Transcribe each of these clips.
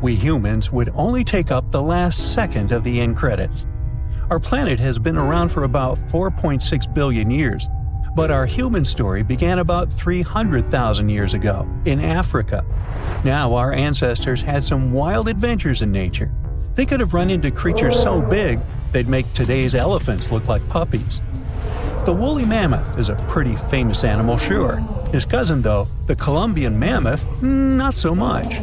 we humans would only take up the last second of the end credits. Our planet has been around for about 4.6 billion years, but our human story began about 300,000 years ago, in Africa. Now our ancestors had some wild adventures in nature. They could have run into creatures so big they'd make today's elephants look like puppies. The woolly mammoth is a pretty famous animal, sure. His cousin, though, the Columbian mammoth, not so much.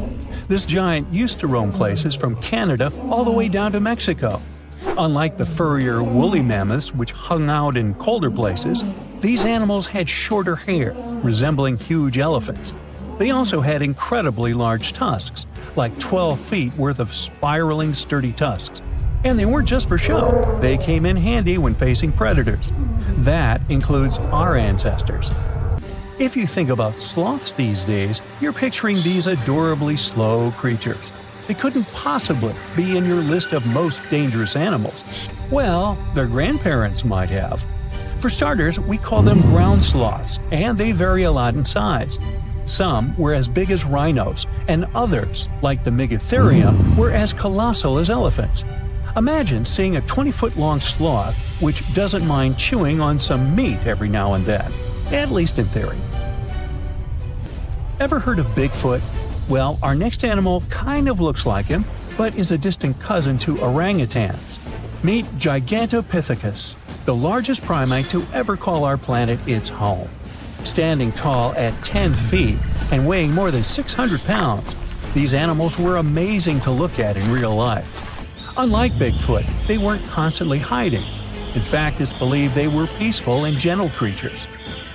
This giant used to roam places from Canada all the way down to Mexico. Unlike the furrier woolly mammoths, which hung out in colder places, these animals had shorter hair, resembling huge elephants. They also had incredibly large tusks, like 12 feet worth of spiraling sturdy tusks. And they weren't just for show, they came in handy when facing predators. That includes our ancestors. If you think about sloths these days, you're picturing these adorably slow creatures. They couldn't possibly be in your list of most dangerous animals. Well, their grandparents might have. For starters, we call them ground sloths, and they vary a lot in size. Some were as big as rhinos, and others, like the Megatherium, were as colossal as elephants. Imagine seeing a 20-foot-long sloth which doesn't mind chewing on some meat every now and then, at least in theory. Ever heard of Bigfoot? Well, our next animal kind of looks like him, but is a distant cousin to orangutans. Meet Gigantopithecus, the largest primate to ever call our planet its home. Standing tall at 10 feet and weighing more than 600 pounds, these animals were amazing to look at in real life. Unlike Bigfoot, they weren't constantly hiding. In fact, it's believed they were peaceful and gentle creatures.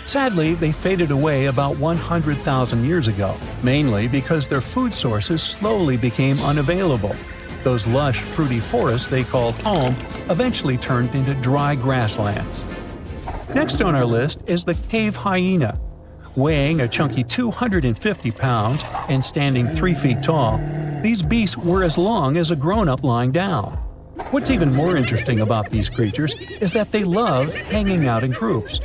Sadly, they faded away about 100,000 years ago, mainly because their food sources slowly became unavailable. Those lush, fruity forests they called home eventually turned into dry grasslands. Next on our list is the cave hyena. Weighing a chunky 250 pounds and standing 3 feet tall, these beasts were as long as a grown-up lying down. What's even more interesting about these creatures is that they loved hanging out in groups.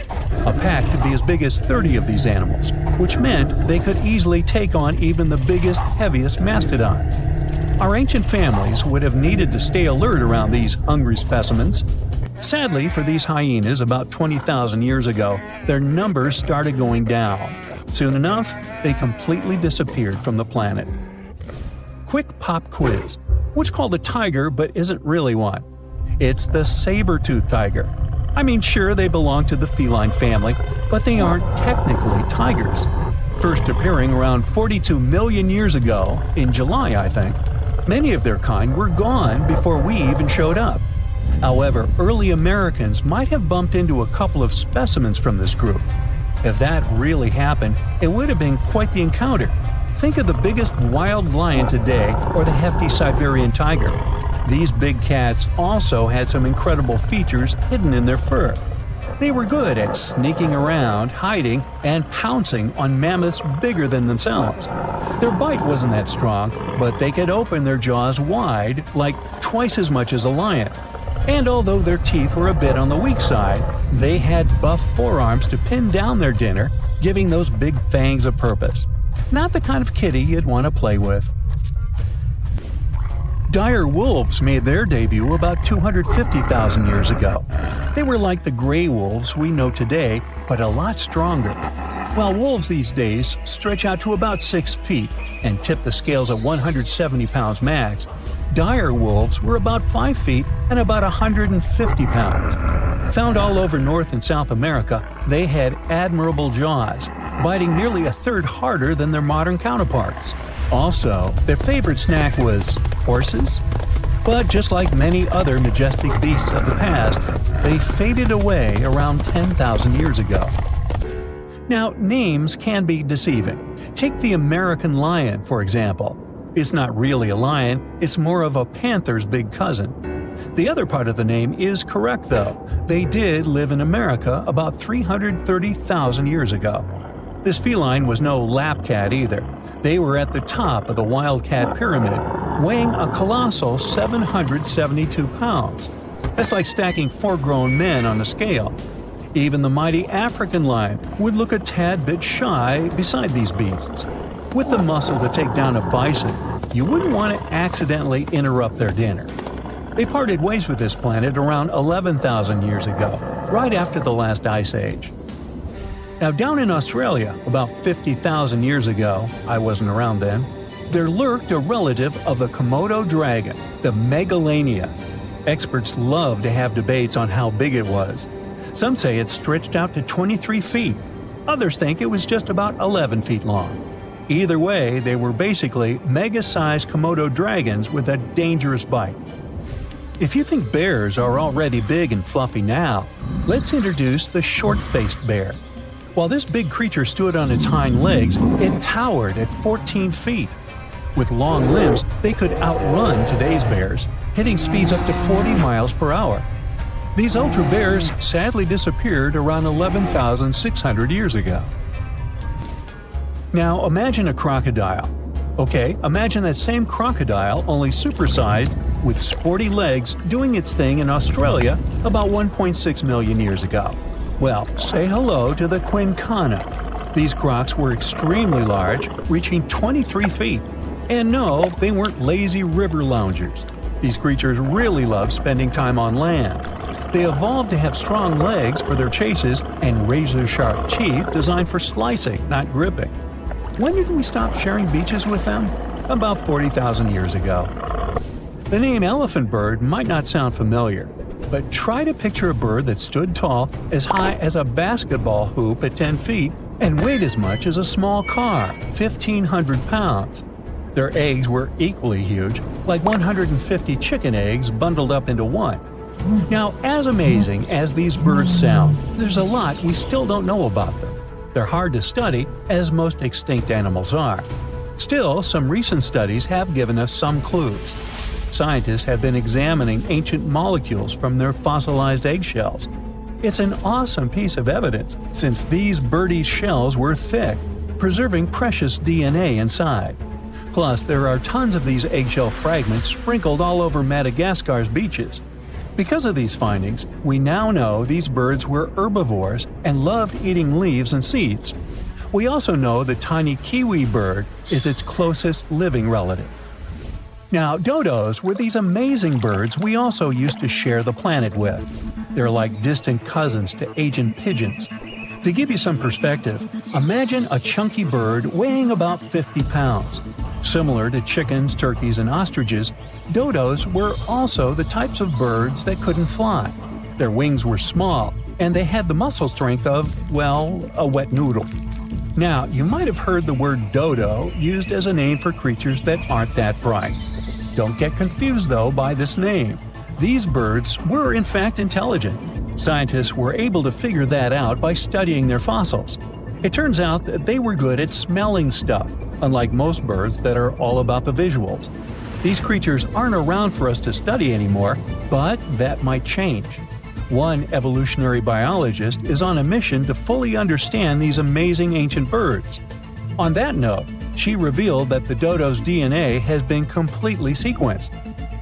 A pack could be as big as 30 of these animals, which meant they could easily take on even the biggest, heaviest mastodons. Our ancient families would have needed to stay alert around these hungry specimens. Sadly for these hyenas about 20,000 years ago, their numbers started going down. Soon enough, they completely disappeared from the planet. Quick pop quiz. What's called a tiger but isn't really one? It's the saber-toothed tiger. I mean, sure, they belong to the feline family, but they aren't technically tigers. First appearing around 42 million years ago, in July I think, many of their kind were gone before we even showed up. However, early Americans might have bumped into a couple of specimens from this group. If that really happened, it would have been quite the encounter. Think of the biggest wild lion today or the hefty Siberian tiger. These big cats also had some incredible features hidden in their fur. They were good at sneaking around, hiding, and pouncing on mammoths bigger than themselves. Their bite wasn't that strong, but they could open their jaws wide, like twice as much as a lion. And although their teeth were a bit on the weak side, they had buff forearms to pin down their dinner, giving those big fangs a purpose. Not the kind of kitty you'd want to play with. Dire wolves made their debut about 250,000 years ago. They were like the gray wolves we know today, but a lot stronger. While wolves these days stretch out to about 6 feet and tip the scales at 170 pounds max, dire wolves were about 5 feet and about 150 pounds. Found all over North and South America, they had admirable jaws, biting nearly a third harder than their modern counterparts. Also, their favorite snack was horses. But just like many other majestic beasts of the past, they faded away around 10,000 years ago. Now, names can be deceiving. Take the American lion, for example. It's not really a lion, it's more of a panther's big cousin. The other part of the name is correct, though. They did live in America about 330,000 years ago. This feline was no lap cat either. They were at the top of the wildcat pyramid, weighing a colossal 772 pounds. That's like stacking 4 grown men on a scale. Even the mighty African lion would look a tad bit shy beside these beasts. With the muscle to take down a bison, You wouldn't want to accidentally interrupt their dinner. They parted ways with this planet around 11,000 years ago, right after the last ice age. Now down in Australia, about 50,000 years ago, I wasn't around then, there lurked a relative of the Komodo dragon, the Megalania. Experts love to have debates on how big it was. Some say it stretched out to 23 feet. Others think it was just about 11 feet long. Either way, they were basically mega-sized Komodo dragons with a dangerous bite. If you think bears are already big and fluffy now, let's introduce the short-faced bear. While this big creature stood on its hind legs, it towered at 14 feet. With long limbs, they could outrun today's bears, hitting speeds up to 40 miles per hour. These ultra bears sadly disappeared around 11,600 years ago. Now imagine a crocodile. Okay, imagine that same crocodile, only supersized, with sporty legs, doing its thing in Australia about 1.6 million years ago. Well, say hello to the quincana. These crocs were extremely large, reaching 23 feet. And no, they weren't lazy river loungers. These creatures really love spending time on land. They evolved to have strong legs for their chases and razor-sharp teeth designed for slicing, not gripping. When did we stop sharing beaches with them? About 40,000 years ago. The name elephant bird might not sound familiar, but try to picture a bird that stood tall as high as a basketball hoop at 10 feet and weighed as much as a small car, 1,500 pounds. Their eggs were equally huge, like 150 chicken eggs bundled up into one. Now, as amazing as these birds sound, there's a lot we still don't know about them. They're hard to study, as most extinct animals are. Still, some recent studies have given us some clues. Scientists have been examining ancient molecules from their fossilized eggshells. It's an awesome piece of evidence, since these birdie shells were thick, preserving precious DNA inside. Plus, there are tons of these eggshell fragments sprinkled all over Madagascar's beaches. Because of these findings, we now know these birds were herbivores and loved eating leaves and seeds. We also know the tiny kiwi bird is its closest living relative. Now, dodos were these amazing birds we also used to share the planet with. They're like distant cousins to ancient pigeons. To give you some perspective, imagine a chunky bird weighing about 50 pounds. Similar to chickens, turkeys, and ostriches, dodos were also the types of birds that couldn't fly. Their wings were small, and they had the muscle strength of, well, a wet noodle. Now, you might have heard the word dodo used as a name for creatures that aren't that bright. Don't get confused, though, by this name. These birds were in fact intelligent. Scientists were able to figure that out by studying their fossils. It turns out that they were good at smelling stuff, unlike most birds that are all about the visuals. These creatures aren't around for us to study anymore, but that might change. One evolutionary biologist is on a mission to fully understand these amazing ancient birds. On that note, she revealed that the dodo's DNA has been completely sequenced.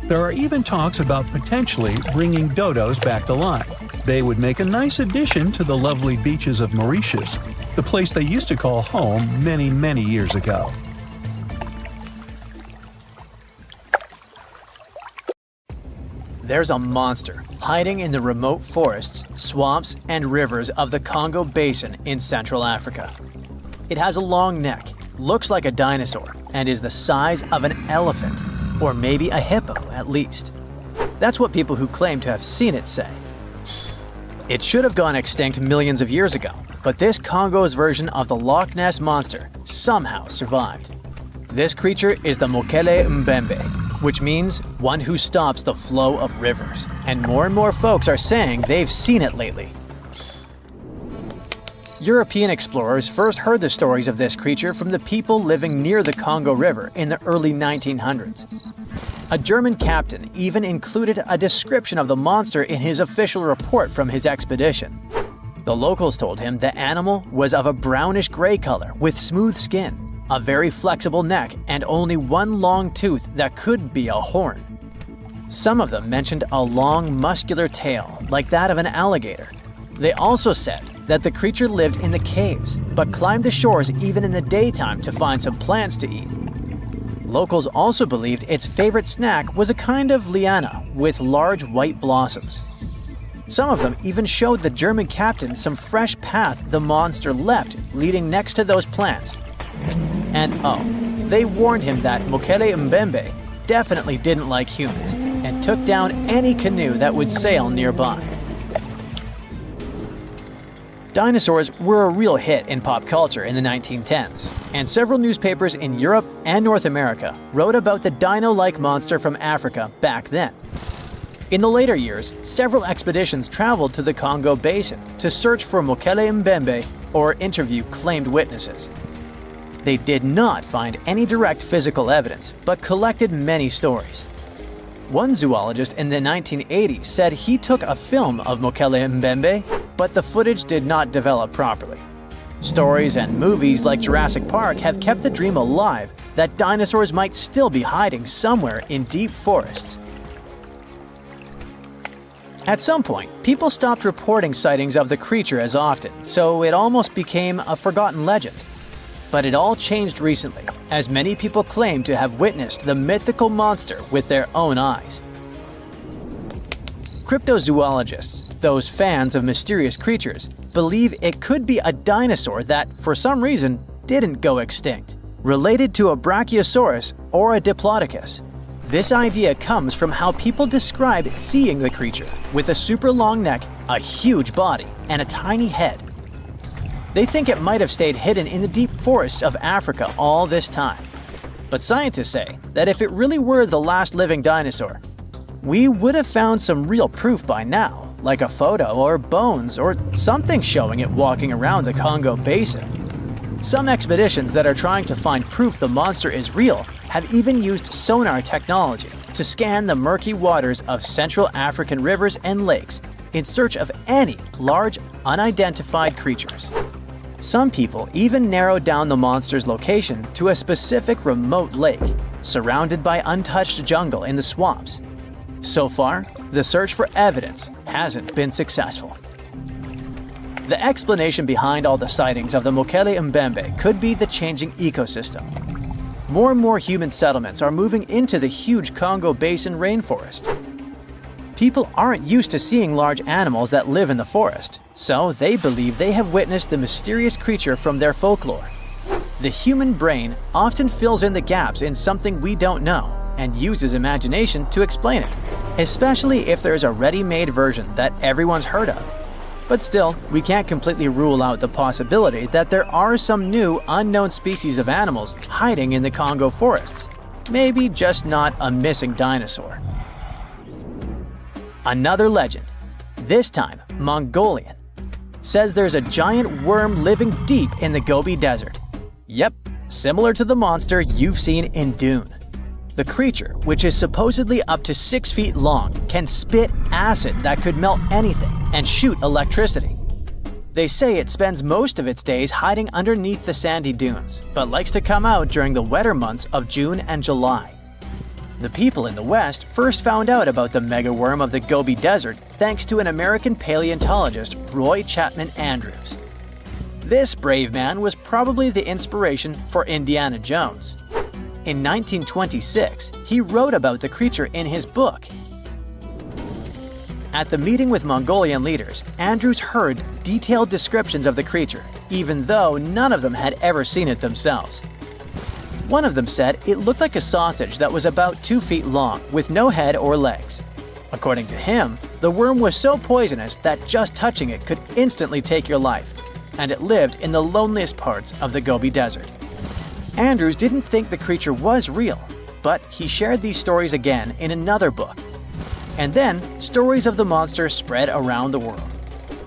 There are even talks about potentially bringing dodos back to life. They would make a nice addition to the lovely beaches of Mauritius, the place they used to call home many, many years ago. There's a monster hiding in the remote forests, swamps, and rivers of the Congo Basin in Central Africa. It has a long neck, looks like a dinosaur, and is the size of an elephant, or maybe a hippo at least. That's what people who claim to have seen it say. It should have gone extinct millions of years ago, but this Congo's version of the Loch Ness Monster somehow survived. This creature is the Mokele Mbembe, which means one who stops the flow of rivers, and more folks are saying they've seen it lately. European explorers first heard the stories of this creature from the people living near the Congo River in the early 1900s. A German captain even included a description of the monster in his official report from his expedition. The locals told him the animal was of a brownish-gray color with smooth skin, a very flexible neck, and only one long tooth that could be a horn. Some of them mentioned a long, muscular tail, like that of an alligator. They also said that the creature lived in the caves, but climbed the shores even in the daytime to find some plants to eat. Locals also believed its favorite snack was a kind of liana with large white blossoms. Some of them even showed the German captain some fresh path the monster left leading next to those plants. And oh, they warned him that Mokele Mbembe definitely didn't like humans and took down any canoe that would sail nearby. Dinosaurs were a real hit in pop culture in the 1910s, and several newspapers in Europe and North America wrote about the dino-like monster from Africa back then. In the later years, several expeditions traveled to the Congo Basin to search for Mokele Mbembe or interview claimed witnesses. They did not find any direct physical evidence, but collected many stories. One zoologist in the 1980s said he took a film of Mokele Mbembe, but the footage did not develop properly. Stories and movies like Jurassic Park have kept the dream alive that dinosaurs might still be hiding somewhere in deep forests. At some point, people stopped reporting sightings of the creature as often, so it almost became a forgotten legend. But it all changed recently, as many people claim to have witnessed the mythical monster with their own eyes. Cryptozoologists, those fans of mysterious creatures, believe it could be a dinosaur that, for some reason, didn't go extinct, related to a brachiosaurus or a diplodocus. This idea comes from how people describe seeing the creature, with a super long neck, a huge body, and a tiny head. They think it might have stayed hidden in the deep forests of Africa all this time. But scientists say that if it really were the last living dinosaur, we would have found some real proof by now, like a photo or bones or something showing it walking around the Congo Basin. Some expeditions that are trying to find proof the monster is real have even used sonar technology to scan the murky waters of Central African rivers and lakes in search of any large, unidentified creatures. Some people even narrowed down the monster's location to a specific remote lake, surrounded by untouched jungle in the swamps. So far, the search for evidence hasn't been successful. The explanation behind all the sightings of the Mokele Mbembe could be the changing ecosystem. More and more human settlements are moving into the huge Congo Basin rainforest. People aren't used to seeing large animals that live in the forest, so they believe they have witnessed the mysterious creature from their folklore. The human brain often fills in the gaps in something we don't know and uses imagination to explain it, especially if there's a ready-made version that everyone's heard of. But still, we can't completely rule out the possibility that there are some new, unknown species of animals hiding in the Congo forests. Maybe just not a missing dinosaur. Another legend, this time Mongolian, says there's a giant worm living deep in the Gobi Desert. Yep, similar to the monster you've seen in Dune. The creature, which is supposedly up to 6 feet long, can spit acid that could melt anything and shoot electricity. They say it spends most of its days hiding underneath the sandy dunes, but likes to come out during the wetter months of June and July. The people in the West first found out about the megaworm of the Gobi Desert thanks to an American paleontologist, Roy Chapman Andrews. This brave man was probably the inspiration for Indiana Jones. In 1926, he wrote about the creature in his book. At the meeting with Mongolian leaders, Andrews heard detailed descriptions of the creature, even though none of them had ever seen it themselves. One of them said it looked like a sausage that was about 2 feet long, with no head or legs. According to him, the worm was so poisonous that just touching it could instantly take your life, and it lived in the loneliest parts of the Gobi Desert. Andrews didn't think the creature was real, but he shared these stories again in another book. And then, stories of the monster spread around the world.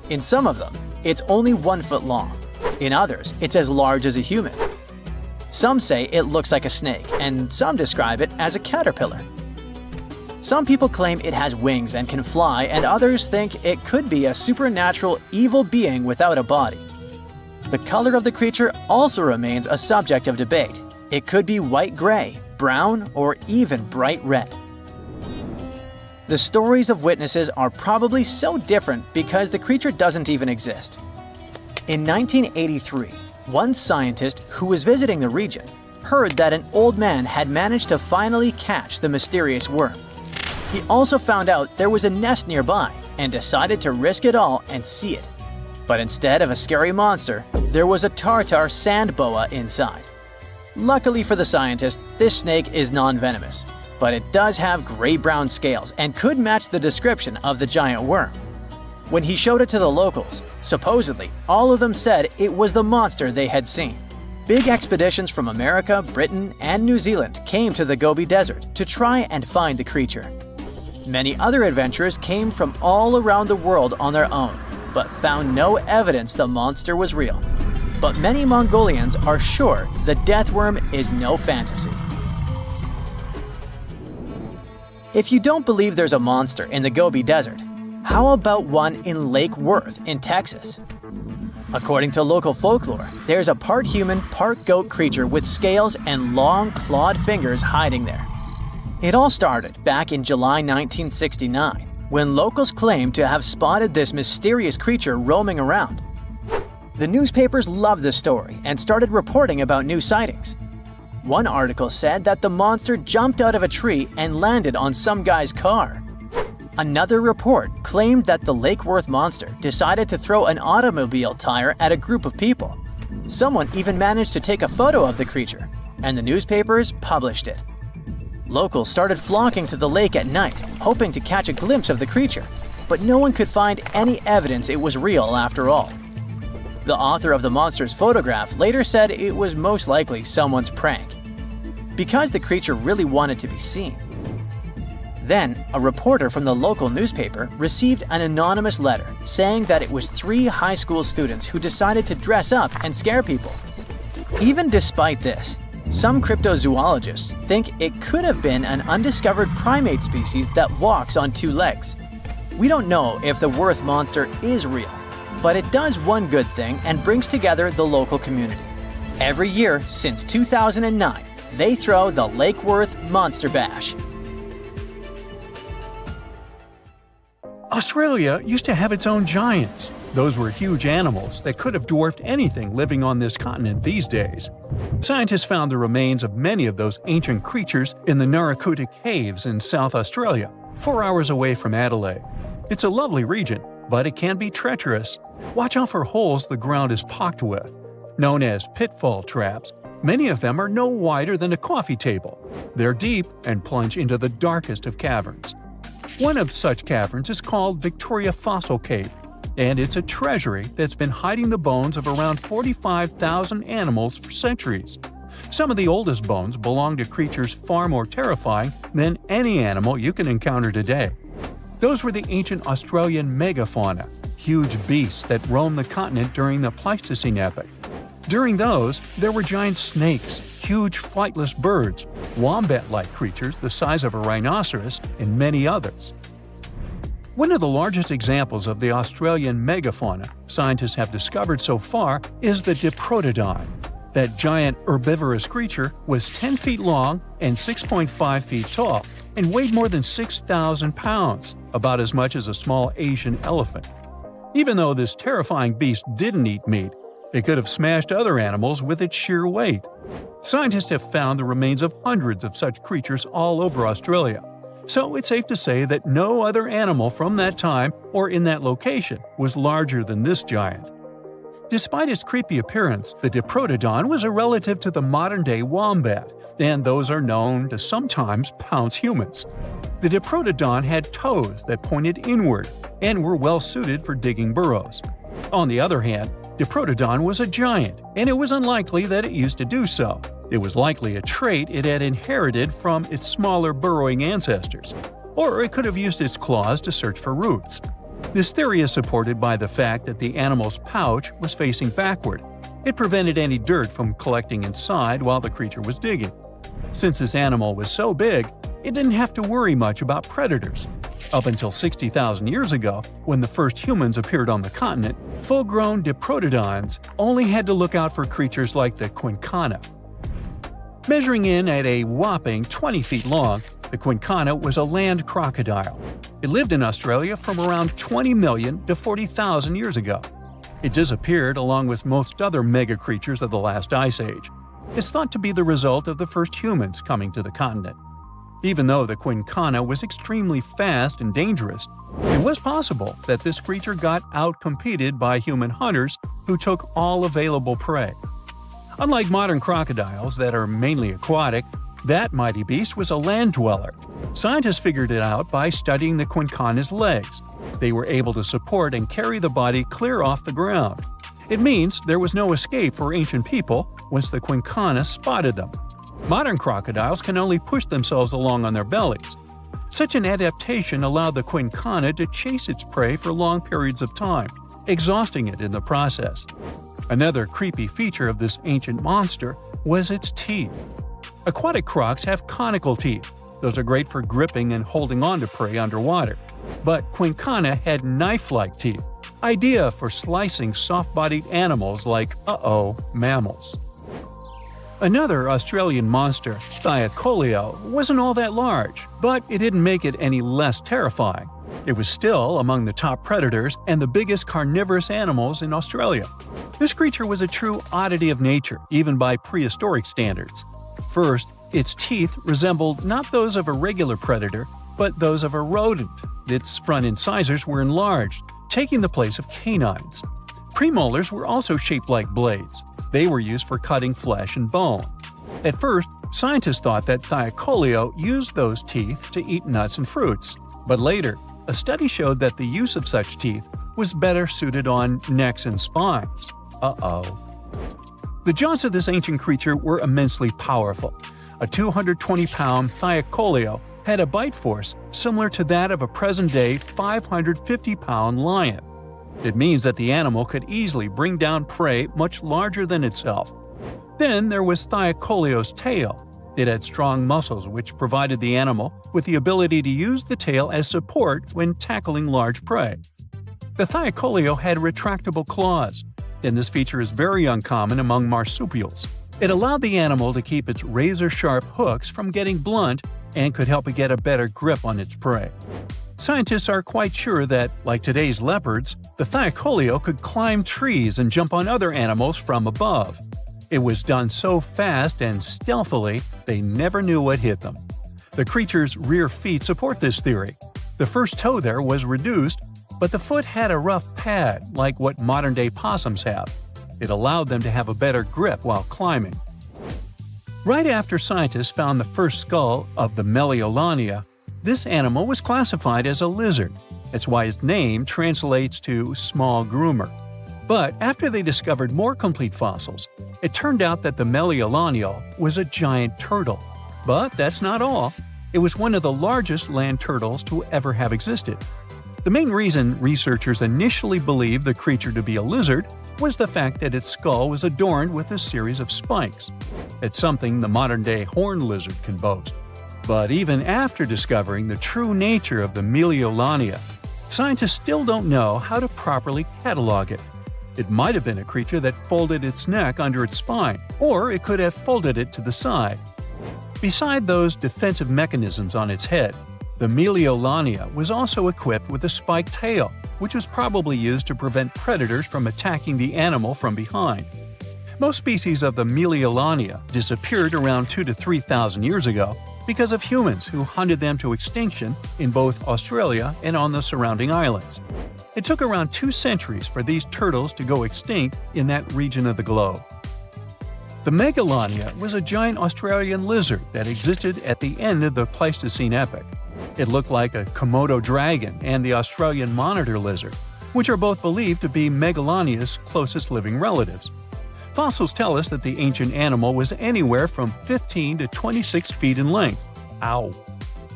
In some of them, it's only 1 foot long. In others, it's as large as a human. Some say it looks like a snake, and some describe it as a caterpillar. Some people claim it has wings and can fly, and others think it could be a supernatural evil being without a body. The color of the creature also remains a subject of debate. It could be white-gray, brown, or even bright red. The stories of witnesses are probably so different because the creature doesn't even exist. In 1983, one scientist who was visiting the region heard that an old man had managed to finally catch the mysterious worm. He also found out there was a nest nearby and decided to risk it all and see it. But instead of a scary monster, there was a tartar sand boa inside. Luckily for the scientist, this snake is non-venomous, but it does have gray-brown scales and could match the description of the giant worm. When he showed it to the locals, supposedly all of them said it was the monster they had seen. Big expeditions from America, Britain, and New Zealand came to the Gobi Desert to try and find the creature. Many other adventurers came from all around the world on their own, but found no evidence the monster was real. But many Mongolians are sure the death worm is no fantasy. If you don't believe there's a monster in the Gobi Desert, how about one in Lake Worth in Texas? According to local folklore, there's a part human, part goat creature with scales and long clawed fingers hiding there. It all started back in July 1969, when locals claimed to have spotted this mysterious creature roaming around. The newspapers loved the story and started reporting about new sightings. One article said that the monster jumped out of a tree and landed on some guy's car. Another report claimed that the Lake Worth monster decided to throw an automobile tire at a group of people. Someone even managed to take a photo of the creature, and the newspapers published it. Locals started flocking to the lake at night, hoping to catch a glimpse of the creature, but no one could find any evidence it was real after all. The author of the monster's photograph later said it was most likely someone's prank, because the creature really wanted to be seen. Then, a reporter from the local newspaper received an anonymous letter saying that it was 3 high school students who decided to dress up and scare people. Even despite this, some cryptozoologists think it could have been an undiscovered primate species that walks on 2 legs. We don't know if the Worth monster is real, but it does one good thing and brings together the local community. Every year since 2009, they throw the Lake Worth Monster Bash. Australia used to have its own giants. Those were huge animals that could have dwarfed anything living on this continent these days. Scientists found the remains of many of those ancient creatures in the Narracuta Caves in South Australia, 4 hours away from Adelaide. It's a lovely region, but it can be treacherous. Watch out for holes the ground is pocked with. Known as pitfall traps, many of them are no wider than a coffee table. They're deep and plunge into the darkest of caverns. One of such caverns is called Victoria Fossil Cave, and it's a treasury that's been hiding the bones of around 45,000 animals for centuries. Some of the oldest bones belong to creatures far more terrifying than any animal you can encounter today. Those were the ancient Australian megafauna, huge beasts that roamed the continent during the Pleistocene epoch. During those, there were giant snakes, huge flightless birds, wombat-like creatures the size of a rhinoceros, and many others. One of the largest examples of the Australian megafauna scientists have discovered so far is the Diprotodon. That giant herbivorous creature was 10 feet long and 6.5 feet tall, and weighed more than 6,000 pounds, about as much as a small Asian elephant. Even though this terrifying beast didn't eat meat, it could have smashed other animals with its sheer weight. Scientists have found the remains of hundreds of such creatures all over Australia, so it's safe to say that no other animal from that time or in that location was larger than this giant. Despite its creepy appearance, the Diprotodon was a relative to the modern-day wombat, and those are known to sometimes pounce humans. The Diprotodon had toes that pointed inward and were well suited for digging burrows. On the other hand, Diprotodon was a giant, and it was unlikely that it used to do so. It was likely a trait it had inherited from its smaller burrowing ancestors, or it could have used its claws to search for roots. This theory is supported by the fact that the animal's pouch was facing backward. It prevented any dirt from collecting inside while the creature was digging. Since this animal was so big, it didn't have to worry much about predators. Up until 60,000 years ago, when the first humans appeared on the continent, full-grown Diprotodons only had to look out for creatures like the quincana. Measuring in at a whopping 20 feet long, the quincana was a land crocodile. It lived in Australia from around 20 million to 40,000 years ago. It disappeared along with most other mega creatures of the last ice age. is thought to be the result of the first humans coming to the continent. Even though the quincana was extremely fast and dangerous, it was possible that this creature got outcompeted by human hunters who took all available prey. Unlike modern crocodiles that are mainly aquatic, that mighty beast was a land dweller. Scientists figured it out by studying the quincana's legs. They were able to support and carry the body clear off the ground. It means there was no escape for ancient people once the quincana spotted them. Modern crocodiles can only push themselves along on their bellies. Such an adaptation allowed the quincana to chase its prey for long periods of time, exhausting it in the process. Another creepy feature of this ancient monster was its teeth. Aquatic crocs have conical teeth. Those are great for gripping and holding on to prey underwater. But quincana had knife-like teeth, ideal for slicing soft-bodied animals like, mammals. Another Australian monster, Thylacoleo, wasn't all that large, but it didn't make it any less terrifying. It was still among the top predators and the biggest carnivorous animals in Australia. This creature was a true oddity of nature, even by prehistoric standards. First, its teeth resembled not those of a regular predator, but those of a rodent. Its front incisors were enlarged, taking the place of canines. Premolars were also shaped like blades. They were used for cutting flesh and bone. At first, scientists thought that Thylacoleo used those teeth to eat nuts and fruits. But later, a study showed that the use of such teeth was better suited on necks and spines. The jaws of this ancient creature were immensely powerful. A 220-pound Thylacoleo had a bite force similar to that of a present-day 550-pound lion. It means that the animal could easily bring down prey much larger than itself. Then there was Thylacoleo's tail. It had strong muscles which provided the animal with the ability to use the tail as support when tackling large prey. The Thylacoleo had retractable claws, and this feature is very uncommon among marsupials. It allowed the animal to keep its razor-sharp hooks from getting blunt and could help it get a better grip on its prey. Scientists are quite sure that, like today's leopards, the Thylacoleo could climb trees and jump on other animals from above. It was done so fast and stealthily they never knew what hit them. The creature's rear feet support this theory. The first toe there was reduced, but the foot had a rough pad like what modern-day possums have. It allowed them to have a better grip while climbing. Right after scientists found the first skull of the Meliolania, this animal was classified as a lizard. That's why its name translates to small groomer. But after they discovered more complete fossils, it turned out that the Meliolania was a giant turtle. But that's not all. It was one of the largest land turtles to ever have existed. The main reason researchers initially believed the creature to be a lizard was the fact that its skull was adorned with a series of spikes. It's something the modern-day horned lizard can boast. But even after discovering the true nature of the Meliolania, scientists still don't know how to properly catalog it. It might have been a creature that folded its neck under its spine, or it could have folded it to the side. Beside those defensive mechanisms on its head, the Meliolania was also equipped with a spiked tail, which was probably used to prevent predators from attacking the animal from behind. Most species of the Meliolania disappeared around 2,000 to 3,000 years ago because of humans who hunted them to extinction in both Australia and on the surrounding islands. It took around 2 centuries for these turtles to go extinct in that region of the globe. The Megalania was a giant Australian lizard that existed at the end of the Pleistocene epoch. It looked like a Komodo dragon and the Australian monitor lizard, which are both believed to be Megalania's closest living relatives. Fossils tell us that the ancient animal was anywhere from 15 to 26 feet in length. Ow!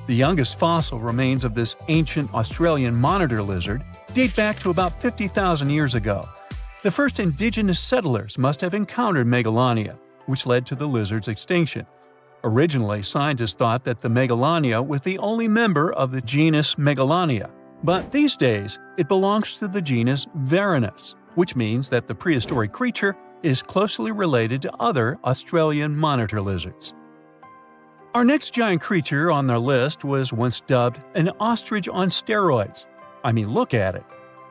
The youngest fossil remains of this ancient Australian monitor lizard date back to about 50,000 years ago. The first indigenous settlers must have encountered Megalania, which led to the lizard's extinction. Originally, scientists thought that the Megalania was the only member of the genus Megalania, but these days it belongs to the genus Varanus, which means that the prehistoric creature is closely related to other Australian monitor lizards. Our next giant creature on their list was once dubbed an ostrich on steroids. I mean, look at it.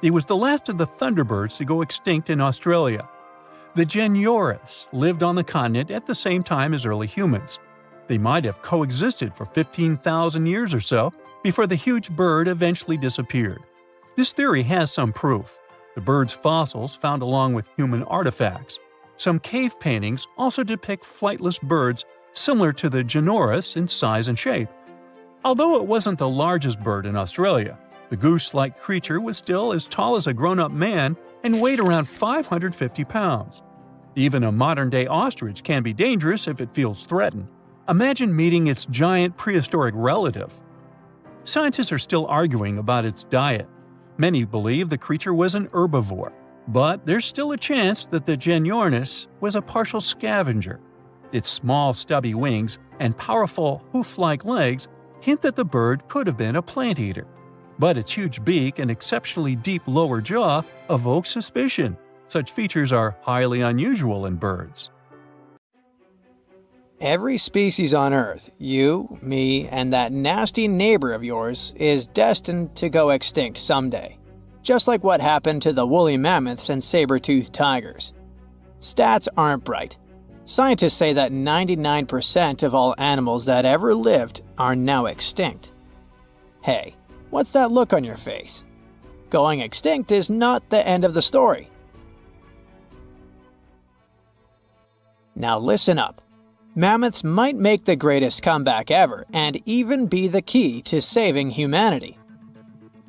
It was the last of the thunderbirds to go extinct in Australia. The Genyornis lived on the continent at the same time as early humans. They might have coexisted for 15,000 years or so before the huge bird eventually disappeared. This theory has some proof. The bird's fossils found along with human artifacts. Some cave paintings also depict flightless birds similar to the Genyornis in size and shape. Although it wasn't the largest bird in Australia, the goose-like creature was still as tall as a grown-up man and weighed around 550 pounds. Even a modern-day ostrich can be dangerous if it feels threatened. Imagine meeting its giant prehistoric relative. Scientists are still arguing about its diet. Many believe the creature was an herbivore, but there's still a chance that the Genyornis was a partial scavenger. Its small, stubby wings and powerful hoof-like legs hint that the bird could have been a plant eater. But its huge beak and exceptionally deep lower jaw evoke suspicion. Such features are highly unusual in birds. Every species on Earth, you, me, and that nasty neighbor of yours, is destined to go extinct someday. Just like what happened to the woolly mammoths and saber-toothed tigers. Stats aren't bright. Scientists say that 99% of all animals that ever lived are now extinct. Hey, what's that look on your face? Going extinct is not the end of the story. Now listen up. Mammoths might make the greatest comeback ever and even be the key to saving humanity.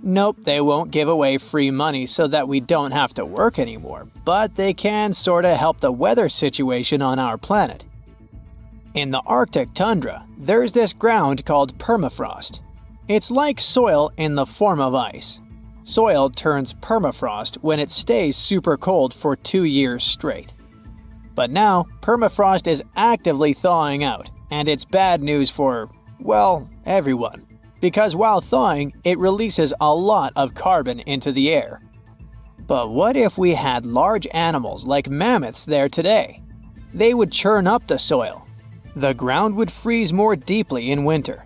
Nope, they won't give away free money so that we don't have to work anymore, but they can sorta help the weather situation on our planet. In the Arctic tundra, there's this ground called permafrost. It's like soil in the form of ice. Soil turns permafrost when it stays super cold for 2 years straight. But now, permafrost is actively thawing out, and it's bad news for, well, everyone. Because while thawing, it releases a lot of carbon into the air. But what if we had large animals like mammoths there today? They would churn up the soil. The ground would freeze more deeply in winter.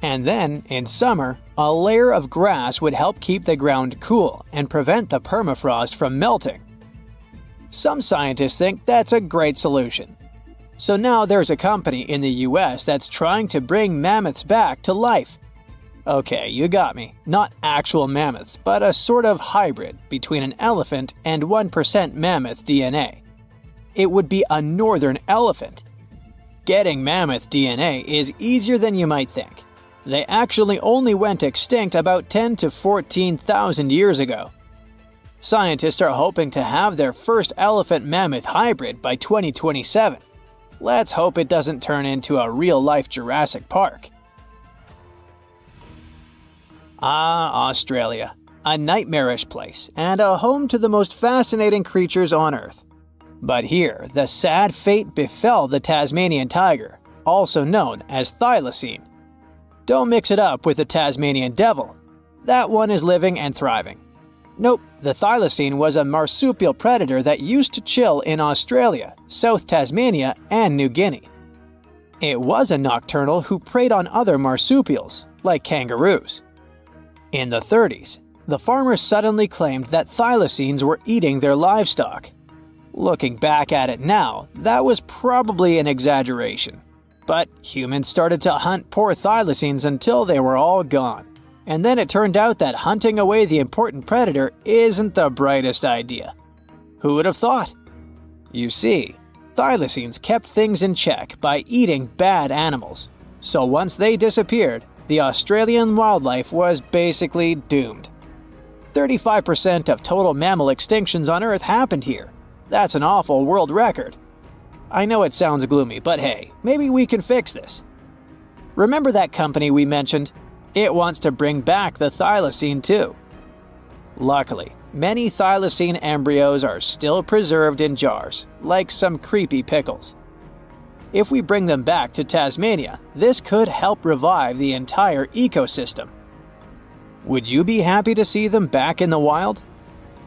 And then, in summer, a layer of grass would help keep the ground cool and prevent the permafrost from melting. Some scientists think that's a great solution. So now there's a company in the US that's trying to bring mammoths back to life. Okay, you got me. Not actual mammoths, but a sort of hybrid between an elephant and 1% mammoth DNA. It would be a northern elephant. Getting mammoth DNA is easier than you might think. They actually only went extinct about 10 to 14,000 years ago. Scientists are hoping to have their first elephant-mammoth hybrid by 2027. Let's hope it doesn't turn into a real-life Jurassic Park. Ah, Australia. A nightmarish place, and a home to the most fascinating creatures on Earth. But here, the sad fate befell the Tasmanian tiger, also known as thylacine. Don't mix it up with the Tasmanian devil. That one is living and thriving. Nope, the thylacine was a marsupial predator that used to chill in Australia, South Tasmania, and New Guinea. It was a nocturnal who preyed on other marsupials, like kangaroos. In the 30s, the farmers suddenly claimed that thylacines were eating their livestock. Looking back at it now, that was probably an exaggeration. But humans started to hunt poor thylacines until they were all gone. And then it turned out that hunting away the important predator isn't the brightest idea. Who would have thought? You see, thylacines kept things in check by eating bad animals. So once they disappeared, the Australian wildlife was basically doomed. 35% of total mammal extinctions on Earth happened here. That's an awful world record. I know it sounds gloomy, but hey, maybe we can fix this. Remember that company we mentioned? It wants to bring back the thylacine too. Luckily, many thylacine embryos are still preserved in jars, like some creepy pickles. If we bring them back to Tasmania, this could help revive the entire ecosystem. Would you be happy to see them back in the wild?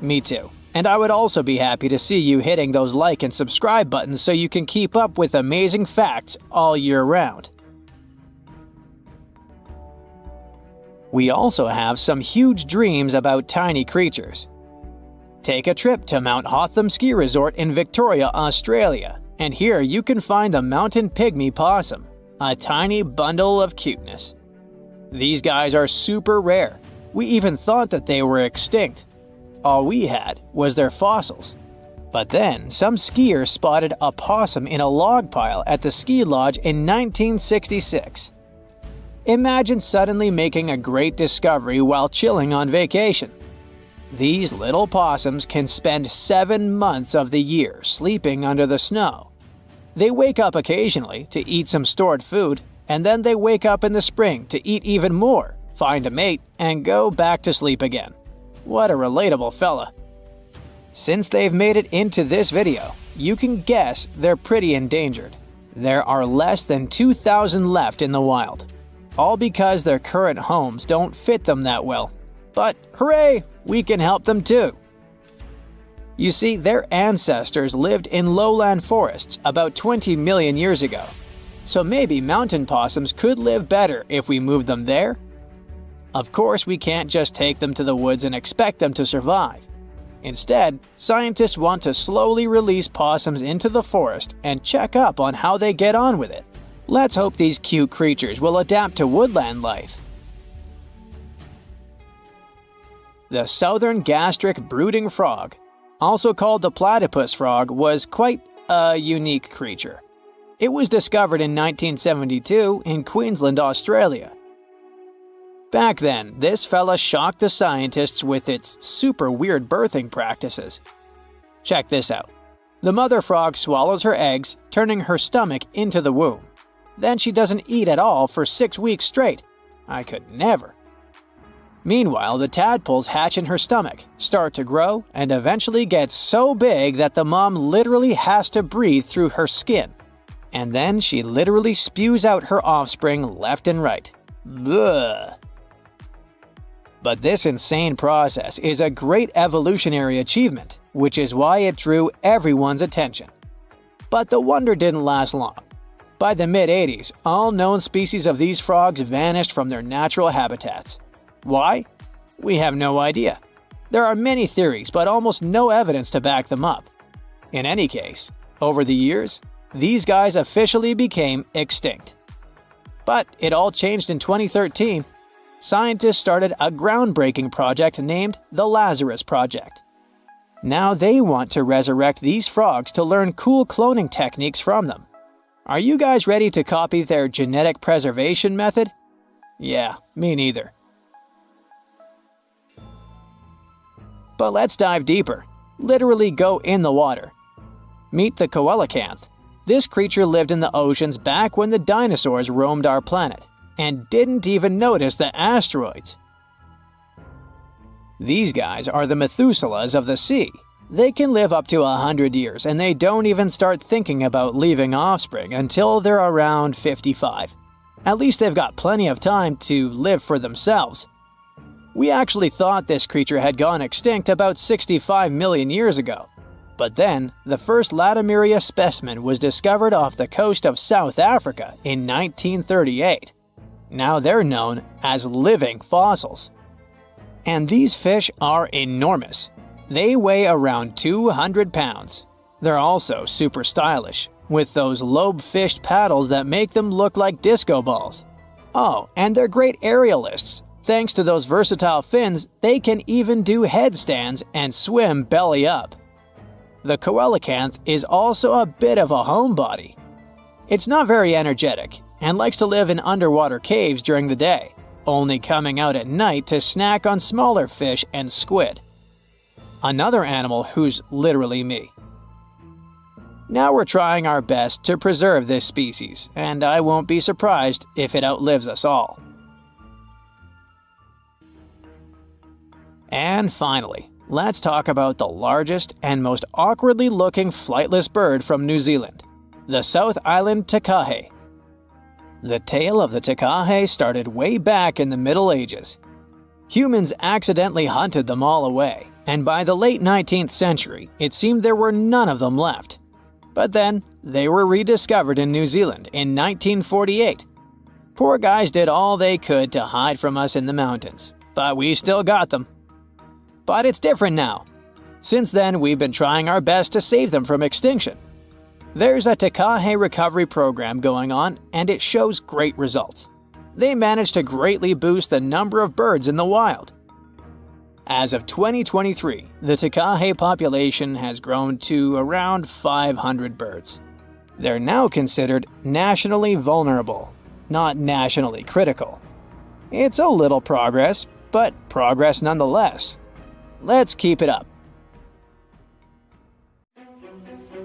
Me too. And I would also be happy to see you hitting those like and subscribe buttons so you can keep up with amazing facts all year round. We also have some huge dreams about tiny creatures. Take a trip to Mount Hotham Ski Resort in Victoria, Australia, and here you can find the mountain pygmy possum, a tiny bundle of cuteness. These guys are super rare. We even thought that they were extinct. All we had was their fossils. But then, some skiers spotted a possum in a log pile at the ski lodge in 1966. Imagine suddenly making a great discovery while chilling on vacation. These little possums can spend 7 months of the year sleeping under the snow. They wake up occasionally to eat some stored food, and then they wake up in the spring to eat even more, find a mate, and go back to sleep again. What a relatable fella. Since they've made it into this video, you can guess they're pretty endangered. There are less than 2,000 left in the wild, all because their current homes don't fit them that well. But hooray, we can help them too. You see, their ancestors lived in lowland forests about 20 million years ago. So maybe mountain possums could live better if we moved them there? Of course, we can't just take them to the woods and expect them to survive. Instead, scientists want to slowly release possums into the forest and check up on how they get on with it. Let's hope these cute creatures will adapt to woodland life. The southern gastric brooding frog, also called the platypus frog, was quite a unique creature. It was discovered in 1972 in Queensland, Australia. Back then, this fella shocked the scientists with its super weird birthing practices. Check this out. The mother frog swallows her eggs, turning her stomach into the womb. Then she doesn't eat at all for 6 weeks straight. I could never. Meanwhile, the tadpoles hatch in her stomach, start to grow, and eventually get so big that the mom literally has to breathe through her skin. And then she literally spews out her offspring left and right. Bleh. But this insane process is a great evolutionary achievement, which is why it drew everyone's attention. But the wonder didn't last long. By the mid-80s, all known species of these frogs vanished from their natural habitats. Why? We have no idea. There are many theories, but almost no evidence to back them up. In any case, over the years, these guys officially became extinct. But it all changed in 2013. Scientists started a groundbreaking project named the Lazarus Project. Now they want to resurrect these frogs to learn cool cloning techniques from them. Are you guys ready to copy their genetic preservation method? Yeah, me neither. But let's dive deeper. Literally go in the water. Meet the coelacanth. This creature lived in the oceans back when the dinosaurs roamed our planet, and didn't even notice the asteroids. These guys are the Methuselahs of the sea. They can live up to 100 years, and they don't even start thinking about leaving offspring until they're around 55. At least they've got plenty of time to live for themselves. We actually thought this creature had gone extinct about 65 million years ago. But then, the first Latimeria specimen was discovered off the coast of South Africa in 1938. Now they're known as living fossils. And these fish are enormous. They weigh around 200 pounds. They're also super stylish, with those lobe-fished paddles that make them look like disco balls. Oh, and they're great aerialists. Thanks to those versatile fins, they can even do headstands and swim belly up. The coelacanth is also a bit of a homebody. It's not very energetic and likes to live in underwater caves during the day, only coming out at night to snack on smaller fish and squid. Another animal who's literally me. Now we're trying our best to preserve this species, and I won't be surprised if it outlives us all. And finally, let's talk about the largest and most awkwardly looking flightless bird from New Zealand, the South Island takahe. The tale of the takahe started way back in the Middle Ages. Humans accidentally hunted them all away, and by the late 19th century, it seemed there were none of them left. But then, they were rediscovered in New Zealand in 1948. Poor guys did all they could to hide from us in the mountains, but we still got them. But it's different now. Since then, we've been trying our best to save them from extinction. There's a takahe recovery program going on, and it shows great results. They managed to greatly boost the number of birds in the wild. As of 2023, the takahe population has grown to around 500 birds. They're now considered nationally vulnerable, not nationally critical. It's a little progress, but progress nonetheless. Let's keep it up.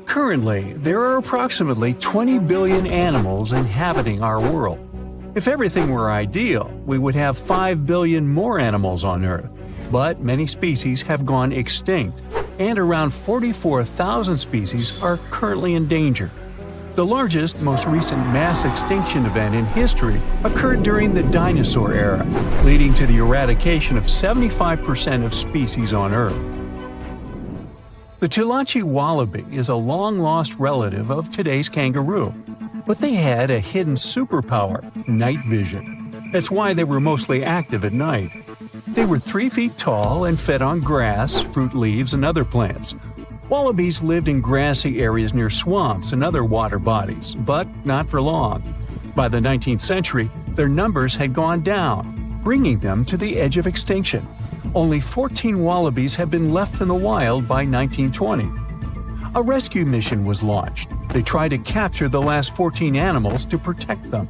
Currently, there are approximately 20 billion animals inhabiting our world. If everything were ideal, we would have 5 billion more animals on Earth. But many species have gone extinct, and around 44,000 species are currently endangered. The largest, most recent mass extinction event in history occurred during the dinosaur era, leading to the eradication of 75% of species on Earth. The Tulachi wallaby is a long-lost relative of today's kangaroo, but they had a hidden superpower, night vision. That's why they were mostly active at night. They were 3 feet tall and fed on grass, fruit leaves, and other plants. Wallabies lived in grassy areas near swamps and other water bodies, but not for long. By the 19th century, their numbers had gone down, bringing them to the edge of extinction. Only 14 wallabies had been left in the wild by 1920. A rescue mission was launched. They tried to capture the last 14 animals to protect them.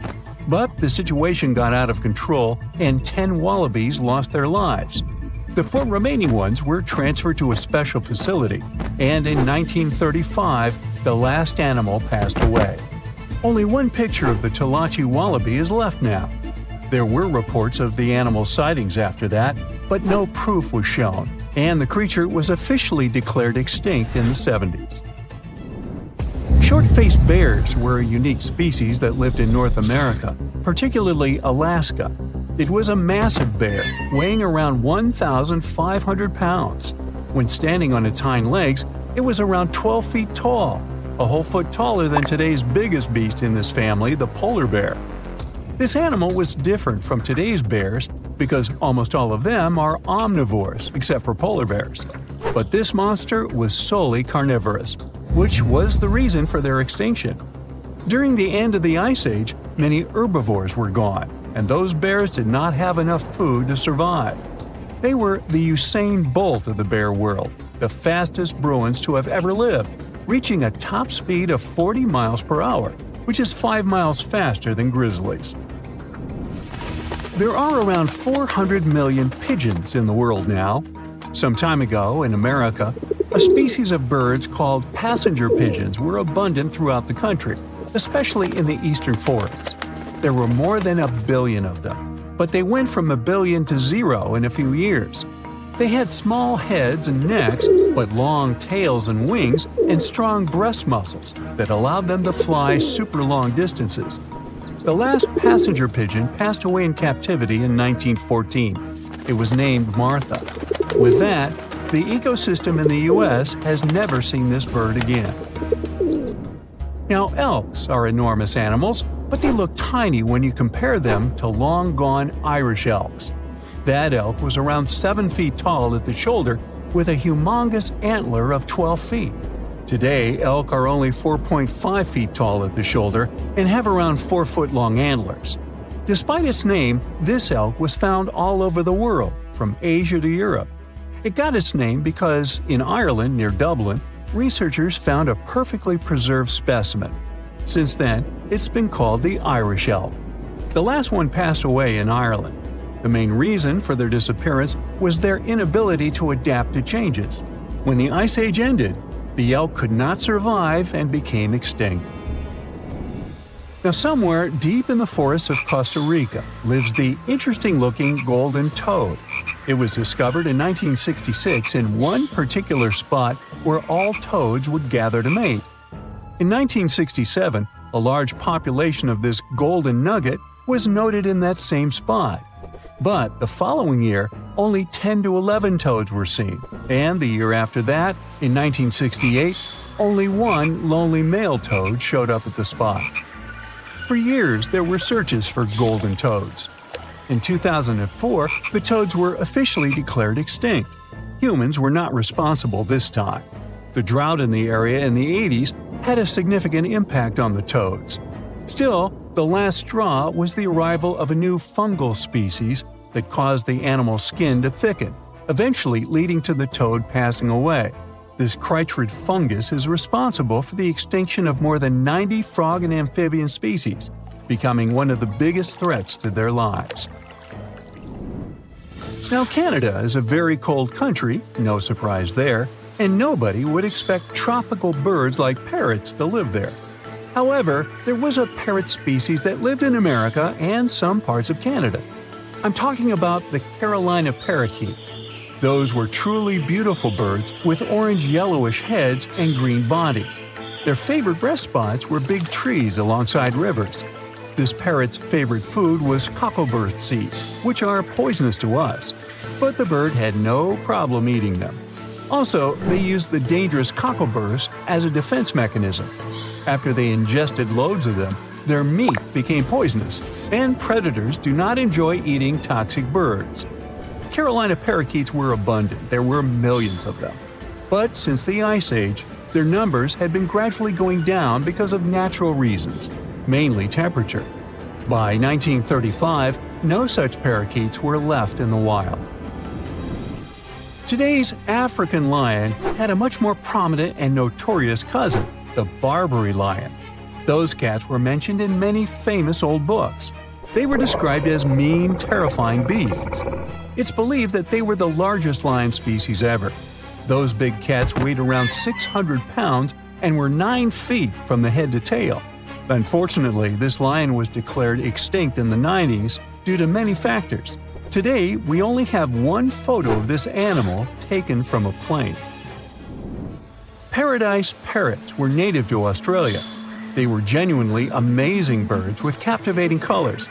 But the situation got out of control and 10 wallabies lost their lives. The 4 remaining ones were transferred to a special facility, and in 1935, the last animal passed away. Only one picture of the Tulachi wallaby is left now. There were reports of the animal's sightings after that, but no proof was shown, and the creature was officially declared extinct in the 70s. Short-faced bears were a unique species that lived in North America, particularly Alaska. It was a massive bear, weighing around 1,500 pounds. When standing on its hind legs, it was around 12 feet tall, a whole foot taller than today's biggest beast in this family, the polar bear. This animal was different from today's bears because almost all of them are omnivores, except for polar bears. But this monster was solely carnivorous, which was the reason for their extinction. During the end of the Ice Age, many herbivores were gone, and those bears did not have enough food to survive. They were the Usain Bolt of the bear world, the fastest Bruins to have ever lived, reaching a top speed of 40 miles per hour, which is 5 miles faster than grizzlies. There are around 400 million pigeons in the world now. Some time ago, in America, a species of birds called passenger pigeons were abundant throughout the country, especially in the eastern forests. There were more than 1 billion of them, but they went from 1 billion to 0 in a few years. They had small heads and necks, but long tails and wings and strong breast muscles that allowed them to fly super long distances. The last passenger pigeon passed away in captivity in 1914. It was named Martha. With that, the ecosystem in the U.S. has never seen this bird again. Now, elks are enormous animals, but they look tiny when you compare them to long-gone Irish elks. That elk was around 7 feet tall at the shoulder with a humongous antler of 12 feet. Today, elk are only 4.5 feet tall at the shoulder and have around 4-foot-long antlers. Despite its name, this elk was found all over the world, from Asia to Europe. It got its name because, in Ireland near Dublin, researchers found a perfectly preserved specimen. Since then, it's been called the Irish elk. The last one passed away in Ireland. The main reason for their disappearance was their inability to adapt to changes. When the Ice Age ended, the elk could not survive and became extinct. Now, somewhere deep in the forests of Costa Rica lives the interesting-looking golden toad. It was discovered in 1966 in one particular spot where all toads would gather to mate. In 1967, a large population of this golden nugget was noted in that same spot. But the following year, only 10 to 11 toads were seen, and the year after that, in 1968, only one lonely male toad showed up at the spot. For years, there were searches for golden toads. In 2004, the toads were officially declared extinct. Humans were not responsible this time. The drought in the area in the 80s had a significant impact on the toads. Still, the last straw was the arrival of a new fungal species that caused the animal's skin to thicken, eventually leading to the toad passing away. This chytrid fungus is responsible for the extinction of more than 90 frog and amphibian species, becoming one of the biggest threats to their lives. Now, Canada is a very cold country, no surprise there, and nobody would expect tropical birds like parrots to live there. However, there was a parrot species that lived in America and some parts of Canada. I'm talking about the Carolina parakeet. Those were truly beautiful birds with orange-yellowish heads and green bodies. Their favorite rest spots were big trees alongside rivers. This parrot's favorite food was cocklebur seeds, which are poisonous to us, but the bird had no problem eating them. Also, they used the dangerous cockleburs as a defense mechanism. After they ingested loads of them, their meat became poisonous, and predators do not enjoy eating toxic birds. Carolina parakeets were abundant, there were millions of them. But since the Ice Age, their numbers had been gradually going down because of natural reasons, mainly temperature. By 1935, no such parakeets were left in the wild. Today's African lion had a much more prominent and notorious cousin, the Barbary lion. Those cats were mentioned in many famous old books. They were described as mean, terrifying beasts. It's believed that they were the largest lion species ever. Those big cats weighed around 600 pounds and were 9 feet from the head to tail. Unfortunately, this lion was declared extinct in the 90s due to many factors. Today, we only have one photo of this animal taken from a plane. Paradise parrots were native to Australia. They were genuinely amazing birds with captivating colors.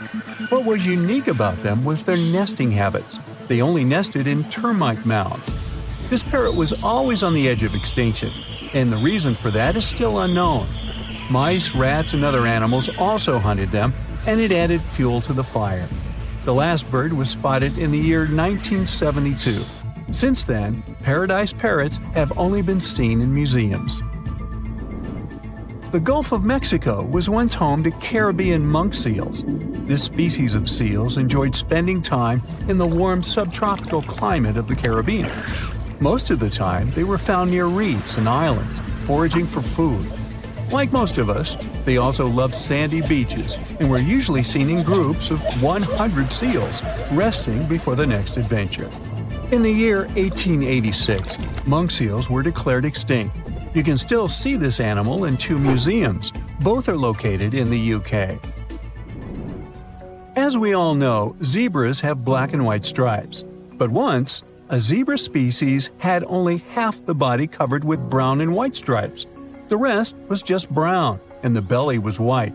What was unique about them was their nesting habits. They only nested in termite mounds. This parrot was always on the edge of extinction, and the reason for that is still unknown. Mice, rats, and other animals also hunted them, and it added fuel to the fire. The last bird was spotted in the year 1972. Since then, paradise parrots have only been seen in museums. The Gulf of Mexico was once home to Caribbean monk seals. This species of seals enjoyed spending time in the warm subtropical climate of the Caribbean. Most of the time, they were found near reefs and islands, foraging for food. Like most of us, they also loved sandy beaches and were usually seen in groups of 100 seals, resting before the next adventure. In the year 1886, monk seals were declared extinct. You can still see this animal in 2 museums. Both are located in the UK. As we all know, zebras have black and white stripes. But once, a zebra species had only half the body covered with brown and white stripes. The rest was just brown, and the belly was white.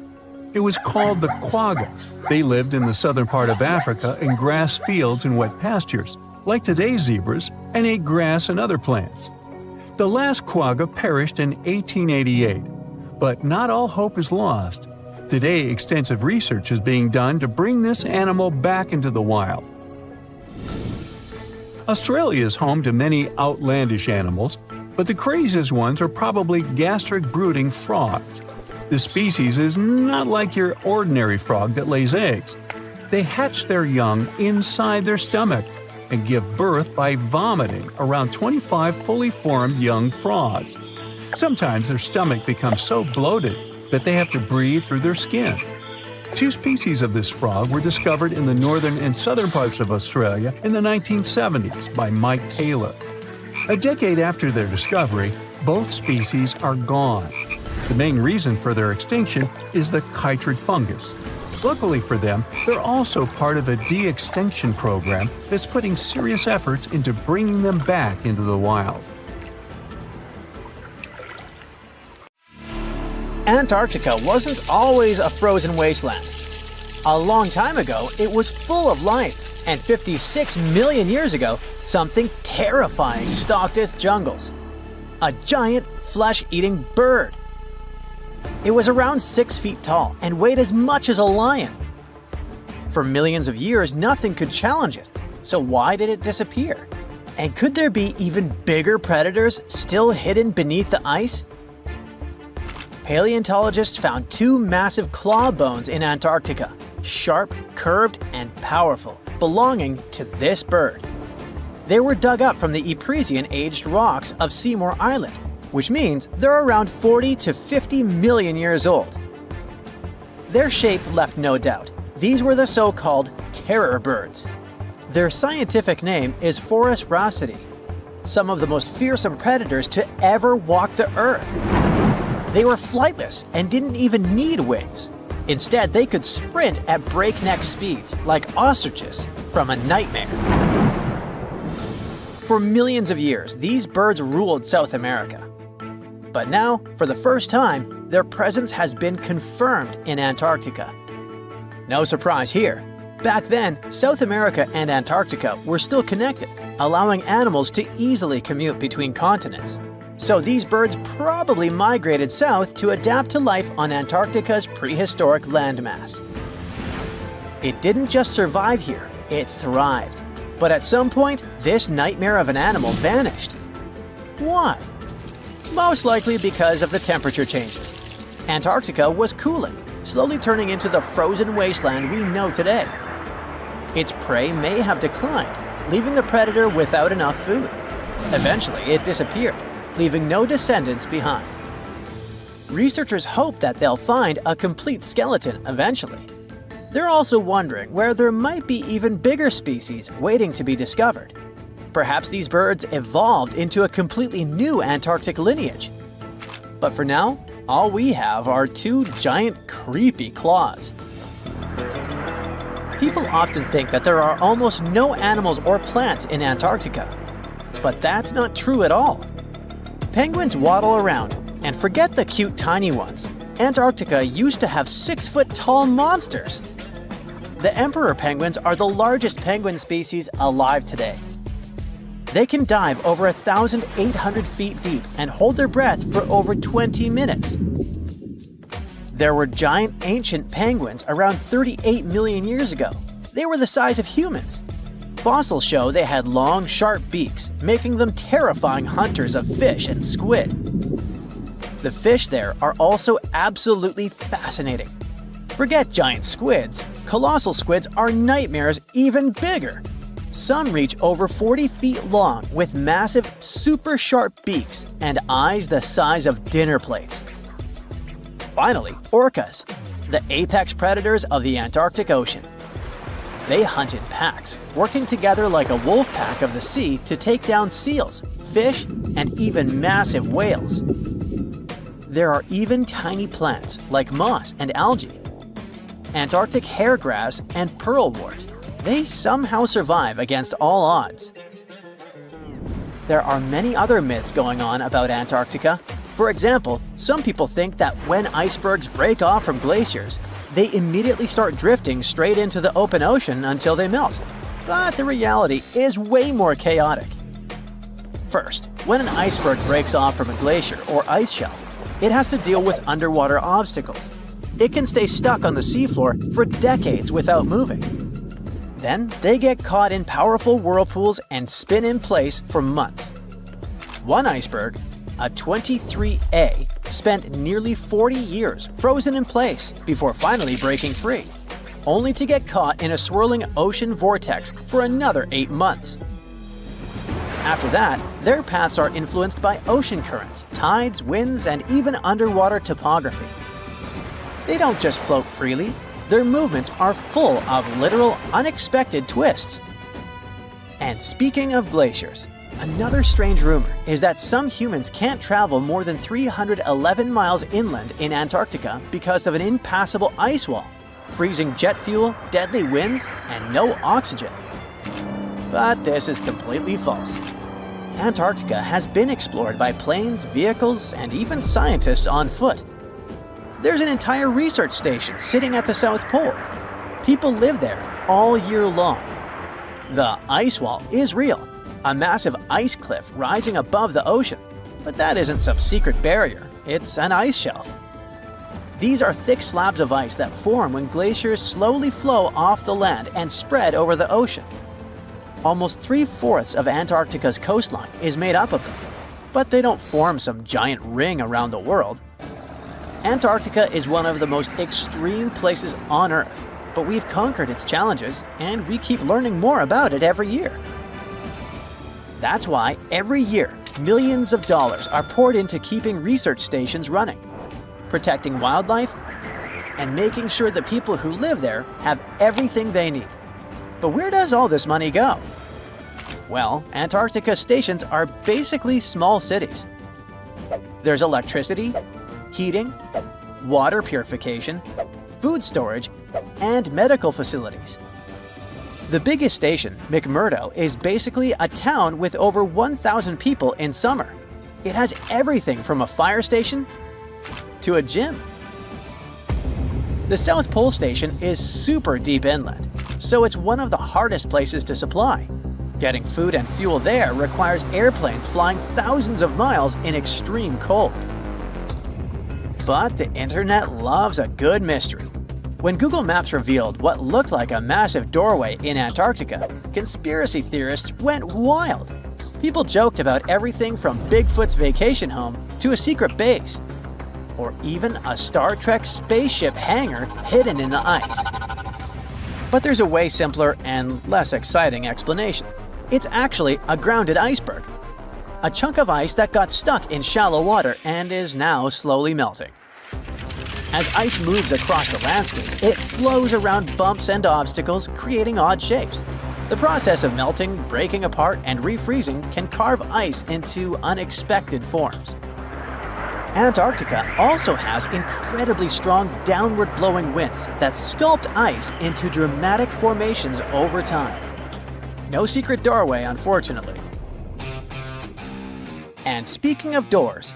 It was called the quagga. They lived in the southern part of Africa in grass fields and wet pastures, like today's zebras, and ate grass and other plants. The last quagga perished in 1888, but not all hope is lost. Today, extensive research is being done to bring this animal back into the wild. Australia is home to many outlandish animals, but the craziest ones are probably gastric brooding frogs. This species is not like your ordinary frog that lays eggs. They hatch their young inside their stomach and give birth by vomiting around 25 fully formed young frogs. Sometimes their stomach becomes so bloated that they have to breathe through their skin. 2 species of this frog were discovered in the northern and southern parts of Australia in the 1970s by Mike Taylor. A decade after their discovery, both species are gone. The main reason for their extinction is the chytrid fungus. Luckily for them, they're also part of a de-extinction program that's putting serious efforts into bringing them back into the wild. Antarctica wasn't always a frozen wasteland. A long time ago, it was full of life, and 56 million years ago, something terrifying stalked its jungles. A giant flesh-eating bird. It was around 6 feet tall and weighed as much as a lion. For millions of years, nothing could challenge it. So why did it disappear? And could there be even bigger predators still hidden beneath the ice? Paleontologists found two massive claw bones in Antarctica, sharp, curved, and powerful, belonging to this bird. They were dug up from the Epresian-aged rocks of Seymour Island, which means they're around 40 to 50 million years old. Their shape left no doubt. These were the so-called terror birds. Their scientific name is Forus raceti, some of the most fearsome predators to ever walk the earth. They were flightless and didn't even need wings. Instead, they could sprint at breakneck speeds, like ostriches from a nightmare. For millions of years, these birds ruled South America. But now, for the first time, their presence has been confirmed in Antarctica. No surprise here. Back then, South America and Antarctica were still connected, allowing animals to easily commute between continents. So these birds probably migrated south to adapt to life on Antarctica's prehistoric landmass. It didn't just survive here, it thrived. But at some point, this nightmare of an animal vanished. Why? Most likely because of the temperature changes. Antarctica was cooling, slowly turning into the frozen wasteland we know today. Its prey may have declined, leaving the predator without enough food. Eventually, it disappeared, leaving no descendants behind. Researchers hope that they'll find a complete skeleton eventually. They're also wondering where there might be even bigger species waiting to be discovered. Perhaps these birds evolved into a completely new Antarctic lineage. But for now, all we have are two giant, creepy claws. People often think that there are almost no animals or plants in Antarctica. But that's not true at all. Penguins waddle around, and forget the cute tiny ones. Antarctica used to have 6-foot-tall monsters. The emperor penguins are the largest penguin species alive today. They can dive over 1,800 feet deep and hold their breath for over 20 minutes. There were giant ancient penguins around 38 million years ago. They were the size of humans. Fossils show they had long, sharp beaks, making them terrifying hunters of fish and squid. The fish there are also absolutely fascinating. Forget giant squids. Colossal squids are nightmares even bigger. Some reach over 40 feet long with massive, super sharp beaks and eyes the size of dinner plates. Finally, orcas, the apex predators of the Antarctic Ocean. They hunt in packs, working together like a wolf pack of the sea to take down seals, fish, and even massive whales. There are even tiny plants like moss and algae, Antarctic hairgrass and pearlwort. They somehow survive against all odds. There are many other myths going on about Antarctica. For example, some people think that when icebergs break off from glaciers, they immediately start drifting straight into the open ocean until they melt. But the reality is way more chaotic. First, when an iceberg breaks off from a glacier or ice shelf, it has to deal with underwater obstacles. It can stay stuck on the seafloor for decades without moving. Then they get caught in powerful whirlpools and spin in place for months. One iceberg, a 23A, spent nearly 40 years frozen in place before finally breaking free, only to get caught in a swirling ocean vortex for another 8 months. After that, their paths are influenced by ocean currents, tides, winds, and even underwater topography. They don't just float freely. Their movements are full of literal, unexpected twists. And speaking of glaciers, another strange rumor is that some humans can't travel more than 311 miles inland in Antarctica because of an impassable ice wall, freezing jet fuel, deadly winds, and no oxygen. But this is completely false. Antarctica has been explored by planes, vehicles, and even scientists on foot. There's an entire research station sitting at the South Pole. People live there all year long. The ice wall is real, a massive ice cliff rising above the ocean. But that isn't some secret barrier, it's an ice shelf. These are thick slabs of ice that form when glaciers slowly flow off the land and spread over the ocean. Almost 3/4 of Antarctica's coastline is made up of them, but they don't form some giant ring around the world. Antarctica is one of the most extreme places on Earth, but we've conquered its challenges and we keep learning more about it every year. That's why every year, millions of dollars are poured into keeping research stations running, protecting wildlife, and making sure the people who live there have everything they need. But where does all this money go? Well, Antarctica stations are basically small cities. There's electricity, heating, water purification, food storage, and medical facilities. The biggest station, McMurdo, is basically a town with over 1,000 people in summer. It has everything from a fire station to a gym. The South Pole Station is super deep inland, so it's one of the hardest places to supply. Getting food and fuel there requires airplanes flying thousands of miles in extreme cold. But the internet loves a good mystery. When Google Maps revealed what looked like a massive doorway in Antarctica, conspiracy theorists went wild. People joked about everything from Bigfoot's vacation home to a secret base, or even a Star Trek spaceship hangar hidden in the ice. But there's a way simpler and less exciting explanation. It's actually a grounded iceberg, a chunk of ice that got stuck in shallow water and is now slowly melting. As ice moves across the landscape, it flows around bumps and obstacles, creating odd shapes. The process of melting, breaking apart, and refreezing can carve ice into unexpected forms. Antarctica also has incredibly strong downward-blowing winds that sculpt ice into dramatic formations over time. No secret doorway, unfortunately. And speaking of doors,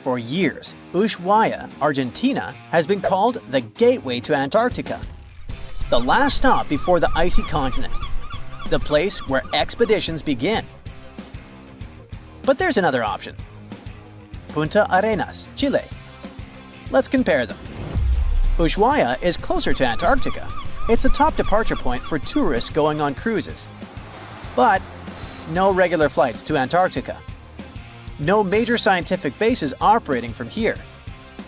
for years, Ushuaia, Argentina, has been called the gateway to Antarctica, the last stop before the icy continent, the place where expeditions begin. But there's another option. Punta Arenas, Chile. Let's compare them. Ushuaia is closer to Antarctica. It's the top departure point for tourists going on cruises. But no regular flights to Antarctica. No major scientific bases operating from here.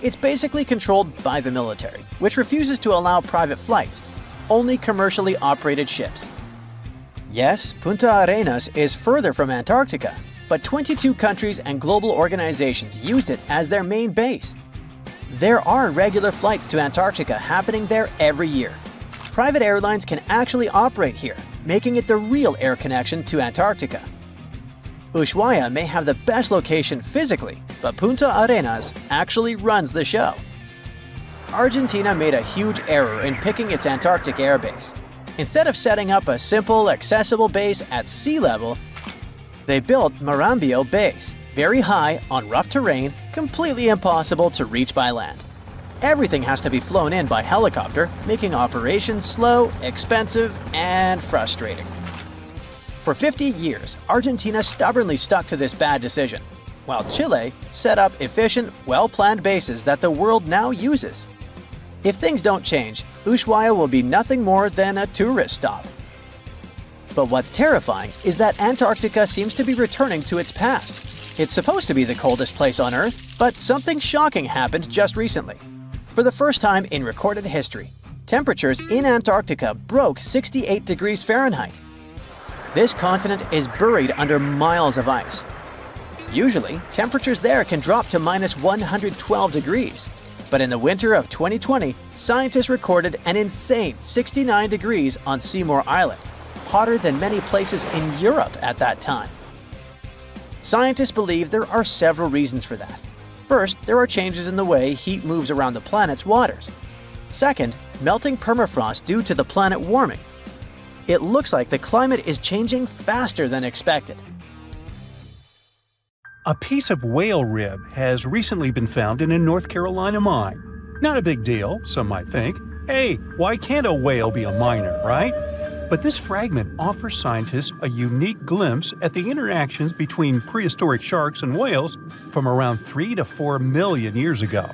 It's basically controlled by the military, which refuses to allow private flights, only commercially operated ships. Yes, Punta Arenas is further from Antarctica, but 22 countries and global organizations use it as their main base. There are regular flights to Antarctica happening there every year. Private airlines can actually operate here, making it the real air connection to Antarctica. Ushuaia may have the best location physically, but Punta Arenas actually runs the show. Argentina made a huge error in picking its Antarctic airbase. Instead of setting up a simple, accessible base at sea level, they built Marambio Base, very high on rough terrain, completely impossible to reach by land. Everything has to be flown in by helicopter, making operations slow, expensive, and frustrating. For 50 years, Argentina stubbornly stuck to this bad decision, while Chile set up efficient, well-planned bases that the world now uses. If things don't change, Ushuaia will be nothing more than a tourist stop. But what's terrifying is that Antarctica seems to be returning to its past. It's supposed to be the coldest place on Earth, but something shocking happened just recently. For the first time in recorded history, temperatures in Antarctica broke 68 degrees Fahrenheit. This continent is buried under miles of ice. Usually, temperatures there can drop to minus 112 degrees. But in the winter of 2020, scientists recorded an insane 69 degrees on Seymour Island, hotter than many places in Europe at that time. Scientists believe there are several reasons for that. First, there are changes in the way heat moves around the planet's waters. Second, melting permafrost due to the planet warming. It looks like the climate is changing faster than expected. A piece of whale rib has recently been found in a North Carolina mine. Not a big deal, some might think. Hey, why can't a whale be a miner, right? But this fragment offers scientists a unique glimpse at the interactions between prehistoric sharks and whales from around 3 to 4 million years ago.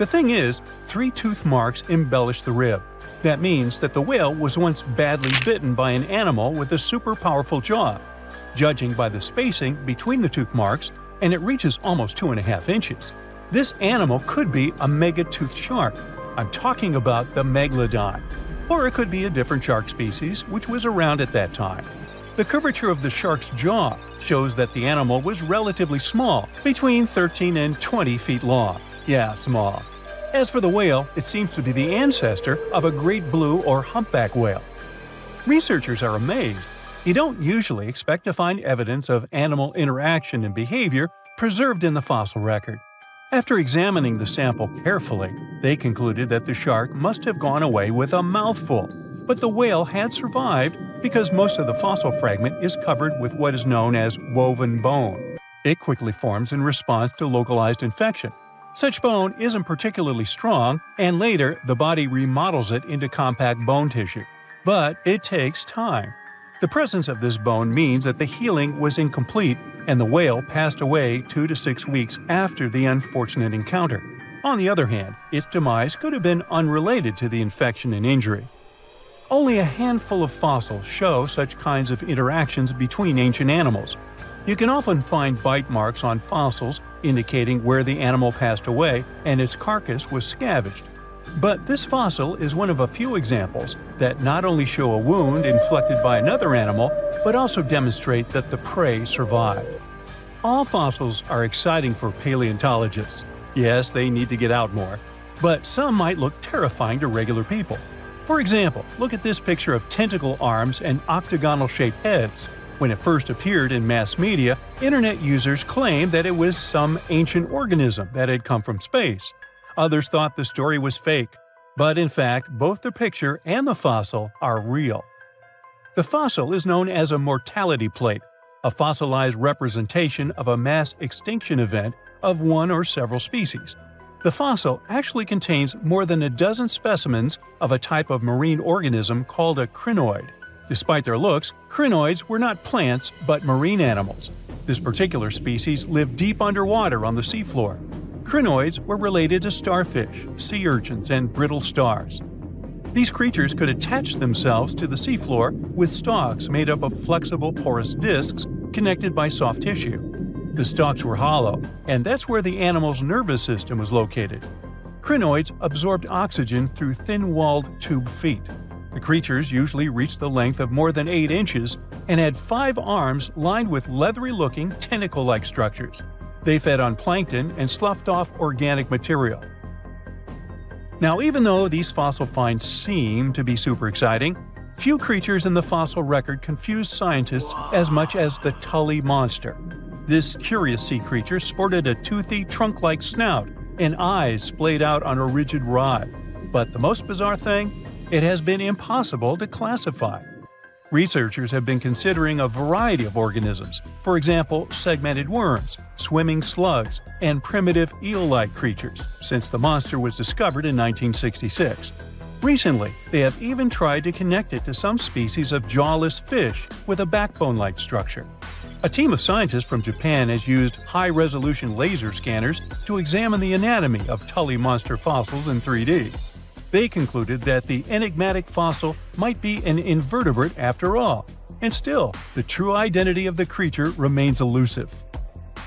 The thing is, 3 tooth marks embellish the rib. That means that the whale was once badly bitten by an animal with a super powerful jaw. Judging by the spacing between the tooth marks, and it reaches almost 2.5 inches, this animal could be a mega-toothed shark. I'm talking about the megalodon. Or it could be a different shark species which was around at that time. The curvature of the shark's jaw shows that the animal was relatively small, between 13 and 20 feet long. Yeah, small. As for the whale, it seems to be the ancestor of a great blue or humpback whale. Researchers are amazed. You don't usually expect to find evidence of animal interaction and behavior preserved in the fossil record. After examining the sample carefully, they concluded that the shark must have gone away with a mouthful, but the whale had survived because most of the fossil fragment is covered with what is known as woven bone. It quickly forms in response to localized infection. Such bone isn't particularly strong, and later the body remodels it into compact bone tissue. But it takes time. The presence of this bone means that the healing was incomplete and the whale passed away 2 to 6 weeks after the unfortunate encounter. On the other hand, its demise could have been unrelated to the infection and injury. Only a handful of fossils show such kinds of interactions between ancient animals. You can often find bite marks on fossils indicating where the animal passed away and its carcass was scavenged. But this fossil is one of a few examples that not only show a wound inflicted by another animal, but also demonstrate that the prey survived. All fossils are exciting for paleontologists. Yes, they need to get out more. But some might look terrifying to regular people. For example, look at this picture of tentacle arms and octagonal-shaped heads. When it first appeared in mass media, internet users claimed that it was some ancient organism that had come from space. Others thought the story was fake. But in fact, both the picture and the fossil are real. The fossil is known as a mortality plate, a fossilized representation of a mass extinction event of one or several species. The fossil actually contains more than a dozen specimens of a type of marine organism called a crinoid. Despite their looks, crinoids were not plants but marine animals. This particular species lived deep underwater on the seafloor. Crinoids were related to starfish, sea urchins, and brittle stars. These creatures could attach themselves to the seafloor with stalks made up of flexible porous discs connected by soft tissue. The stalks were hollow, and that's where the animal's nervous system was located. Crinoids absorbed oxygen through thin-walled tube feet. The creatures usually reached the length of more than 8 inches and had 5 arms lined with leathery-looking tentacle-like structures. They fed on plankton and sloughed off organic material. Now, even though these fossil finds seem to be super exciting, few creatures in the fossil record confuse scientists as much as the Tully monster. This curious sea creature sported a toothy, trunk-like snout and eyes splayed out on a rigid rod. But the most bizarre thing? It has been impossible to classify. Researchers have been considering a variety of organisms, for example, segmented worms, swimming slugs, and primitive eel-like creatures, since the monster was discovered in 1966. Recently, they have even tried to connect it to some species of jawless fish with a backbone-like structure. A team of scientists from Japan has used high-resolution laser scanners to examine the anatomy of Tully monster fossils in 3D. They concluded that the enigmatic fossil might be an invertebrate after all, and still, the true identity of the creature remains elusive.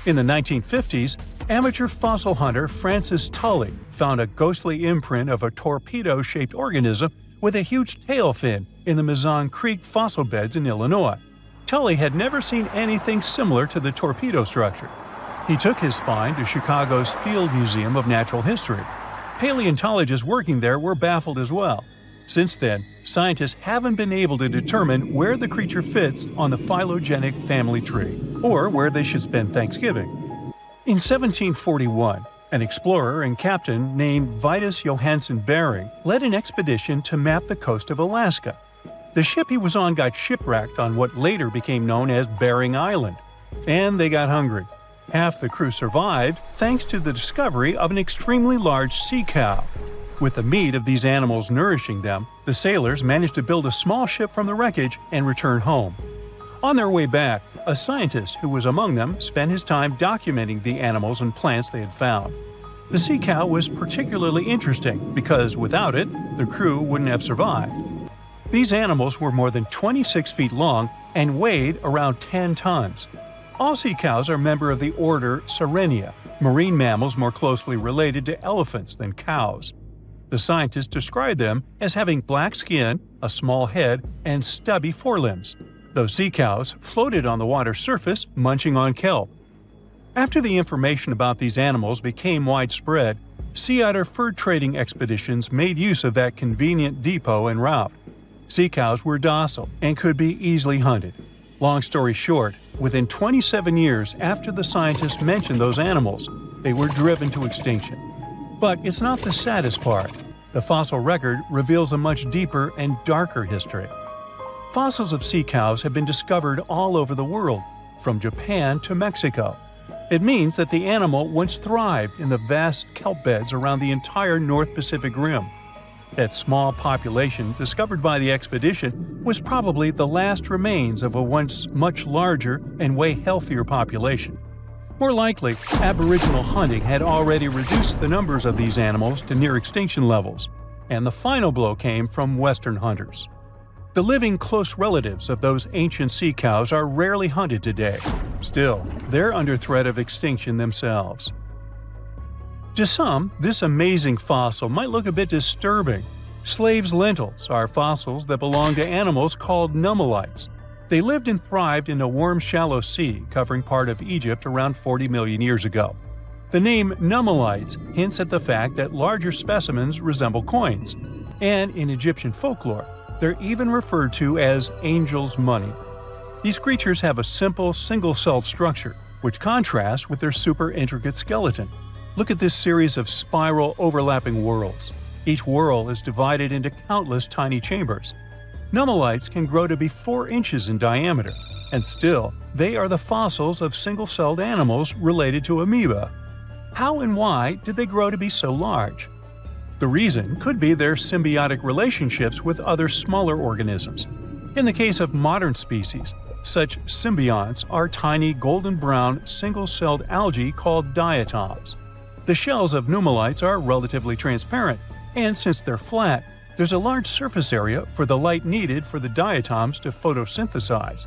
In the 1950s, amateur fossil hunter Francis Tully found a ghostly imprint of a torpedo-shaped organism with a huge tail fin in the Mazon Creek fossil beds in Illinois. Tully had never seen anything similar to the torpedo structure. He took his find to Chicago's Field Museum of Natural History. Paleontologists working there were baffled as well. Since then, scientists haven't been able to determine where the creature fits on the phylogenetic family tree, or where they should spend Thanksgiving. In 1741, an explorer and captain named Vitus Johansen Bering led an expedition to map the coast of Alaska. The ship he was on got shipwrecked on what later became known as Bering Island, and they got hungry. Half the crew survived thanks to the discovery of an extremely large sea cow. With the meat of these animals nourishing them, the sailors managed to build a small ship from the wreckage and return home. On their way back, a scientist who was among them spent his time documenting the animals and plants they had found. The sea cow was particularly interesting because without it, the crew wouldn't have survived. These animals were more than 26 feet long and weighed around 10 tons. All sea cows are member of the order Sirenia, marine mammals more closely related to elephants than cows. The scientists describe them as having black skin, a small head, and stubby forelimbs. Those sea cows floated on the water's surface, munching on kelp. After the information about these animals became widespread, sea otter fur trading expeditions made use of that convenient depot en route. Sea cows were docile and could be easily hunted. Long story short, within 27 years after the scientists mentioned those animals, they were driven to extinction. But it's not the saddest part. The fossil record reveals a much deeper and darker history. Fossils of sea cows have been discovered all over the world, from Japan to Mexico. It means that the animal once thrived in the vast kelp beds around the entire North Pacific Rim. That small population discovered by the expedition was probably the last remains of a once much larger and way healthier population. More likely, Aboriginal hunting had already reduced the numbers of these animals to near extinction levels, and the final blow came from Western hunters. The living close relatives of those ancient sea cows are rarely hunted today. Still, they're under threat of extinction themselves. To some, this amazing fossil might look a bit disturbing. Slaves' lentils are fossils that belong to animals called nummelites. They lived and thrived in a warm, shallow sea covering part of Egypt around 40 million years ago. The name nummelites hints at the fact that larger specimens resemble coins, and in Egyptian folklore, they're even referred to as angel's money. These creatures have a simple, single-celled structure, which contrasts with their super intricate skeleton. Look at this series of spiral overlapping whorls. Each whorl is divided into countless tiny chambers. Nummelites can grow to be 4 inches in diameter, and still, they are the fossils of single-celled animals related to amoeba. How and why did they grow to be so large? The reason could be their symbiotic relationships with other smaller organisms. In the case of modern species, such symbionts are tiny golden-brown single-celled algae called diatoms. The shells of nummelites are relatively transparent, and since they're flat, there's a large surface area for the light needed for the diatoms to photosynthesize.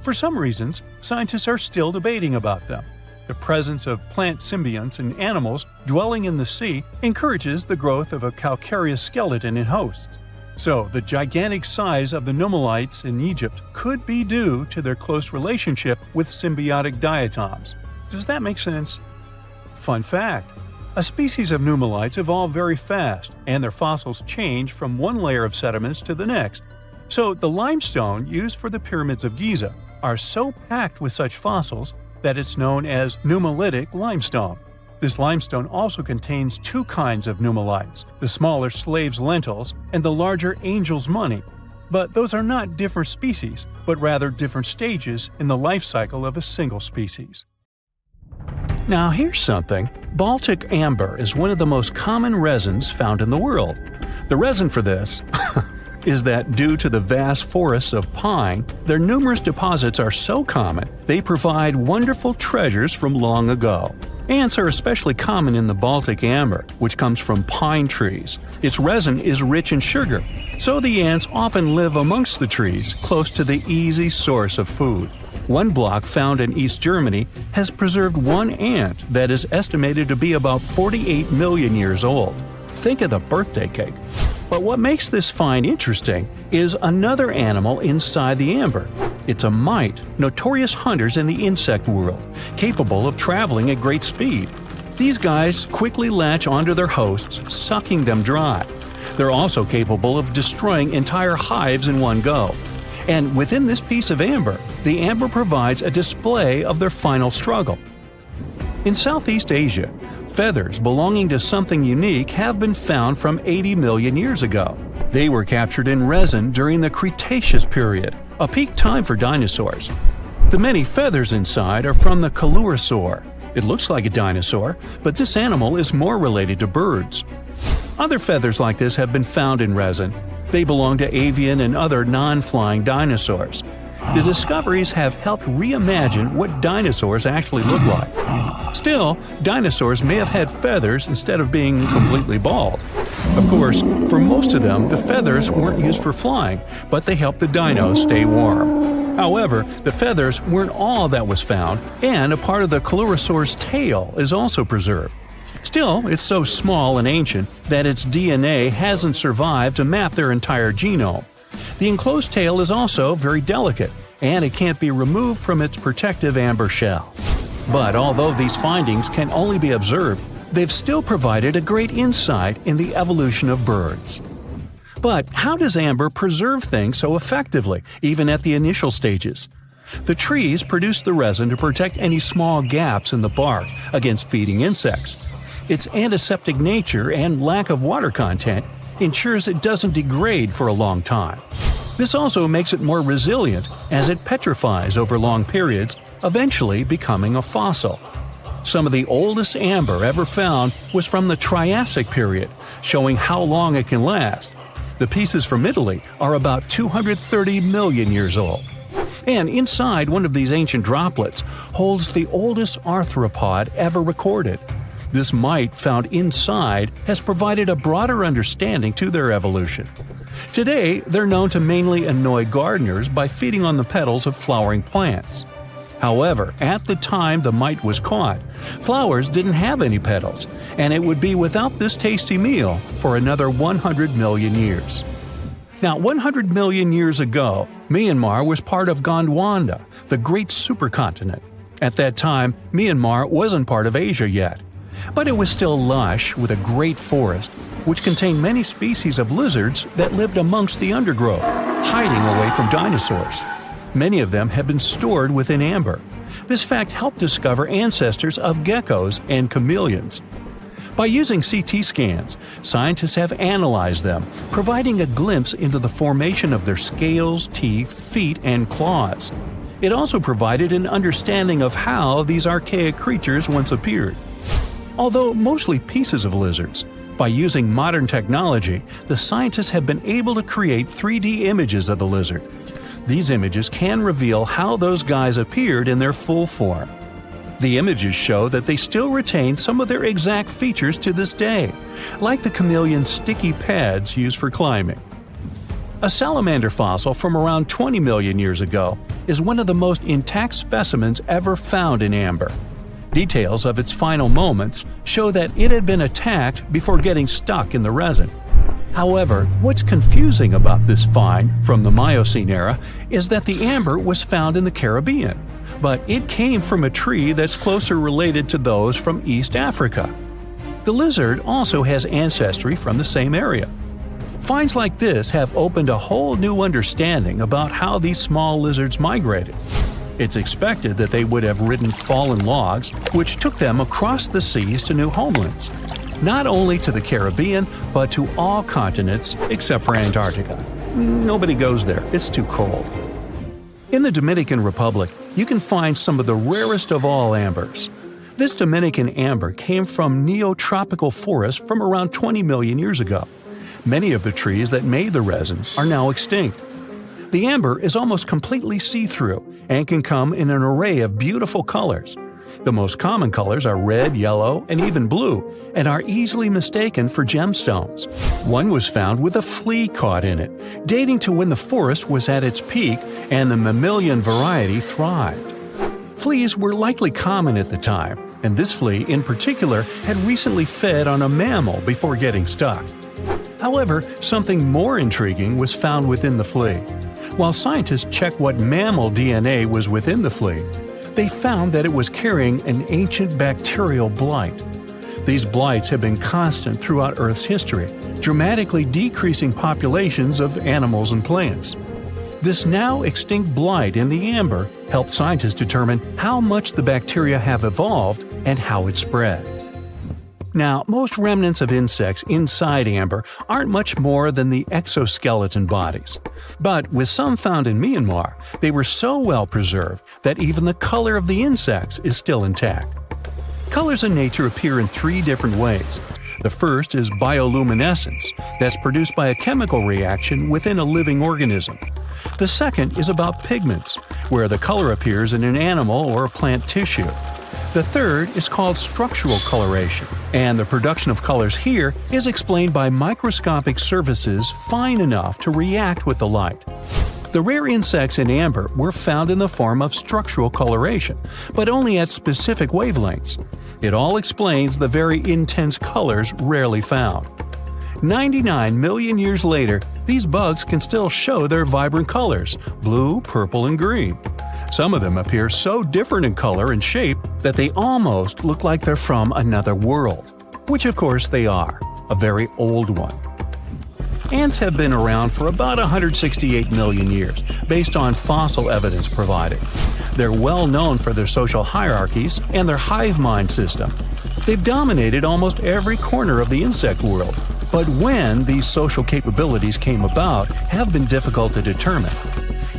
For some reasons, scientists are still debating about them. The presence of plant symbionts in animals dwelling in the sea encourages the growth of a calcareous skeleton in hosts. So, the gigantic size of the nummelites in Egypt could be due to their close relationship with symbiotic diatoms. Does that make sense? Fun fact: a species of nummelites evolve very fast, and their fossils change from one layer of sediments to the next. So, the limestone used for the pyramids of Giza are so packed with such fossils that it's known as nummulitic limestone. This limestone also contains 2 kinds of nummelites, the smaller slave's lentils and the larger angel's money. But those are not different species, but rather different stages in the life cycle of a single species. Now here's something. Baltic amber is one of the most common resins found in the world. The reason for this is that due to the vast forests of pine, their numerous deposits are so common, they provide wonderful treasures from long ago. Ants are especially common in the Baltic amber, which comes from pine trees. Its resin is rich in sugar, so the ants often live amongst the trees, close to the easy source of food. One block found in East Germany has preserved one ant that is estimated to be about 48 million years old. Think of the birthday cake. But what makes this find interesting is another animal inside the amber. It's a mite, notorious hunters in the insect world, capable of traveling at great speed. These guys quickly latch onto their hosts, sucking them dry. They're also capable of destroying entire hives in one go. And within this piece of amber, the amber provides a display of their final struggle. In Southeast Asia, feathers belonging to something unique have been found from 80 million years ago. They were captured in resin during the Cretaceous period, a peak time for dinosaurs. The many feathers inside are from the coelurosaur. It looks like a dinosaur, but this animal is more related to birds. Other feathers like this have been found in resin. They belong to avian and other non-flying dinosaurs. The discoveries have helped reimagine what dinosaurs actually look like. Still, dinosaurs may have had feathers instead of being completely bald. Of course, for most of them, the feathers weren't used for flying, but they helped the dinos stay warm. However, the feathers weren't all that was found, and a part of the coelurosaur's tail is also preserved. Still, it's so small and ancient that its DNA hasn't survived to map their entire genome. The enclosed tail is also very delicate, and it can't be removed from its protective amber shell. But although these findings can only be observed, they've still provided a great insight in the evolution of birds. But how does amber preserve things so effectively, even at the initial stages? The trees produce the resin to protect any small gaps in the bark against feeding insects. Its antiseptic nature and lack of water content ensures it doesn't degrade for a long time. This also makes it more resilient as it petrifies over long periods, eventually becoming a fossil. Some of the oldest amber ever found was from the Triassic period, showing how long it can last. The pieces from Italy are about 230 million years old. And inside one of these ancient droplets holds the oldest arthropod ever recorded. This mite found inside has provided a broader understanding to their evolution. Today, they're known to mainly annoy gardeners by feeding on the petals of flowering plants. However, at the time the mite was caught, flowers didn't have any petals, and it would be without this tasty meal for another 100 million years. Now, 100 million years ago, Myanmar was part of Gondwana, the great supercontinent. At that time, Myanmar wasn't part of Asia yet. But it was still lush with a great forest, which contained many species of lizards that lived amongst the undergrowth, hiding away from dinosaurs. Many of them have been stored within amber. This fact helped discover ancestors of geckos and chameleons. By using CT scans, scientists have analyzed them, providing a glimpse into the formation of their scales, teeth, feet, and claws. It also provided an understanding of how these archaic creatures once appeared. Although mostly pieces of lizards, by using modern technology, the scientists have been able to create 3D images of the lizard. These images can reveal how those guys appeared in their full form. The images show that they still retain some of their exact features to this day, like the chameleon's sticky pads used for climbing. A salamander fossil from around 20 million years ago is one of the most intact specimens ever found in amber. Details of its final moments show that it had been attacked before getting stuck in the resin. However, what's confusing about this find from the Miocene era is that the amber was found in the Caribbean, but it came from a tree that's closer related to those from East Africa. The lizard also has ancestry from the same area. Finds like this have opened a whole new understanding about how these small lizards migrated. It's expected that they would have ridden fallen logs, which took them across the seas to new homelands, not only to the Caribbean, but to all continents except for Antarctica. Nobody goes there, it's too cold. In the Dominican Republic, you can find some of the rarest of all ambers. This Dominican amber came from neotropical forests from around 20 million years ago. Many of the trees that made the resin are now extinct. The amber is almost completely see-through and can come in an array of beautiful colors. The most common colors are red, yellow, and even blue, and are easily mistaken for gemstones. One was found with a flea caught in it, dating to when the forest was at its peak and the mammalian variety thrived. Fleas were likely common at the time, and this flea in particular had recently fed on a mammal before getting stuck. However, something more intriguing was found within the flea. While scientists checked what mammal DNA was within the flea, they found that it was carrying an ancient bacterial blight. These blights have been constant throughout Earth's history, dramatically decreasing populations of animals and plants. This now extinct blight in the amber helped scientists determine how much the bacteria have evolved and how it spread. Now, most remnants of insects inside amber aren't much more than the exoskeleton bodies. But with some found in Myanmar, they were so well preserved that even the color of the insects is still intact. Colors in nature appear in 3 different ways. The first is bioluminescence, that's produced by a chemical reaction within a living organism. The second is about pigments, where the color appears in an animal or plant tissue. The third is called structural coloration, and the production of colors here is explained by microscopic surfaces fine enough to react with the light. The rare insects in amber were found in the form of structural coloration, but only at specific wavelengths. It all explains the very intense colors rarely found. 99 million years later, these bugs can still show their vibrant colors – blue, purple, and green. Some of them appear so different in color and shape that they almost look like they're from another world. Which of course they are, a very old one. Ants have been around for about 168 million years, based on fossil evidence provided. They're well known for their social hierarchies and their hive mind system. They've dominated almost every corner of the insect world, but when these social capabilities came about have been difficult to determine.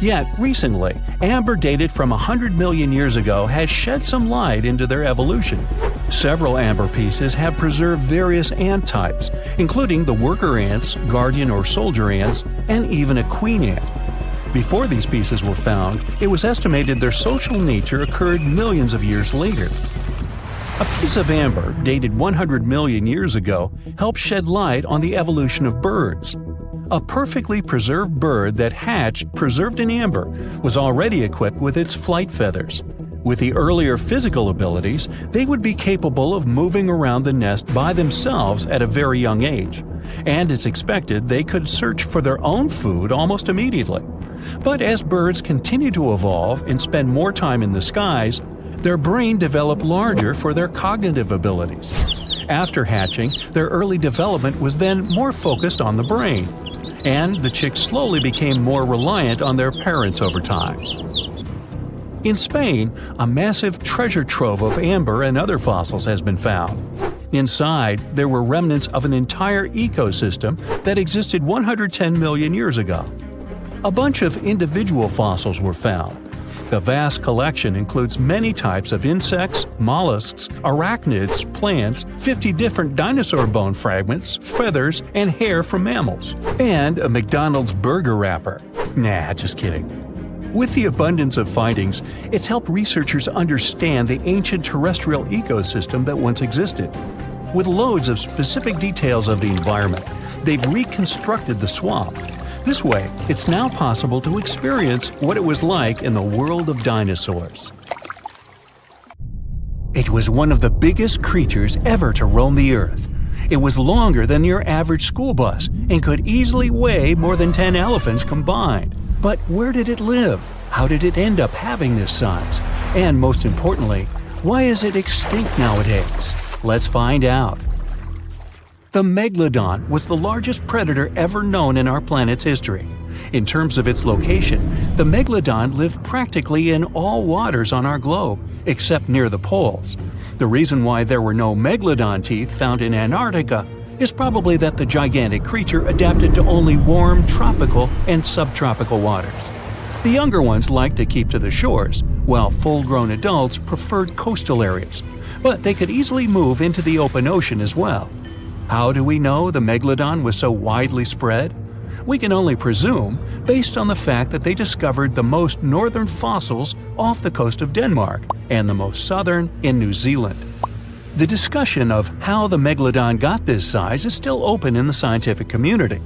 Yet, recently, amber dated from 100 million years ago has shed some light into their evolution. Several amber pieces have preserved various ant types, including the worker ants, guardian or soldier ants, and even a queen ant. Before these pieces were found, it was estimated their social nature occurred millions of years later. A piece of amber dated 100 million years ago helped shed light on the evolution of birds. A perfectly preserved bird that hatched preserved in amber was already equipped with its flight feathers. With the earlier physical abilities, they would be capable of moving around the nest by themselves at a very young age, and it's expected they could search for their own food almost immediately. But as birds continue to evolve and spend more time in the skies, their brain developed larger for their cognitive abilities. After hatching, their early development was then more focused on the brain, and the chicks slowly became more reliant on their parents over time. In Spain, a massive treasure trove of amber and other fossils has been found. Inside, there were remnants of an entire ecosystem that existed 110 million years ago. A bunch of individual fossils were found. The vast collection includes many types of insects, mollusks, arachnids, plants, 50 different dinosaur bone fragments, feathers, and hair from mammals, and a McDonald's burger wrapper. Nah, just kidding. With the abundance of findings, it's helped researchers understand the ancient terrestrial ecosystem that once existed. With loads of specific details of the environment, they've reconstructed the swamp. This way, it's now possible to experience what it was like in the world of dinosaurs. It was one of the biggest creatures ever to roam the Earth. It was longer than your average school bus and could easily weigh more than 10 elephants combined. But where did it live? How did it end up having this size? And most importantly, why is it extinct nowadays? Let's find out. The megalodon was the largest predator ever known in our planet's history. In terms of its location, the megalodon lived practically in all waters on our globe, except near the poles. The reason why there were no megalodon teeth found in Antarctica is probably that the gigantic creature adapted to only warm tropical and subtropical waters. The younger ones liked to keep to the shores, while full-grown adults preferred coastal areas, but they could easily move into the open ocean as well. How do we know the megalodon was so widely spread? We can only presume, based on the fact that they discovered the most northern fossils off the coast of Denmark and the most southern in New Zealand. The discussion of how the megalodon got this size is still open in the scientific community.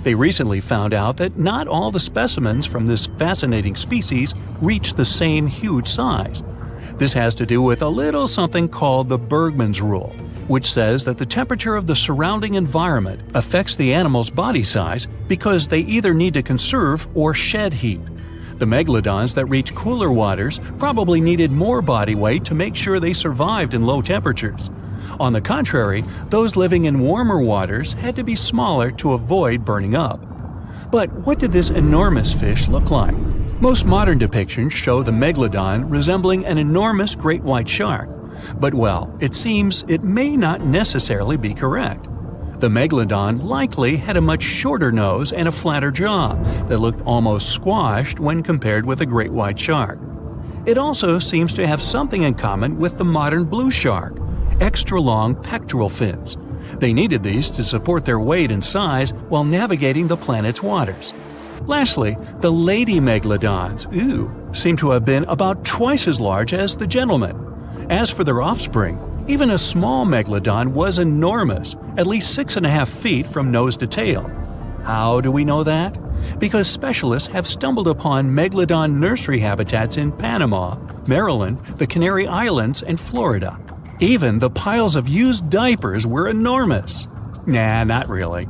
They recently found out that not all the specimens from this fascinating species reach the same huge size. This has to do with a little something called the Bergmann's rule, which says that the temperature of the surrounding environment affects the animal's body size because they either need to conserve or shed heat. The megalodons that reach cooler waters probably needed more body weight to make sure they survived in low temperatures. On the contrary, those living in warmer waters had to be smaller to avoid burning up. But what did this enormous fish look like? Most modern depictions show the megalodon resembling an enormous great white shark. But well, it seems it may not necessarily be correct. The megalodon likely had a much shorter nose and a flatter jaw that looked almost squashed when compared with a great white shark. It also seems to have something in common with the modern blue shark: extra long pectoral fins. They needed these to support their weight and size while navigating the planet's waters. Lastly, the lady megalodons, seem to have been about twice as large as the gentlemen. As for their offspring, even a small megalodon was enormous, at least 6.5 feet from nose to tail. How do we know that? Because specialists have stumbled upon megalodon nursery habitats in Panama, Maryland, the Canary Islands, and Florida. Even the piles of used diapers were enormous. Nah, not really.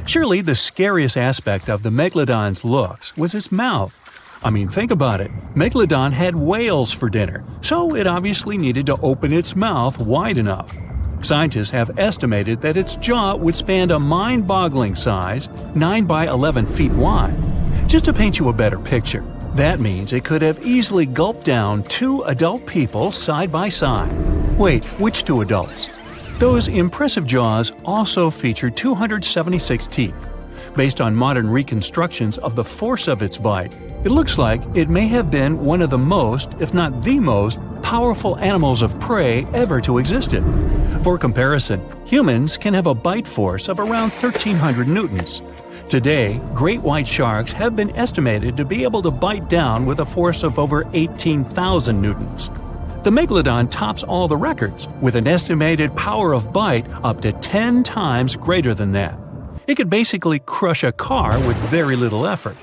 Surely the scariest aspect of the megalodon's looks was its mouth. I mean, think about it. Megalodon had whales for dinner, so it obviously needed to open its mouth wide enough. Scientists have estimated that its jaw would span a mind-boggling size, 9 by 11 feet wide. Just to paint you a better picture, that means it could have easily gulped down 2 adult people side by side. Wait, which 2 adults? Those impressive jaws also feature 276 teeth. Based on modern reconstructions of the force of its bite, it looks like it may have been one of the most, if not the most, powerful animals of prey ever to exist. For comparison, humans can have a bite force of around 1,300 newtons. Today, great white sharks have been estimated to be able to bite down with a force of over 18,000 newtons. The megalodon tops all the records, with an estimated power of bite up to 10 times greater than that. It could basically crush a car with very little effort.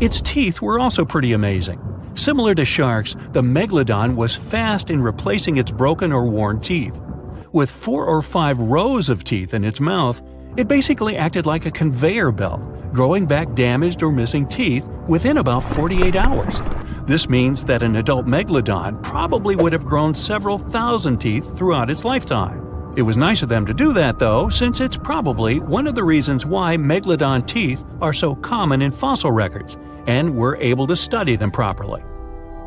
Its teeth were also pretty amazing. Similar to sharks, the megalodon was fast in replacing its broken or worn teeth. With 4 or 5 rows of teeth in its mouth, it basically acted like a conveyor belt, growing back damaged or missing teeth within about 48 hours. This means that an adult megalodon probably would have grown several thousand teeth throughout its lifetime. It was nice of them to do that, though, since it's probably one of the reasons why megalodon teeth are so common in fossil records, and we're able to study them properly.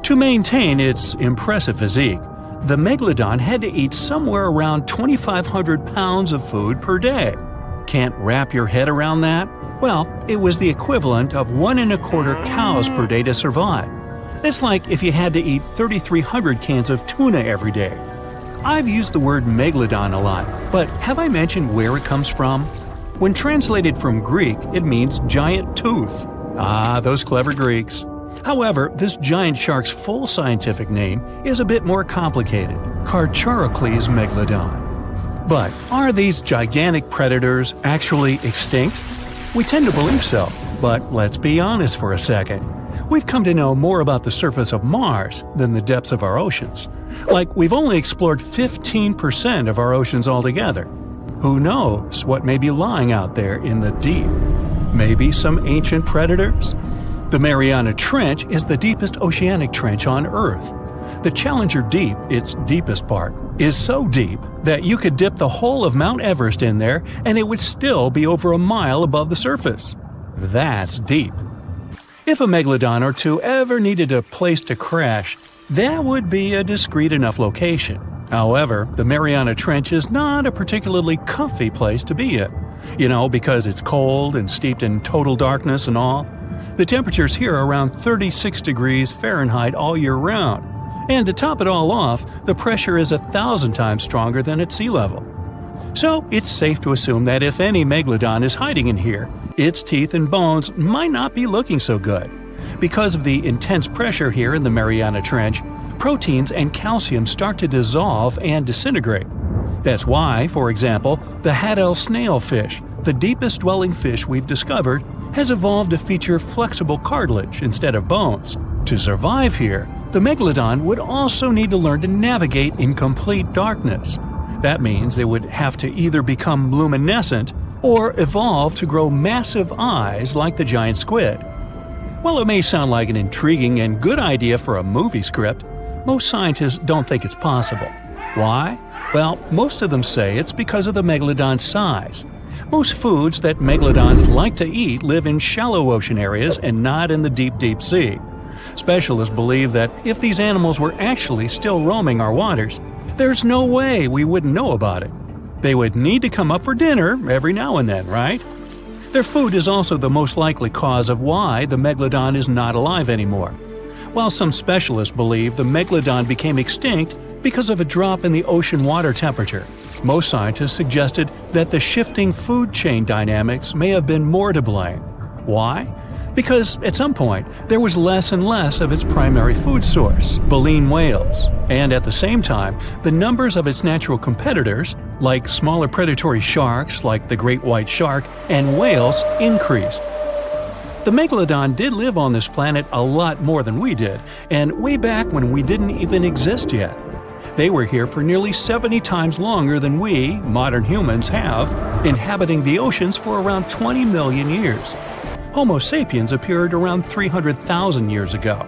To maintain its impressive physique, the megalodon had to eat somewhere around 2,500 pounds of food per day. Can't wrap your head around that? Well, it was the equivalent of 1.25 cows per day to survive. It's like if you had to eat 3,300 cans of tuna every day. I've used the word megalodon a lot, but have I mentioned where it comes from? When translated from Greek, it means giant tooth. Ah, those clever Greeks. However, this giant shark's full scientific name is a bit more complicated: Carcharocles megalodon. But are these gigantic predators actually extinct? We tend to believe so, but let's be honest for a second. We've come to know more about the surface of Mars than the depths of our oceans. Like, we've only explored 15% of our oceans altogether. Who knows what may be lying out there in the deep? Maybe some ancient predators? The Mariana Trench is the deepest oceanic trench on Earth. The Challenger Deep, its deepest part, is so deep that you could dip the whole of Mount Everest in there and it would still be over a mile above the surface. That's deep. If a megalodon or 2 ever needed a place to crash, that would be a discreet enough location. However, the Mariana Trench is not a particularly comfy place to be in. Because it's cold and steeped in total darkness and all. The temperatures here are around 36 degrees Fahrenheit all year round. And to top it all off, the pressure is 1,000 times stronger than at sea level. So it's safe to assume that if any megalodon is hiding in here, its teeth and bones might not be looking so good. Because of the intense pressure here in the Mariana Trench, proteins and calcium start to dissolve and disintegrate. That's why, for example, the Haddell snailfish, the deepest dwelling fish we've discovered, has evolved to feature flexible cartilage instead of bones. To survive here, the megalodon would also need to learn to navigate in complete darkness. That means it would have to either become luminescent or evolve to grow massive eyes like the giant squid. While it may sound like an intriguing and good idea for a movie script, most scientists don't think it's possible. Why? Well, most of them say it's because of the megalodon's size. Most foods that megalodons like to eat live in shallow ocean areas and not in the deep, deep sea. Specialists believe that if these animals were actually still roaming our waters, there's no way we wouldn't know about it. They would need to come up for dinner every now and then, right? Their food is also the most likely cause of why the megalodon is not alive anymore. While some specialists believe the megalodon became extinct because of a drop in the ocean water temperature, most scientists suggested that the shifting food chain dynamics may have been more to blame. Why? Because at some point, there was less and less of its primary food source, baleen whales, and at the same time, the numbers of its natural competitors, like smaller predatory sharks like the great white shark and whales, increased. The megalodon did live on this planet a lot more than we did, and way back when we didn't even exist yet. They were here for nearly 70 times longer than we, modern humans, have, inhabiting the oceans for around 20 million years. Homo sapiens appeared around 300,000 years ago.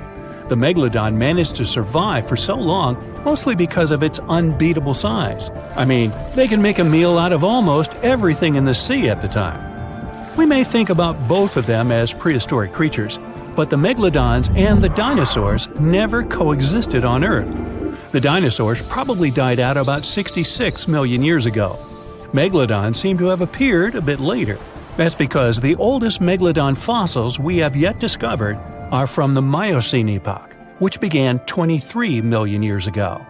The megalodon managed to survive for so long mostly because of its unbeatable size. I mean, they can make a meal out of almost everything in the sea at the time. We may think about both of them as prehistoric creatures, but the megalodons and the dinosaurs never coexisted on Earth. The dinosaurs probably died out about 66 million years ago. Megalodons seem to have appeared a bit later. That's because the oldest megalodon fossils we have yet discovered are from the Miocene epoch, which began 23 million years ago.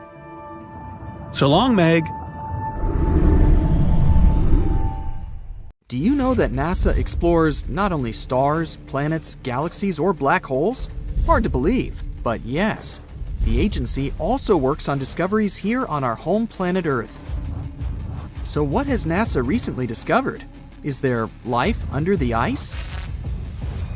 So long, Meg. Do you know that NASA explores not only stars, planets, galaxies, or black holes? Hard to believe, but yes. The agency also works on discoveries here on our home planet Earth. So what has NASA recently discovered? Is there life under the ice?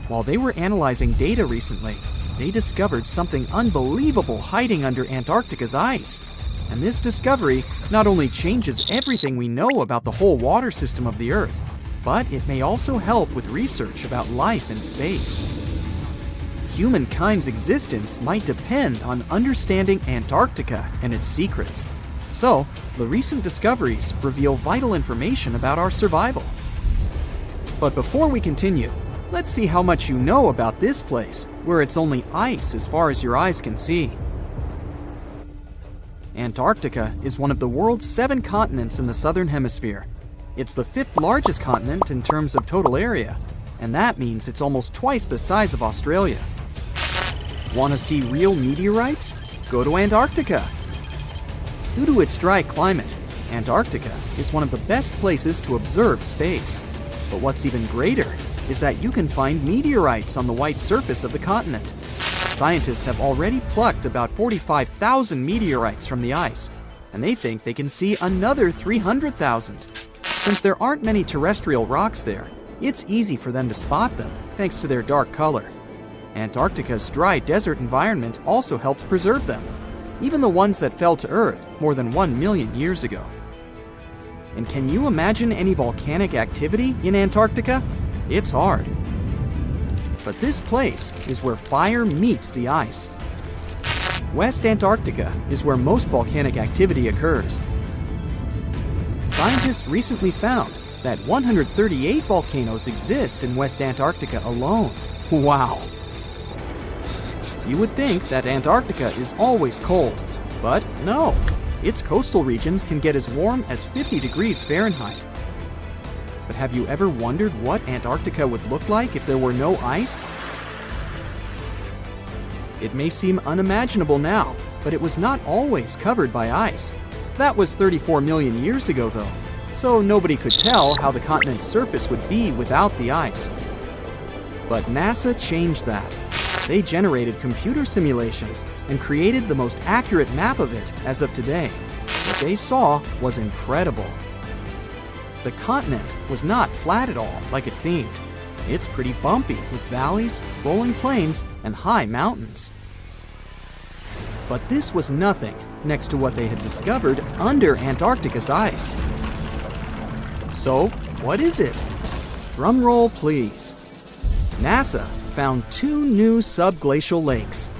While they were analyzing data recently, they discovered something unbelievable hiding under Antarctica's ice. And this discovery not only changes everything we know about the whole water system of the Earth, but it may also help with research about life in space. Humankind's existence might depend on understanding Antarctica and its secrets. So, the recent discoveries reveal vital information about our survival. But before we continue, let's see how much you know about this place, where it's only ice as far as your eyes can see. Antarctica is one of the world's 7 continents in the southern hemisphere. It's the 5th largest continent in terms of total area, and that means it's almost twice the size of Australia. Want to see real meteorites? Go to Antarctica. Due to its dry climate, Antarctica is one of the best places to observe space. But what's even greater is that you can find meteorites on the white surface of the continent. Scientists have already plucked about 45,000 meteorites from the ice, and they think they can see another 300,000. Since there aren't many terrestrial rocks there, it's easy for them to spot them, thanks to their dark color. Antarctica's dry desert environment also helps preserve them, even the ones that fell to Earth more than 1 million years ago. And can you imagine any volcanic activity in Antarctica? It's hard. But this place is where fire meets the ice. West Antarctica is where most volcanic activity occurs. Scientists recently found that 138 volcanoes exist in West Antarctica alone. Wow! You would think that Antarctica is always cold, but no. Its coastal regions can get as warm as 50 degrees Fahrenheit. But have you ever wondered what Antarctica would look like if there were no ice? It may seem unimaginable now, but it was not always covered by ice. That was 34 million years ago, though, so nobody could tell how the continent's surface would be without the ice. But NASA changed that. They generated computer simulations and created the most accurate map of it as of today. What they saw was incredible. The continent was not flat at all like it seemed. It's pretty bumpy with valleys, rolling plains, and high mountains. But this was nothing next to what they had discovered under Antarctica's ice. So, what is it? Drum roll, please. NASA found 2 new subglacial lakes.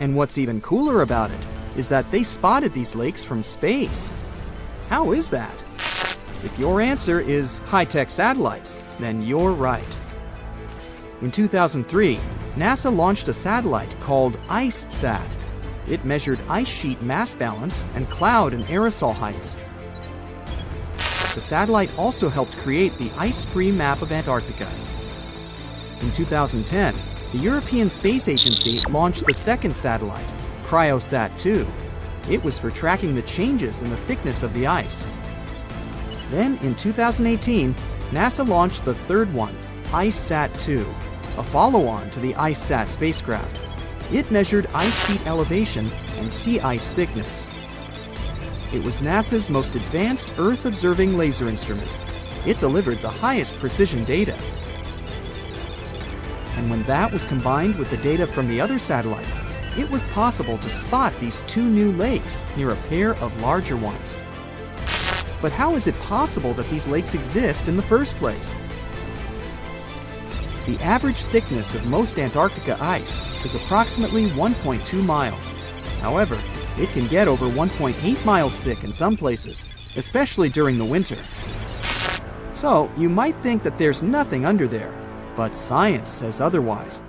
And what's even cooler about it is that they spotted these lakes from space. How is that? If your answer is high-tech satellites, then you're right. In 2003, NASA launched a satellite called IceSat. It measured ice sheet mass balance and cloud and aerosol heights. The satellite also helped create the ice-free map of Antarctica. In 2010, the European Space Agency launched the second satellite, CryoSat-2. It was for tracking the changes in the thickness of the ice. Then, in 2018, NASA launched the third one, IceSat-2. a follow-on to the IceSat spacecraft. It measured ice sheet elevation and sea ice thickness. It was NASA's most advanced Earth-observing laser instrument. It delivered the highest precision data. And when that was combined with the data from the other satellites, it was possible to spot these two new lakes near a pair of larger ones. But how is it possible that these lakes exist in the first place? The average thickness of most Antarctica ice is approximately 1.2 miles. However, it can get over 1.8 miles thick in some places, especially during the winter. So, you might think that there's nothing under there, but science says otherwise.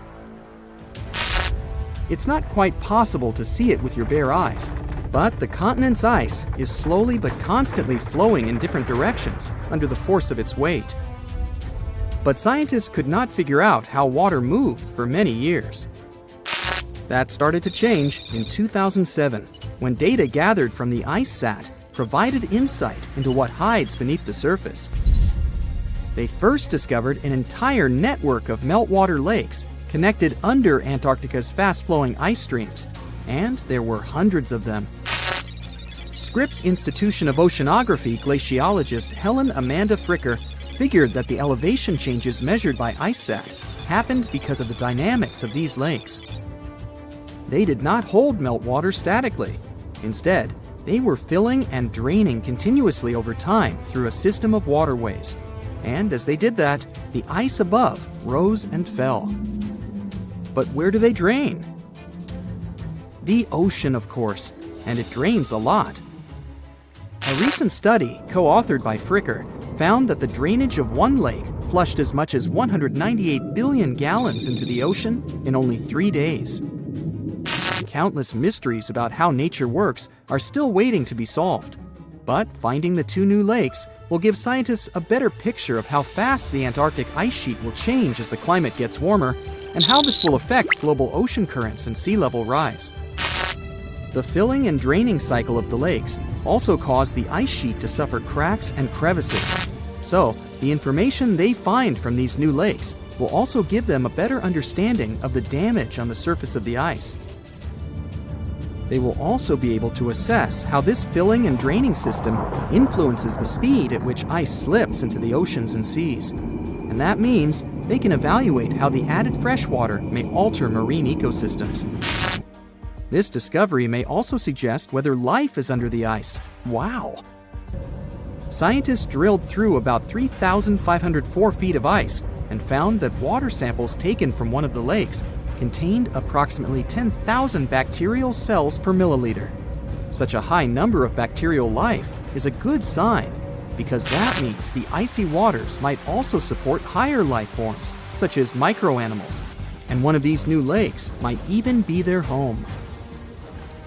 It's not quite possible to see it with your bare eyes, but the continent's ice is slowly but constantly flowing in different directions under the force of its weight. But scientists could not figure out how water moved for many years. That started to change in 2007, when data gathered from the IceSat provided insight into what hides beneath the surface. They first discovered an entire network of meltwater lakes connected under Antarctica's fast-flowing ice streams, and there were hundreds of them. Scripps Institution of Oceanography glaciologist Helen Amanda Fricker figured that the elevation changes measured by IceSat happened because of the dynamics of these lakes. They did not hold meltwater statically. Instead, they were filling and draining continuously over time through a system of waterways. And as they did that, the ice above rose and fell. But where do they drain? The ocean, of course, and it drains a lot. A recent study, co-authored by Fricker, found that the drainage of one lake flushed as much as 198 billion gallons into the ocean in only 3 days. Countless mysteries about how nature works are still waiting to be solved. But finding the two new lakes will give scientists a better picture of how fast the Antarctic ice sheet will change as the climate gets warmer, and how this will affect global ocean currents and sea level rise. The filling and draining cycle of the lakes also caused the ice sheet to suffer cracks and crevices. So, the information they find from these new lakes will also give them a better understanding of the damage on the surface of the ice. They will also be able to assess how this filling and draining system influences the speed at which ice slips into the oceans and seas. And that means they can evaluate how the added freshwater may alter marine ecosystems. This discovery may also suggest whether life is under the ice. Wow! Scientists drilled through about 3,504 feet of ice and found that water samples taken from one of the lakes contained approximately 10,000 bacterial cells per milliliter. Such a high number of bacterial life is a good sign, because that means the icy waters might also support higher life forms, such as microanimals, and one of these new lakes might even be their home.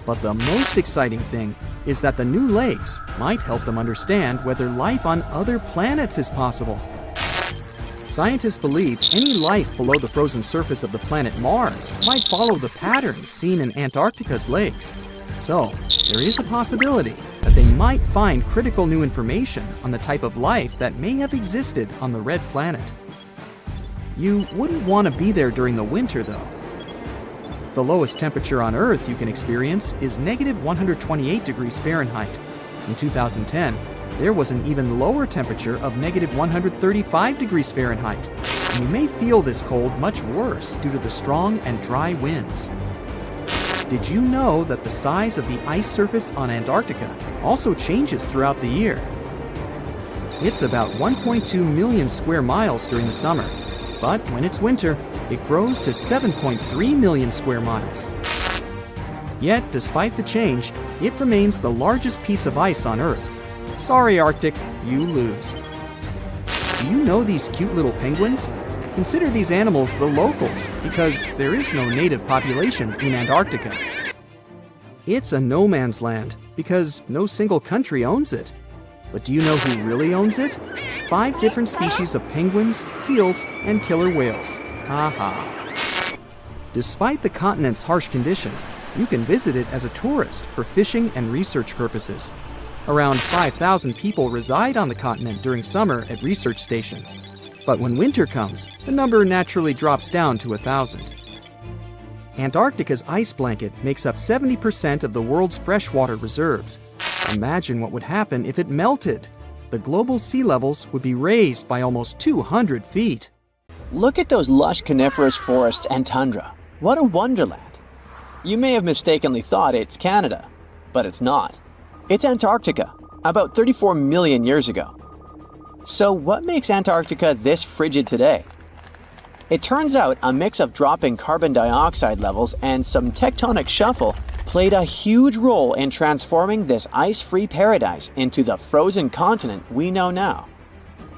But the most exciting thing is that the new lakes might help them understand whether life on other planets is possible. Scientists believe any life below the frozen surface of the planet Mars might follow the patterns seen in Antarctica's lakes. So, there is a possibility that they might find critical new information on the type of life that may have existed on the red planet. You wouldn't want to be there during the winter, though. The lowest temperature on Earth you can experience is negative 128 degrees Fahrenheit. In 2010, there was an even lower temperature of negative 135 degrees Fahrenheit, and you may feel this cold much worse due to the strong and dry winds. Did you know that the size of the ice surface on Antarctica also changes throughout the year? It's about 1.2 million square miles during the summer, but when it's winter, it grows to 7.3 million square miles. Yet, despite the change, it remains the largest piece of ice on Earth. Sorry, Arctic, you lose. Do you know these cute little penguins? Consider these animals the locals, because there is no native population in Antarctica. It's a no man's land, because no single country owns it. But do you know who really owns it? 5 different species of penguins, seals, and killer whales. Ha ha. Despite the continent's harsh conditions, you can visit it as a tourist for fishing and research purposes. Around 5,000 people reside on the continent during summer at research stations. But when winter comes, the number naturally drops down to 1,000. Antarctica's ice blanket makes up 70% of the world's freshwater reserves. Imagine what would happen if it melted. The global sea levels would be raised by almost 200 feet. Look at those lush coniferous forests and tundra. What a wonderland. You may have mistakenly thought it's Canada, but it's not. It's Antarctica, about 34 million years ago. So what makes Antarctica this frigid today? It turns out a mix of dropping carbon dioxide levels and some tectonic shuffle played a huge role in transforming this ice-free paradise into the frozen continent we know now.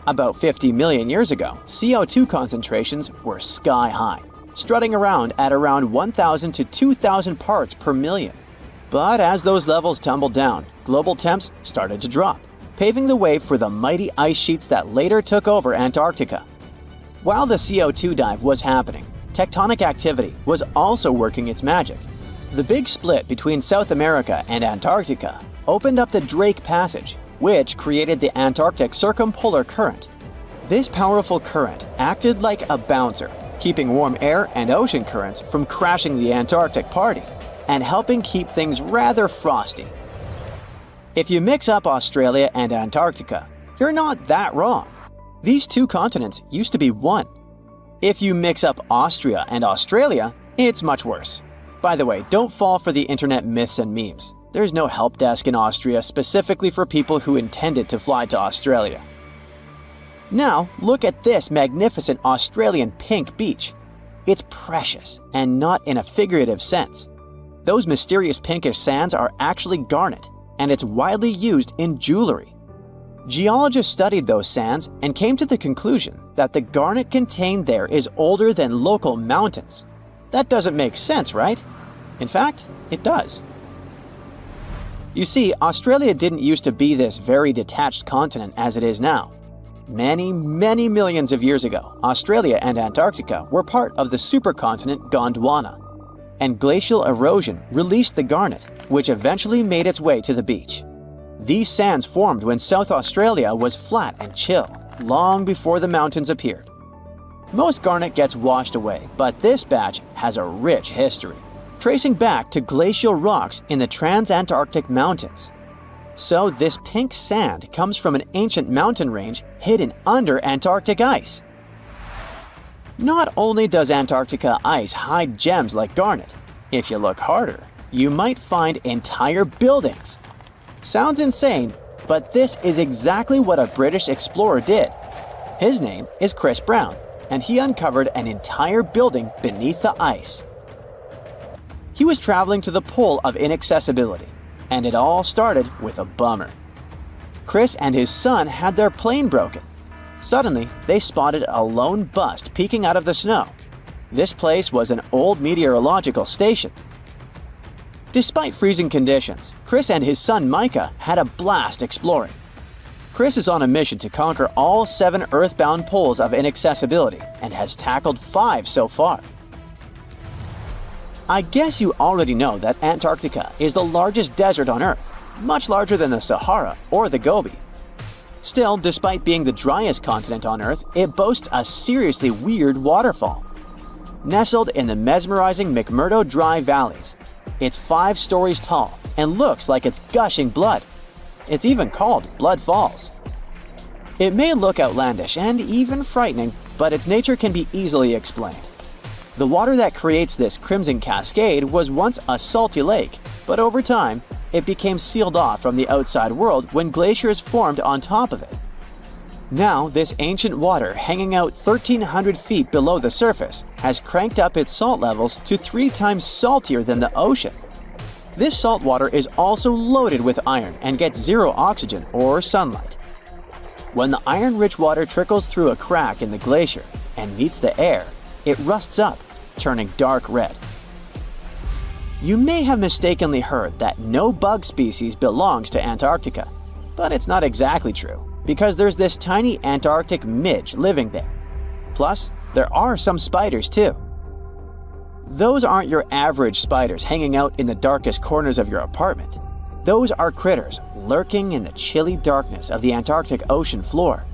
About 50 million years ago, CO2 concentrations were sky high, strutting around at around 1,000 to 2,000 parts per million. But as those levels tumbled down, global temps started to drop, paving the way for the mighty ice sheets that later took over Antarctica. While the CO2 dive was happening, tectonic activity was also working its magic. The big split between South America and Antarctica opened up the Drake Passage, which created the Antarctic Circumpolar Current. This powerful current acted like a bouncer, keeping warm air and ocean currents from crashing the Antarctic party, and helping keep things rather frosty. If you mix up Australia and Antarctica, you're not that wrong. These two continents used to be one. If you mix up Austria and Australia, it's much worse. By the way, don't fall for the internet myths and memes. There's no help desk in Austria specifically for people who intended to fly to Australia. Now, look at this magnificent Australian pink beach. It's precious, and not in a figurative sense. Those mysterious pinkish sands are actually garnet, and it's widely used in jewelry. Geologists studied those sands and came to the conclusion that the garnet contained there is older than local mountains. That doesn't make sense, right? In fact, it does. You see, Australia didn't used to be this very detached continent as it is now. Many millions of years ago, Australia and Antarctica were part of the supercontinent Gondwana, and glacial erosion released the garnet, which eventually made its way to the beach. These sands formed when South Australia was flat and chill, long before the mountains appeared. Most garnet gets washed away, but this batch has a rich history, tracing back to glacial rocks in the Transantarctic Mountains. So this pink sand comes from an ancient mountain range hidden under Antarctic ice. Not only does Antarctica ice hide gems like garnet, if you look harder, you might find entire buildings. Sounds insane, but this is exactly what a British explorer did. His name is Chris Brown, and he uncovered an entire building beneath the ice. He was traveling to the pole of inaccessibility, and it all started with a bummer. Chris and his son had their plane broken. Suddenly, they spotted a lone bust peeking out of the snow. This place was an old meteorological station. Despite freezing conditions, Chris and his son Micah had a blast exploring. Chris is on a mission to conquer all 7 earthbound poles of inaccessibility and has tackled 5 so far. I guess you already know that Antarctica is the largest desert on Earth, much larger than the Sahara or the Gobi. Still, despite being the driest continent on Earth, it boasts a seriously weird waterfall. Nestled in the mesmerizing McMurdo Dry Valleys, it's 5 stories tall and looks like it's gushing blood. It's even called Blood Falls. It may look outlandish and even frightening, but its nature can be easily explained. The water that creates this crimson cascade was once a salty lake, but over time, it became sealed off from the outside world when glaciers formed on top of it. Now, this ancient water hanging out 1,300 feet below the surface has cranked up its salt levels to 3 times saltier than the ocean. This salt water is also loaded with iron and gets 0 oxygen or sunlight. When the iron-rich water trickles through a crack in the glacier and meets the air, it rusts up, turning dark red. You may have mistakenly heard that no bug species belongs to Antarctica, but it's not exactly true, because there's this tiny Antarctic midge living there. Plus, there are some spiders too. Those aren't your average spiders hanging out in the darkest corners of your apartment. Those are critters lurking in the chilly darkness of the Antarctic ocean floor.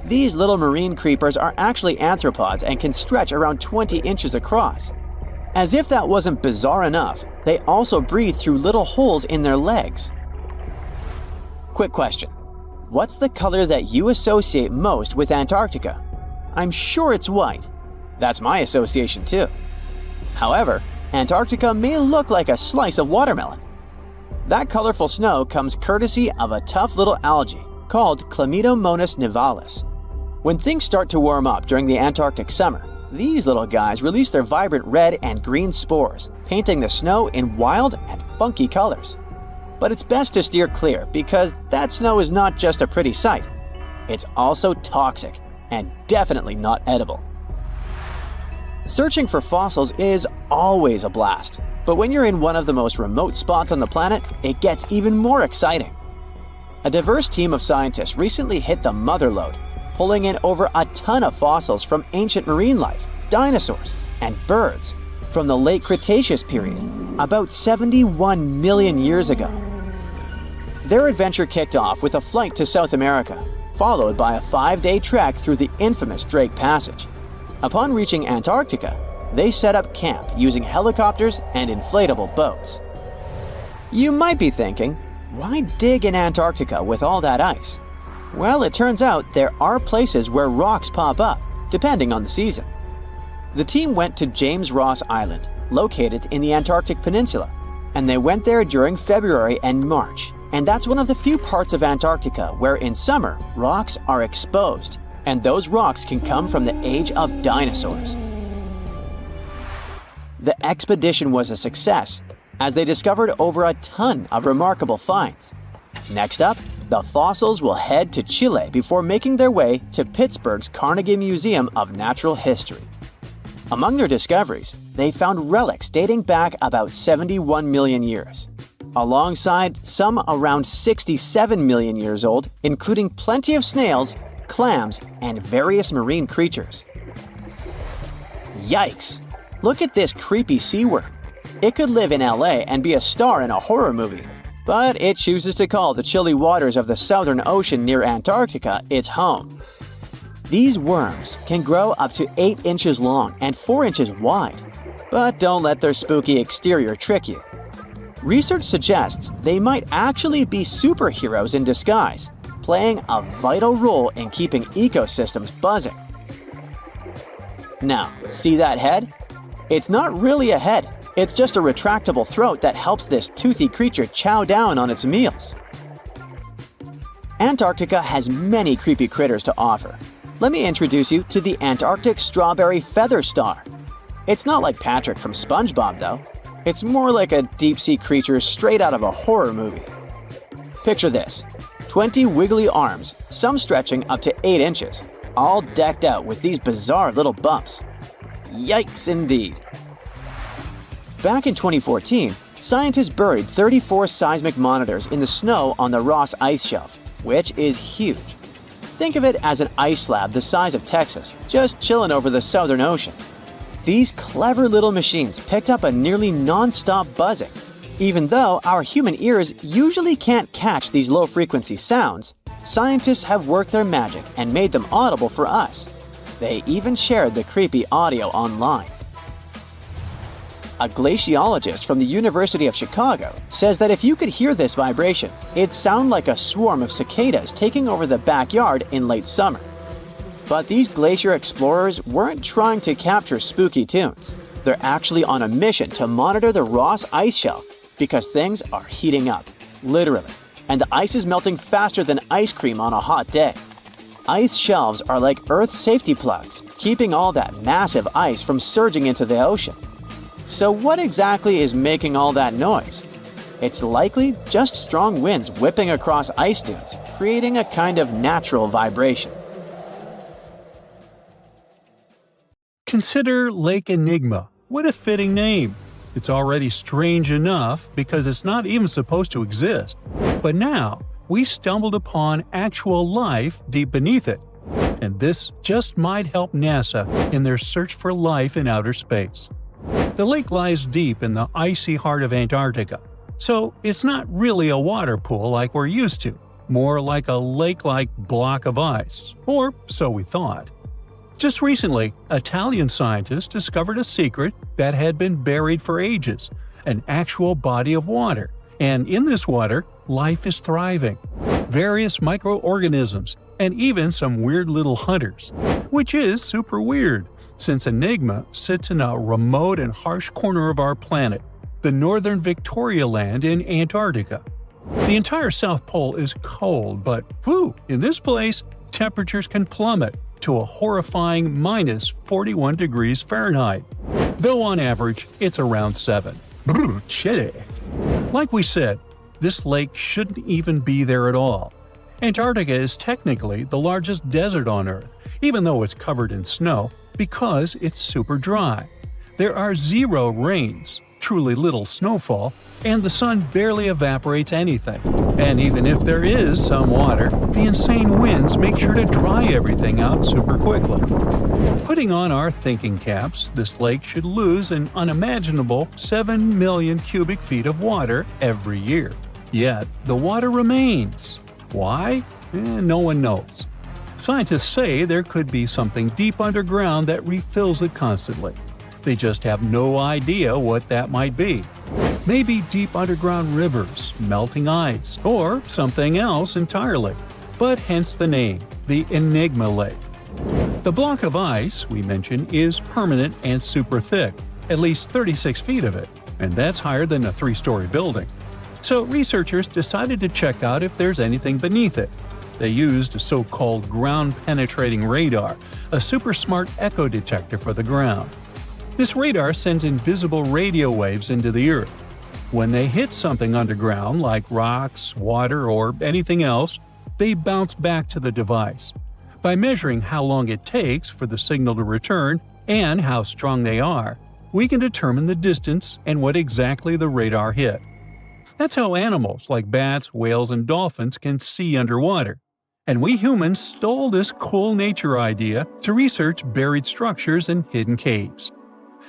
These little marine creepers are actually arthropods and can stretch around 20 inches across. As if that wasn't bizarre enough, they also breathe through little holes in their legs. Quick question. What's the color that you associate most with Antarctica? I'm sure it's white. That's my association too. However, Antarctica may look like a slice of watermelon. That colorful snow comes courtesy of a tough little algae called Chlamydomonas nivalis. When things start to warm up during the Antarctic summer, these little guys release their vibrant red and green spores, painting the snow in wild and funky colors. But it's best to steer clear because that snow is not just a pretty sight. It's also toxic and definitely not edible. Searching for fossils is always a blast, but when you're in one of the most remote spots on the planet, it gets even more exciting. A diverse team of scientists recently hit the mother lode, pulling in over a ton of fossils from ancient marine life, dinosaurs, and birds from the late Cretaceous period, about 71 million years ago. Their adventure kicked off with a flight to South America, followed by a 5-day trek through the infamous Drake Passage. Upon reaching Antarctica, they set up camp using helicopters and inflatable boats. You might be thinking, why dig in Antarctica with all that ice? Well, it turns out there are places where rocks pop up, depending on the season. The team went to James Ross Island, located in the Antarctic Peninsula, and they went there during February and March. And that's one of the few parts of Antarctica where in summer, rocks are exposed, and those rocks can come from the age of dinosaurs. The expedition was a success, as they discovered over a ton of remarkable finds. Next up, the fossils will head to Chile before making their way to Pittsburgh's Carnegie Museum of Natural History. Among their discoveries, they found relics dating back about 71 million years, alongside some around 67 million years old, including plenty of snails, clams, and various marine creatures. Yikes! Look at this creepy sea worm. It could live in LA and be a star in a horror movie, but it chooses to call the chilly waters of the Southern Ocean near Antarctica its home. These worms can grow up to 8 inches long and 4 inches wide, but don't let their spooky exterior trick you. Research suggests they might actually be superheroes in disguise, playing a vital role in keeping ecosystems buzzing. Now, see that head? It's not really a head, it's just a retractable throat that helps this toothy creature chow down on its meals. Antarctica has many creepy critters to offer. Let me introduce you to the Antarctic strawberry feather star. It's not like Patrick from SpongeBob though. It's more like a deep-sea creature straight out of a horror movie. Picture this, 20 wiggly arms, some stretching up to 8 inches, all decked out with these bizarre little bumps. Yikes indeed. Back in 2014, scientists buried 34 seismic monitors in the snow on the Ross Ice Shelf, which is huge. Think of it as an ice slab the size of Texas, just chilling over the Southern Ocean. These clever little machines picked up a nearly non-stop buzzing. Even though our human ears usually can't catch these low-frequency sounds, scientists have worked their magic and made them audible for us. They even shared the creepy audio online. A glaciologist from the University of Chicago says that if you could hear this vibration, it'd sound like a swarm of cicadas taking over the backyard in late summer. But these glacier explorers weren't trying to capture spooky tunes. They're actually on a mission to monitor the Ross Ice Shelf because things are heating up, literally, and the ice is melting faster than ice cream on a hot day. Ice shelves are like Earth's safety plugs, keeping all that massive ice from surging into the ocean. So what exactly is making all that noise? It's likely just strong winds whipping across ice dunes, creating a kind of natural vibration. Consider Lake Enigma. What a fitting name. It's already strange enough because it's not even supposed to exist. But now, we stumbled upon actual life deep beneath it. And this just might help NASA in their search for life in outer space. The lake lies deep in the icy heart of Antarctica, so it's not really a water pool like we're used to. more like a lake-like block of ice, or so we thought. Just recently, Italian scientists discovered a secret that had been buried for ages, an actual body of water, and in this water, life is thriving. Various microorganisms, and even some weird little hunters. Which is super weird, since Enigma sits in a remote and harsh corner of our planet, the northern Victoria Land in Antarctica. The entire South Pole is cold, but in this place, temperatures can plummet to a horrifying minus 41 degrees Fahrenheit, though on average it's around 7. Chilly. Like we said, this lake shouldn't even be there at all. Antarctica is technically the largest desert on Earth, even though it's covered in snow, because it's super dry. There are 0 rains, truly little snowfall, and the sun barely evaporates anything. And even if there is some water, the insane winds make sure to dry everything out super quickly. Putting on our thinking caps, this lake should lose an unimaginable 7 million cubic feet of water every year. Yet, the water remains. Why? No one knows. Scientists say there could be something deep underground that refills it constantly. They just have no idea what that might be. Maybe deep underground rivers, melting ice, or something else entirely. But hence the name, the Enigma Lake. The block of ice we mentioned is permanent and super thick, at least 36 feet of it, and that's higher than a 3-story building. So researchers decided to check out if there's anything beneath it. They used a so-called ground-penetrating radar, a super smart echo detector for the ground. This radar sends invisible radio waves into the Earth. When they hit something underground, like rocks, water, or anything else, they bounce back to the device. By measuring how long it takes for the signal to return and how strong they are, we can determine the distance and what exactly the radar hit. That's how animals like bats, whales, and dolphins can see underwater. And we humans stole this cool nature idea to research buried structures and hidden caves.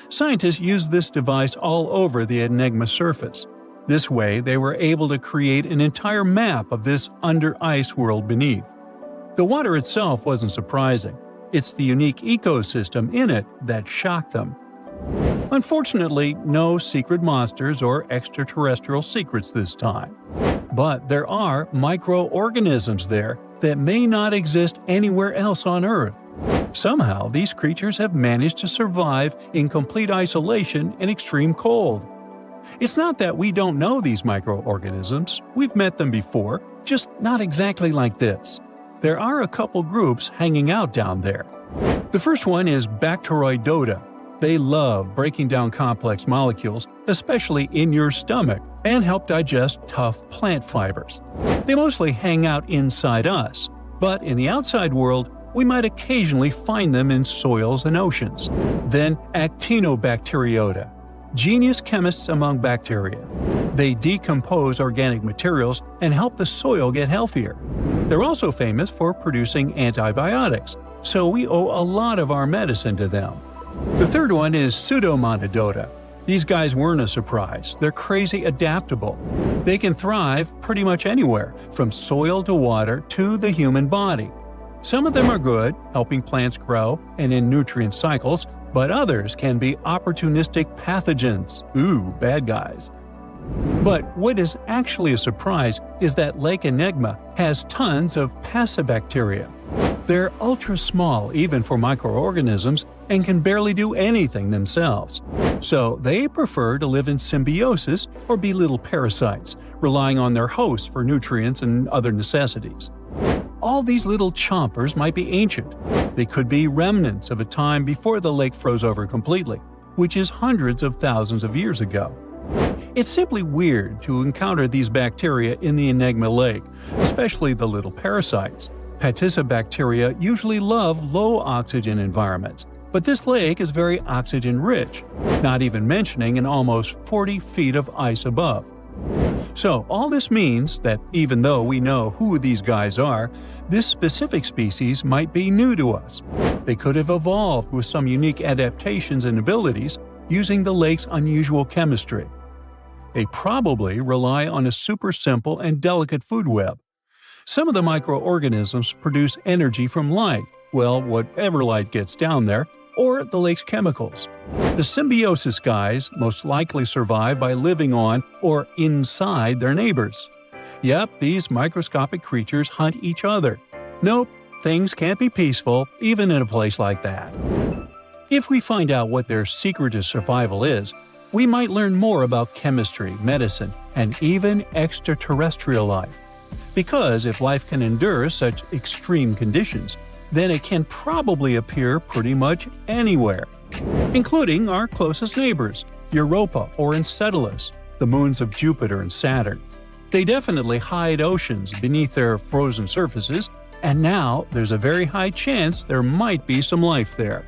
Scientists used this device all over the Enigma surface. This way, they were able to create an entire map of this under-ice world beneath. The water itself wasn't surprising. It's the unique ecosystem in it that shocked them. Unfortunately, no secret monsters or extraterrestrial secrets this time. But there are microorganisms there that may not exist anywhere else on Earth. Somehow, these creatures have managed to survive in complete isolation and extreme cold. It's not that we don't know these microorganisms, we've met them before, just not exactly like this. There are a couple groups hanging out down there. The first one is Bacteroidota. They love breaking down complex molecules, especially in your stomach, and help digest tough plant fibers. They mostly hang out inside us, but in the outside world, we might occasionally find them in soils and oceans. Then Actinobacteriota, genius chemists among bacteria. They decompose organic materials and help the soil get healthier. They're also famous for producing antibiotics, so we owe a lot of our medicine to them. The third one is Pseudomonadota. These guys weren't a surprise. They're crazy adaptable. They can thrive pretty much anywhere, from soil to water to the human body. Some of them are good, helping plants grow and in nutrient cycles, but others can be opportunistic pathogens. Bad guys. But what is actually a surprise is that Lake Enigma has tons of passibacteria. They're ultra small even for microorganisms and can barely do anything themselves. So they prefer to live in symbiosis or be little parasites, relying on their hosts for nutrients and other necessities. All these little chompers might be ancient. They could be remnants of a time before the lake froze over completely, which is hundreds of thousands of years ago. It's simply weird to encounter these bacteria in the Enigma Lake, especially the little parasites. Passibacteria usually love low-oxygen environments, but this lake is very oxygen-rich, not even mentioning an almost 40 feet of ice above. So all this means that even though we know who these guys are, this specific species might be new to us. They could have evolved with some unique adaptations and abilities using the lake's unusual chemistry. They probably rely on a super simple and delicate food web. Some of the microorganisms produce energy from light, well, whatever light gets down there, or the lake's chemicals. The symbiosis guys most likely survive by living on or inside their neighbors. Yep, these microscopic creatures hunt each other. Nope, things can't be peaceful even in a place like that. If we find out what their secret to survival is, we might learn more about chemistry, medicine, and even extraterrestrial life. Because if life can endure such extreme conditions, then it can probably appear pretty much anywhere, including our closest neighbors, Europa or Enceladus, the moons of Jupiter and Saturn. They definitely hide oceans beneath their frozen surfaces, and now there's a very high chance there might be some life there.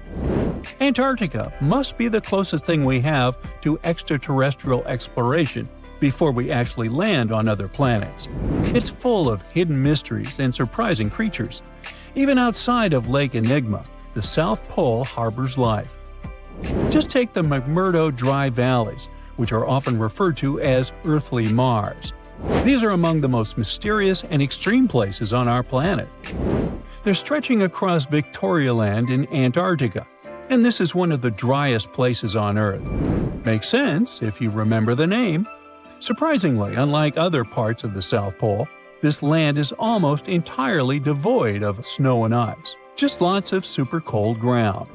Antarctica must be the closest thing we have to extraterrestrial exploration before we actually land on other planets. It's full of hidden mysteries and surprising creatures. Even outside of Lake Enigma, the South Pole harbors life. Just take the McMurdo Dry Valleys, which are often referred to as Earthly Mars. These are among the most mysterious and extreme places on our planet. They're stretching across Victoria Land in Antarctica, and this is one of the driest places on Earth. Makes sense if you remember the name. Surprisingly, unlike other parts of the South Pole, this land is almost entirely devoid of snow and ice, just lots of super cold ground.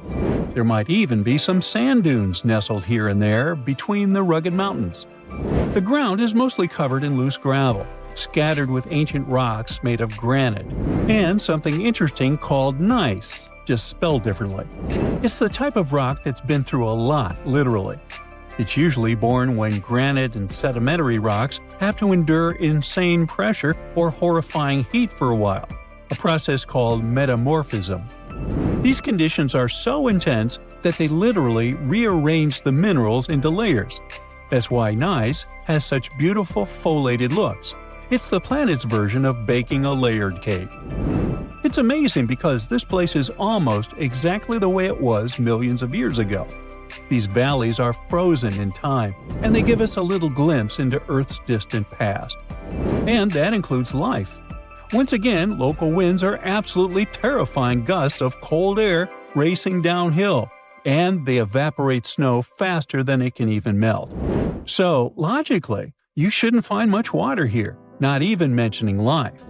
There might even be some sand dunes nestled here and there between the rugged mountains. The ground is mostly covered in loose gravel, scattered with ancient rocks made of granite, and something interesting called gneiss, just spelled differently. It's the type of rock that's been through a lot, literally. It's usually born when granite and sedimentary rocks have to endure insane pressure or horrifying heat for a while, a process called metamorphism. These conditions are so intense that they literally rearrange the minerals into layers. That's why gneiss has such beautiful foliated looks. It's the planet's version of baking a layered cake. It's amazing because this place is almost exactly the way it was millions of years ago. These valleys are frozen in time, and they give us a little glimpse into Earth's distant past. And that includes life. Once again, local winds are absolutely terrifying gusts of cold air racing downhill, and they evaporate snow faster than it can even melt. So, logically, you shouldn't find much water here, not even mentioning life.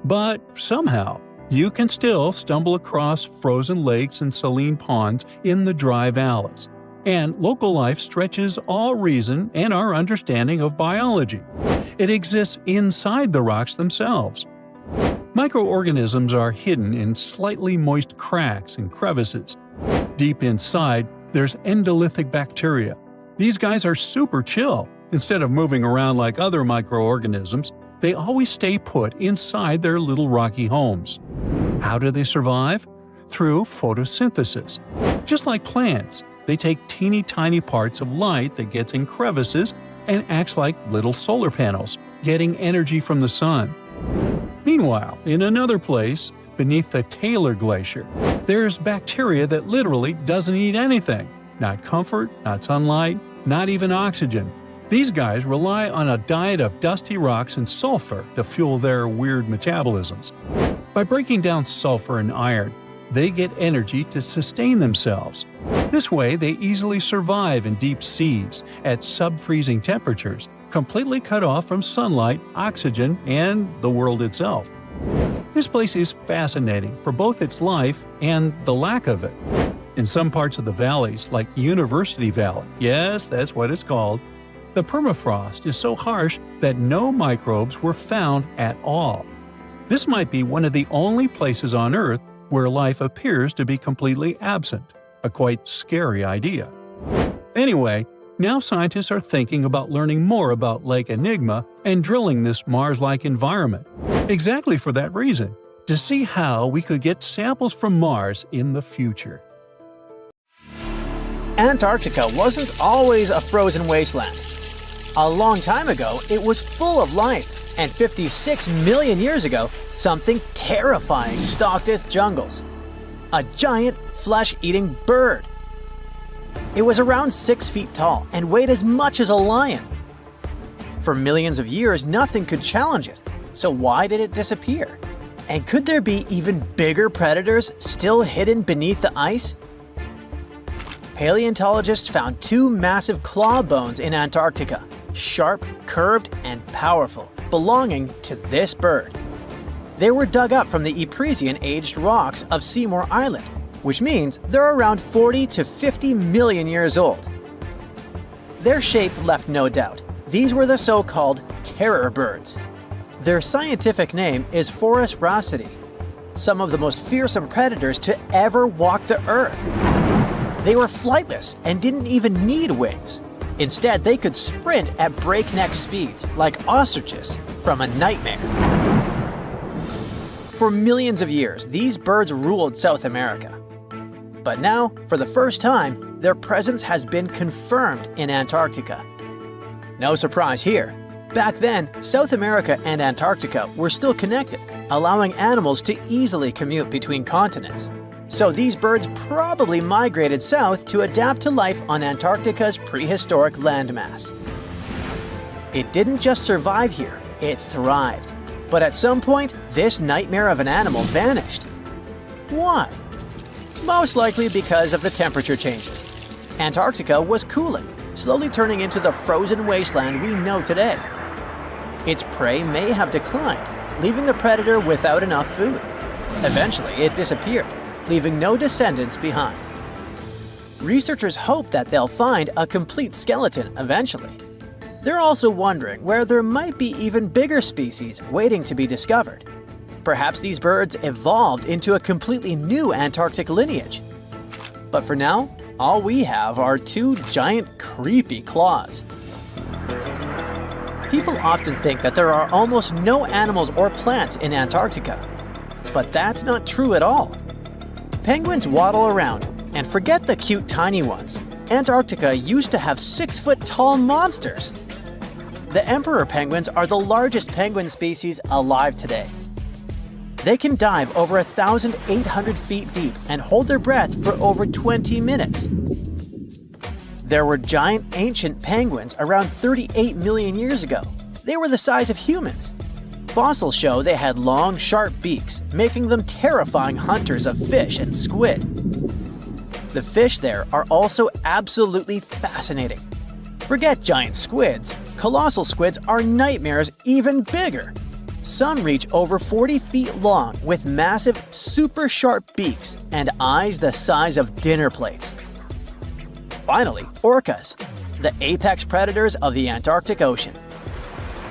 But somehow, you can still stumble across frozen lakes and saline ponds in the dry valleys. And local life stretches all reason and our understanding of biology. It exists inside the rocks themselves. Microorganisms are hidden in slightly moist cracks and crevices. Deep inside, there's endolithic bacteria. These guys are super chill. Instead of moving around like other microorganisms, they always stay put inside their little rocky homes. How do they survive? Through photosynthesis. Just like plants, they take teeny tiny parts of light that gets in crevices and acts like little solar panels, getting energy from the sun. Meanwhile, in another place, beneath the Taylor Glacier, there's bacteria that literally doesn't eat anything. Not comfort, not sunlight, not even oxygen. These guys rely on a diet of dusty rocks and sulfur to fuel their weird metabolisms. By breaking down sulfur and iron, they get energy to sustain themselves. This way, they easily survive in deep seas at sub-freezing temperatures, completely cut off from sunlight, oxygen, and the world itself. This place is fascinating for both its life and the lack of it. In some parts of the valleys, like University Valley, yes, that's what it's called, the permafrost is so harsh that no microbes were found at all. This might be one of the only places on Earth where life appears to be completely absent, a quite scary idea. Anyway, now scientists are thinking about learning more about Lake Enigma and drilling this Mars-like environment, exactly for that reason, to see how we could get samples from Mars in the future. Antarctica wasn't always a frozen wasteland. A long time ago, it was full of life, and 56 million years ago, something terrifying stalked its jungles. A giant, flesh-eating bird. It was around 6 feet tall and weighed as much as a lion. For millions of years, nothing could challenge it, So why did it disappear? And could there be even bigger predators still hidden beneath the ice? Paleontologists found two massive claw bones in Antarctica, sharp, curved, and powerful, belonging to this bird. They were dug up from the Epresian-aged rocks of Seymour Island, which means they're around 40 to 50 million years old. Their shape left no doubt. These were the so-called terror birds. Their scientific name is Forus raceti, some of the most fearsome predators to ever walk the earth. They were flightless and didn't even need wings. Instead, they could sprint at breakneck speeds, like ostriches from a nightmare. For millions of years, these birds ruled South America. But now, for the first time, their presence has been confirmed in Antarctica. No surprise here. Back then, South America and Antarctica were still connected, allowing animals to easily commute between continents. So these birds probably migrated south to adapt to life on Antarctica's prehistoric landmass. It didn't just survive here, it thrived. But at some point, this nightmare of an animal vanished. Why? Most likely because of the temperature changes. Antarctica was cooling, slowly turning into the frozen wasteland we know today. Its prey may have declined, leaving the predator without enough food. Eventually, it disappeared, leaving no descendants behind. Researchers hope that they'll find a complete skeleton eventually. They're also wondering where there might be even bigger species waiting to be discovered. Perhaps these birds evolved into a completely new Antarctic lineage. But for now, all we have are two giant creepy claws. People often think that there are almost no animals or plants in Antarctica. But that's not true at all. Penguins waddle around, and forget the cute tiny ones. Antarctica used to have 6-foot-tall monsters. The emperor penguins are the largest penguin species alive today. They can dive over 1,800 feet deep and hold their breath for over 20 minutes. There were giant ancient penguins around 38 million years ago. They were the size of humans. Fossils show they had long, sharp beaks, making them terrifying hunters of fish and squid. The fish there are also absolutely fascinating. Forget giant squids. Colossal squids are nightmares even bigger. Some reach over 40 feet long with massive, super sharp beaks and eyes the size of dinner plates. Finally, orcas, the apex predators of the Antarctic Ocean.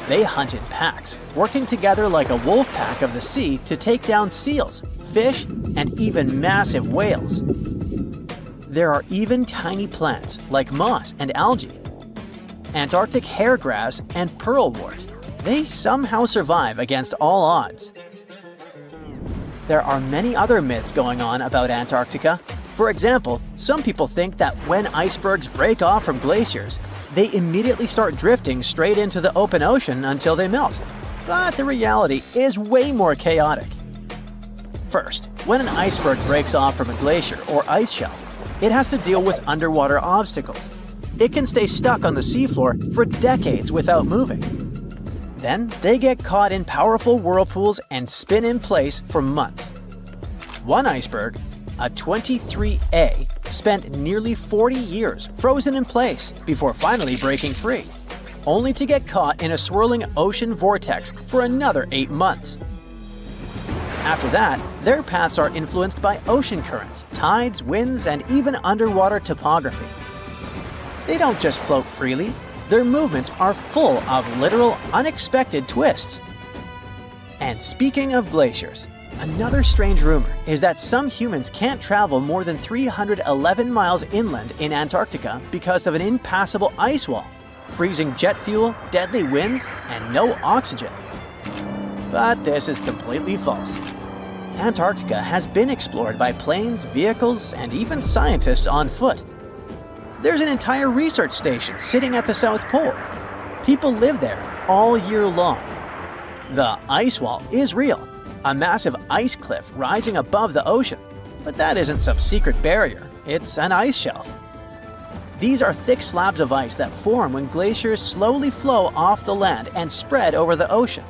They hunt in packs, working together like a wolf pack of the sea to take down seals, fish, and even massive whales. There are even tiny plants like moss and algae. Antarctic hairgrass and pearlwort. They somehow survive against all odds. There are many other myths going on about Antarctica. For example, some people think that when icebergs break off from glaciers, they immediately start drifting straight into the open ocean until they melt. But the reality is way more chaotic. First, when an iceberg breaks off from a glacier or ice shelf, it has to deal with underwater obstacles. It can stay stuck on the seafloor for decades without moving. Then, they get caught in powerful whirlpools and spin in place for months. One iceberg, a 23A, spent nearly 40 years frozen in place before finally breaking free, only to get caught in a swirling ocean vortex for another 8 months. After that, their paths are influenced by ocean currents, tides, winds, and even underwater topography. They don't just float freely. Their movements are full of literal, unexpected twists. And speaking of glaciers, another strange rumor is that some humans can't travel more than 311 miles inland in Antarctica because of an impassable ice wall, freezing jet fuel, deadly winds, and no oxygen. But this is completely false. Antarctica has been explored by planes, vehicles, and even scientists on foot. There's an entire research station sitting at the South Pole. People live there all year long. The ice wall is real, a massive ice cliff rising above the ocean. But that isn't some secret barrier, it's an ice shelf. These are thick slabs of ice that form when glaciers slowly flow off the land and spread over the ocean.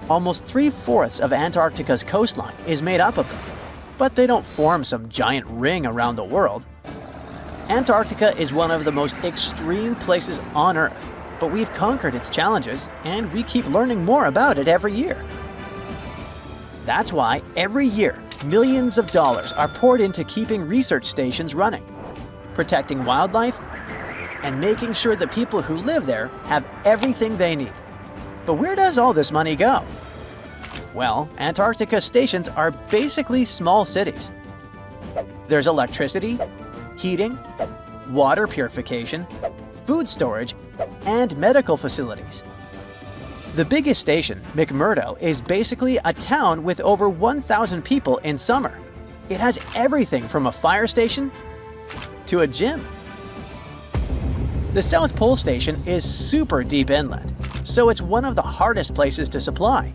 Almost 3/4 of Antarctica's coastline is made up of them, but they don't form some giant ring around the world. Antarctica is one of the most extreme places on Earth, but we've conquered its challenges, and we keep learning more about it every year. That's why every year, millions of dollars are poured into keeping research stations running, protecting wildlife, and making sure the people who live there have everything they need. But where does all this money go? Well, Antarctica stations are basically small cities. There's electricity, heating, water purification, food storage, and medical facilities. The biggest station, McMurdo, is basically a town with over 1,000 people in summer. It has everything from a fire station to a gym. The South Pole Station is super deep inland, so it's one of the hardest places to supply.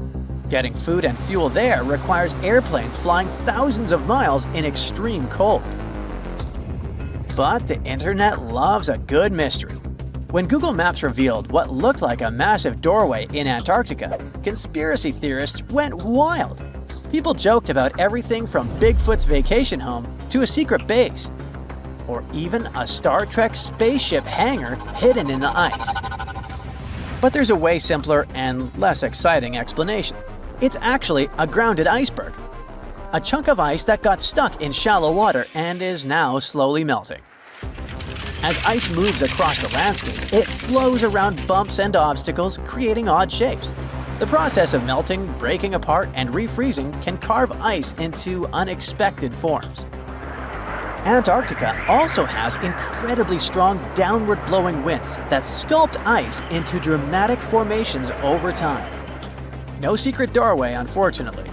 Getting food and fuel there requires airplanes flying thousands of miles in extreme cold. But the internet loves a good mystery. When Google Maps revealed what looked like a massive doorway in Antarctica, conspiracy theorists went wild. People joked about everything from Bigfoot's vacation home to a secret base, or even a Star Trek spaceship hangar hidden in the ice. But there's a way simpler and less exciting explanation. It's actually a grounded iceberg, a chunk of ice that got stuck in shallow water and is now slowly melting. As ice moves across the landscape, it flows around bumps and obstacles, creating odd shapes. The process of melting, breaking apart, and refreezing can carve ice into unexpected forms. Antarctica also has incredibly strong downward-blowing winds that sculpt ice into dramatic formations over time. No secret doorway, unfortunately.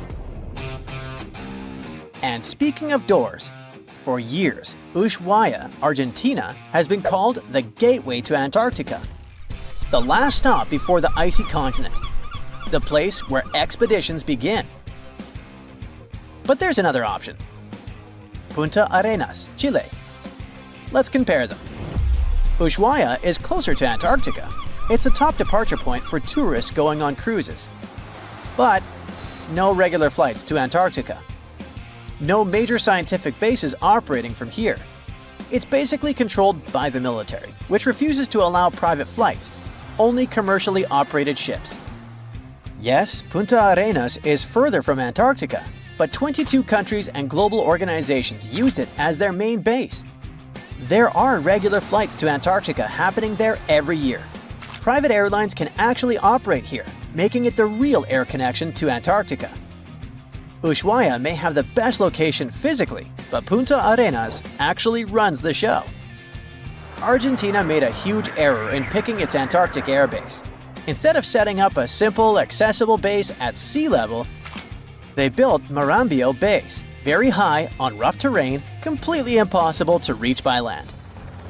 And speaking of doors, for years, Ushuaia, Argentina, has been called the gateway to Antarctica, the last stop before the icy continent, the place where expeditions begin. But there's another option. Punta Arenas, Chile. Let's compare them. Ushuaia is closer to Antarctica. It's the top departure point for tourists going on cruises. But no regular flights to Antarctica. No major scientific bases operating from here. It's basically controlled by the military, which refuses to allow private flights, only commercially operated ships. Yes, Punta Arenas is further from Antarctica, but 22 countries and global organizations use it as their main base. There are regular flights to Antarctica happening there every year. Private airlines can actually operate here, making it the real air connection to Antarctica. Ushuaia may have the best location physically, but Punta Arenas actually runs the show. Argentina made a huge error in picking its Antarctic airbase. Instead of setting up a simple, accessible base at sea level, they built Marambio Base, very high on rough terrain, completely impossible to reach by land.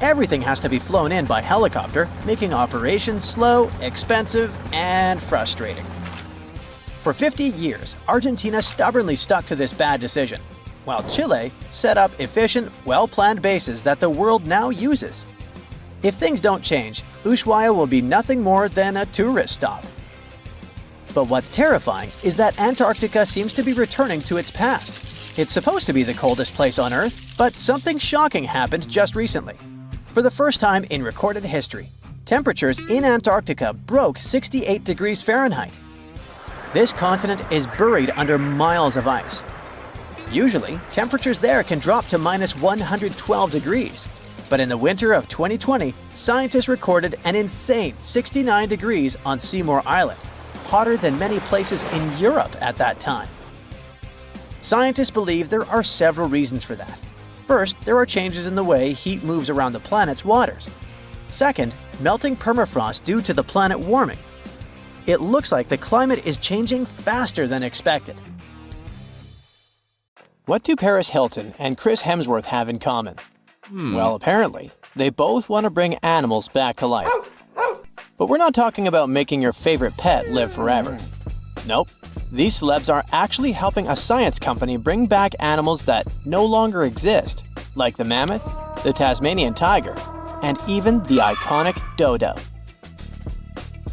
Everything has to be flown in by helicopter, making operations slow, expensive, and frustrating. For 50 years, Argentina stubbornly stuck to this bad decision, while Chile set up efficient, well-planned bases that the world now uses. If things don't change, Ushuaia will be nothing more than a tourist stop. But what's terrifying is that Antarctica seems to be returning to its past. It's supposed to be the coldest place on Earth, but something shocking happened just recently. For the first time in recorded history, temperatures in Antarctica broke 68 degrees Fahrenheit. This continent is buried under miles of ice. Usually, temperatures there can drop to minus 112 degrees. But in the winter of 2020, scientists recorded an insane 69 degrees on Seymour Island, hotter than many places in Europe at that time. Scientists believe there are several reasons for that. First, there are changes in the way heat moves around the planet's waters. Second, melting permafrost due to the planet warming. It looks like the climate is changing faster than expected. What do Paris Hilton and Chris Hemsworth have in common? Well, apparently, they both want to bring animals back to life. But we're not talking about making your favorite pet live forever. Nope. These celebs are actually helping a science company bring back animals that no longer exist, like the mammoth, the Tasmanian tiger, and even the iconic dodo.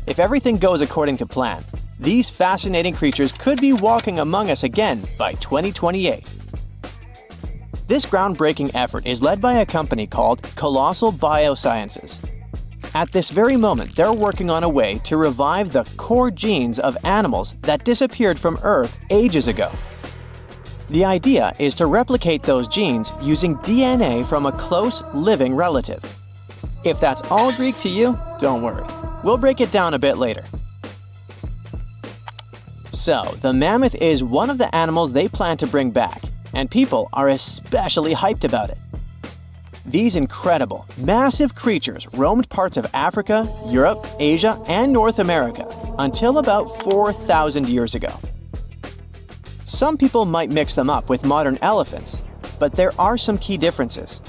If everything goes according to plan, these fascinating creatures could be walking among us again by 2028. This groundbreaking effort is led by a company called Colossal Biosciences. At this very moment, they're working on a way to revive the core genes of animals that disappeared from Earth ages ago. The idea is to replicate those genes using DNA from a close, living relative. If that's all Greek to you, don't worry. We'll break it down a bit later. So, the mammoth is one of the animals they plan to bring back, and people are especially hyped about it. These incredible, massive creatures roamed parts of Africa, Europe, Asia, and North America until about 4,000 years ago. Some people might mix them up with modern elephants, but there are some key differences.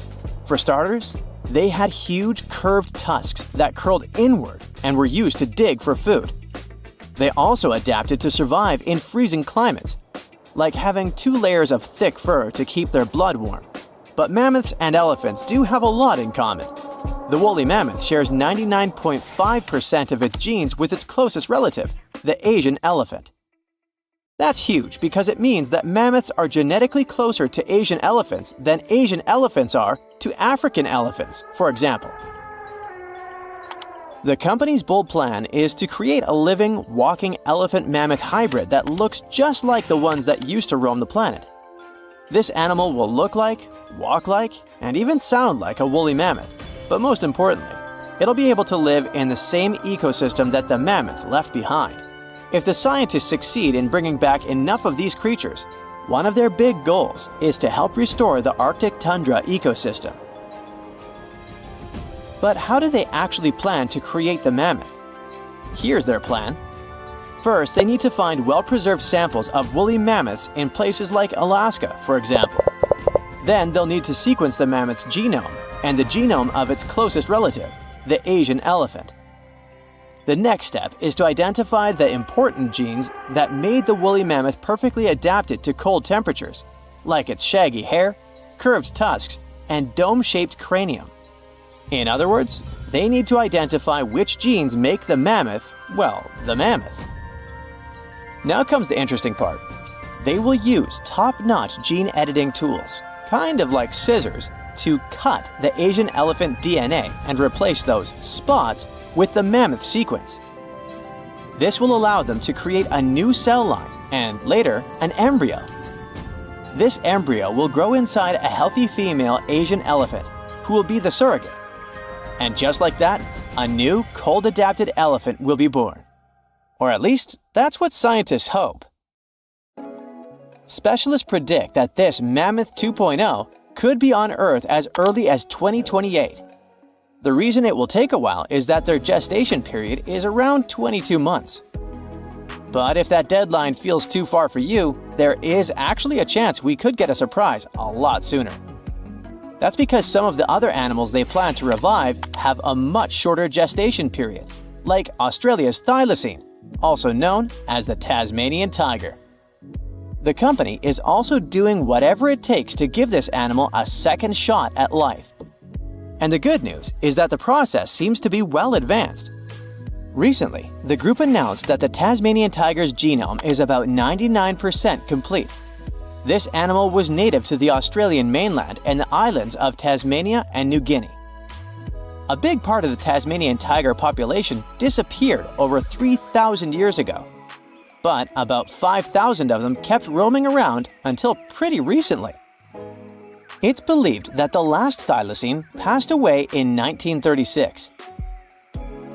For starters, they had huge curved tusks that curled inward and were used to dig for food. They also adapted to survive in freezing climates, like having 2 layers of thick fur to keep their blood warm. But mammoths and elephants do have a lot in common. The woolly mammoth shares 99.5% of its genes with its closest relative, the Asian elephant. That's huge because it means that mammoths are genetically closer to Asian elephants than Asian elephants are to African elephants, for example. The company's bold plan is to create a living, walking elephant-mammoth hybrid that looks just like the ones that used to roam the planet. This animal will look like, walk like, and even sound like a woolly mammoth, but most importantly, it'll be able to live in the same ecosystem that the mammoth left behind. If the scientists succeed in bringing back enough of these creatures, one of their big goals is to help restore the Arctic tundra ecosystem. But how do they actually plan to create the mammoth? Here's their plan. First, they need to find well-preserved samples of woolly mammoths in places like Alaska, for example. Then they'll need to sequence the mammoth's genome and the genome of its closest relative, the Asian elephant. The next step is to identify the important genes that made the woolly mammoth perfectly adapted to cold temperatures, like its shaggy hair, curved tusks, and dome-shaped cranium. In other words, they need to identify which genes make the mammoth, well, the mammoth. Now comes the interesting part. They will use top-notch gene editing tools, kind of like scissors, to cut the Asian elephant DNA and replace those spots with the mammoth sequence. This will allow them to create a new cell line and, later, an embryo. This embryo will grow inside a healthy female Asian elephant, who will be the surrogate. And just like that, a new, cold-adapted elephant will be born. Or at least, that's what scientists hope. Specialists predict that this Mammoth 2.0 could be on Earth as early as 2028. The reason it will take a while is that their gestation period is around 22 months. But if that deadline feels too far for you, there is actually a chance we could get a surprise a lot sooner. That's because some of the other animals they plan to revive have a much shorter gestation period, like Australia's thylacine, also known as the Tasmanian tiger. The company is also doing whatever it takes to give this animal a second shot at life. And the good news is that the process seems to be well advanced. Recently, the group announced that the Tasmanian tiger's genome is about 99% complete. This animal was native to the Australian mainland and the islands of Tasmania and New Guinea. A big part of the Tasmanian tiger population disappeared over 3,000 years ago. But about 5,000 of them kept roaming around until pretty recently. It's believed that the last thylacine passed away in 1936.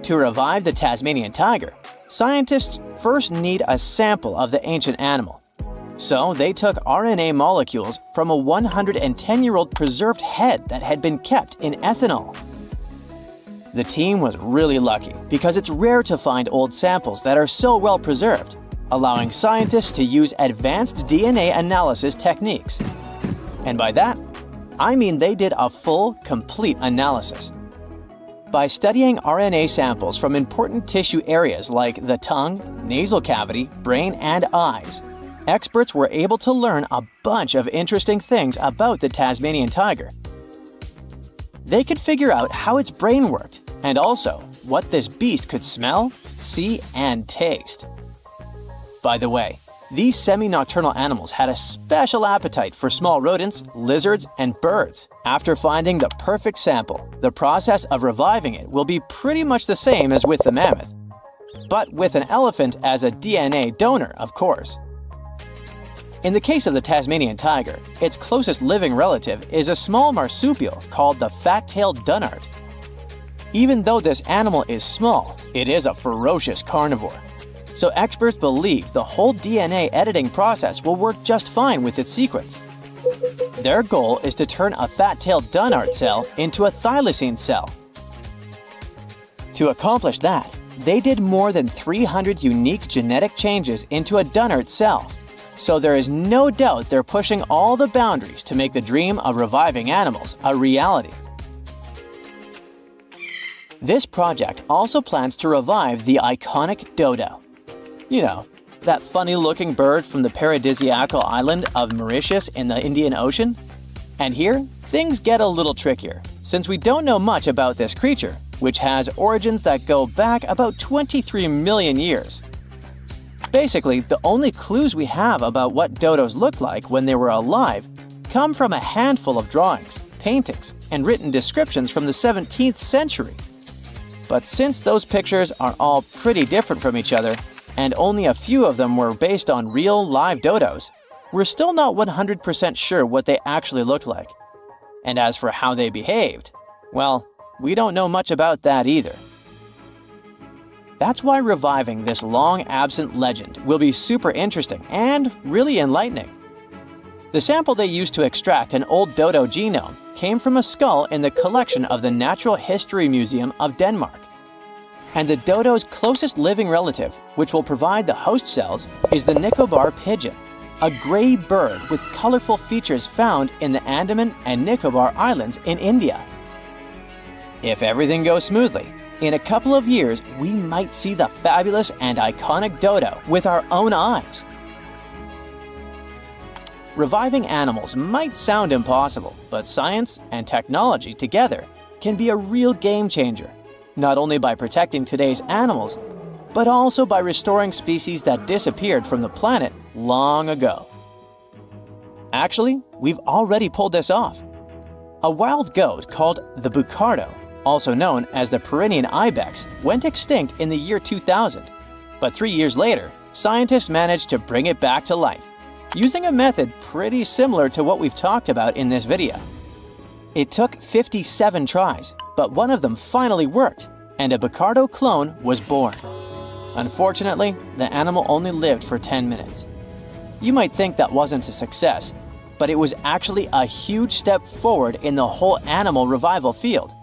To revive the Tasmanian tiger, scientists first need a sample of the ancient animal. So they took RNA molecules from a 110-year-old preserved head that had been kept in ethanol. The team was really lucky because it's rare to find old samples that are so well preserved, allowing scientists to use advanced DNA analysis techniques. And by that, I mean they did a full, complete analysis. By studying RNA samples from important tissue areas like the tongue, nasal cavity, brain, and eyes, experts were able to learn a bunch of interesting things about the Tasmanian tiger. They could figure out how its brain worked, and also what this beast could smell, see, and taste. By the way, these semi-nocturnal animals had a special appetite for small rodents, lizards, and birds. After finding the perfect sample, the process of reviving it will be pretty much the same as with the mammoth, but with an elephant as a DNA donor, of course. In the case of the Tasmanian tiger, its closest living relative is a small marsupial called the fat-tailed dunnart. Even though this animal is small, it is a ferocious carnivore. So experts believe the whole DNA editing process will work just fine with its sequence. Their goal is to turn a fat-tailed dunnart cell into a thylacine cell. To accomplish that, they did more than 300 unique genetic changes into a dunnart cell. So there is no doubt they're pushing all the boundaries to make the dream of reviving animals a reality. This project also plans to revive the iconic dodo. You know, that funny-looking bird from the paradisiacal island of Mauritius in the Indian Ocean? And here, things get a little trickier, since we don't know much about this creature, which has origins that go back about 23 million years. Basically, the only clues we have about what dodos looked like when they were alive come from a handful of drawings, paintings, and written descriptions from the 17th century. But since those pictures are all pretty different from each other, and only a few of them were based on real live dodos, we're still not 100% sure what they actually looked like. And as for how they behaved, well, we don't know much about that either. That's why reviving this long-absent legend will be super interesting and really enlightening. The sample they used to extract an old dodo genome came from a skull in the collection of the Natural History Museum of Denmark. And the dodo's closest living relative, which will provide the host cells, is the Nicobar pigeon, a gray bird with colorful features found in the Andaman and Nicobar Islands in India. If everything goes smoothly, in a couple of years, we might see the fabulous and iconic dodo with our own eyes. Reviving animals might sound impossible, but science and technology together can be a real game changer, not only by protecting today's animals, but also by restoring species that disappeared from the planet long ago. Actually, we've already pulled this off. A wild goat called the bucardo, also known as the Pyrenean ibex, went extinct in the year 2000. But 3 years later, scientists managed to bring it back to life, using a method pretty similar to what we've talked about in this video. It took 57 tries, but one of them finally worked, and a bucardo clone was born. Unfortunately, the animal only lived for 10 minutes. You might think that wasn't a success, but it was actually a huge step forward in the whole animal revival field.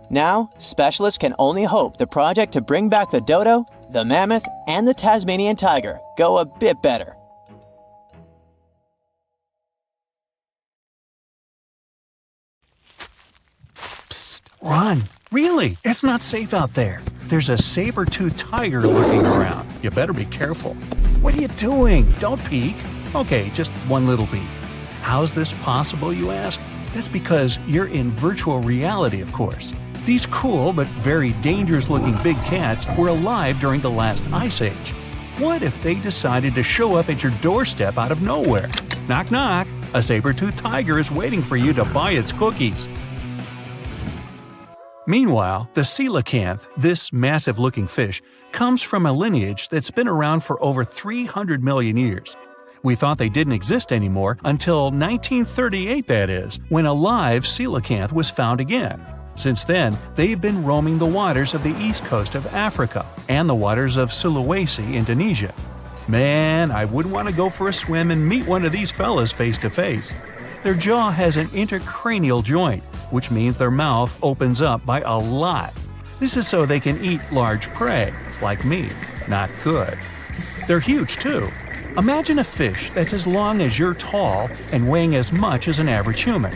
Now, specialists can only hope the project to bring back the dodo, the mammoth, and the Tasmanian tiger go a bit better. Psst, run! Really, it's not safe out there. There's a saber-toothed tiger lurking around. You better be careful. What are you doing? Don't peek. Okay, just one little peek. How's this possible, you ask? That's because you're in virtual reality, of course. These cool but very dangerous-looking big cats were alive during the last ice age. What if they decided to show up at your doorstep out of nowhere? Knock knock, a saber-toothed tiger is waiting for you to buy its cookies. Meanwhile, the coelacanth, this massive-looking fish, comes from a lineage that's been around for over 300 million years. We thought they didn't exist anymore until 1938, that is, when a live coelacanth was found again. Since then, they've been roaming the waters of the east coast of Africa and the waters of Sulawesi, Indonesia. Man, I wouldn't want to go for a swim and meet one of these fellas face to face. Their jaw has an intercranial joint, which means their mouth opens up by a lot. This is so they can eat large prey, like me. Not good. They're huge, too. Imagine a fish that's as long as you're tall and weighing as much as an average human.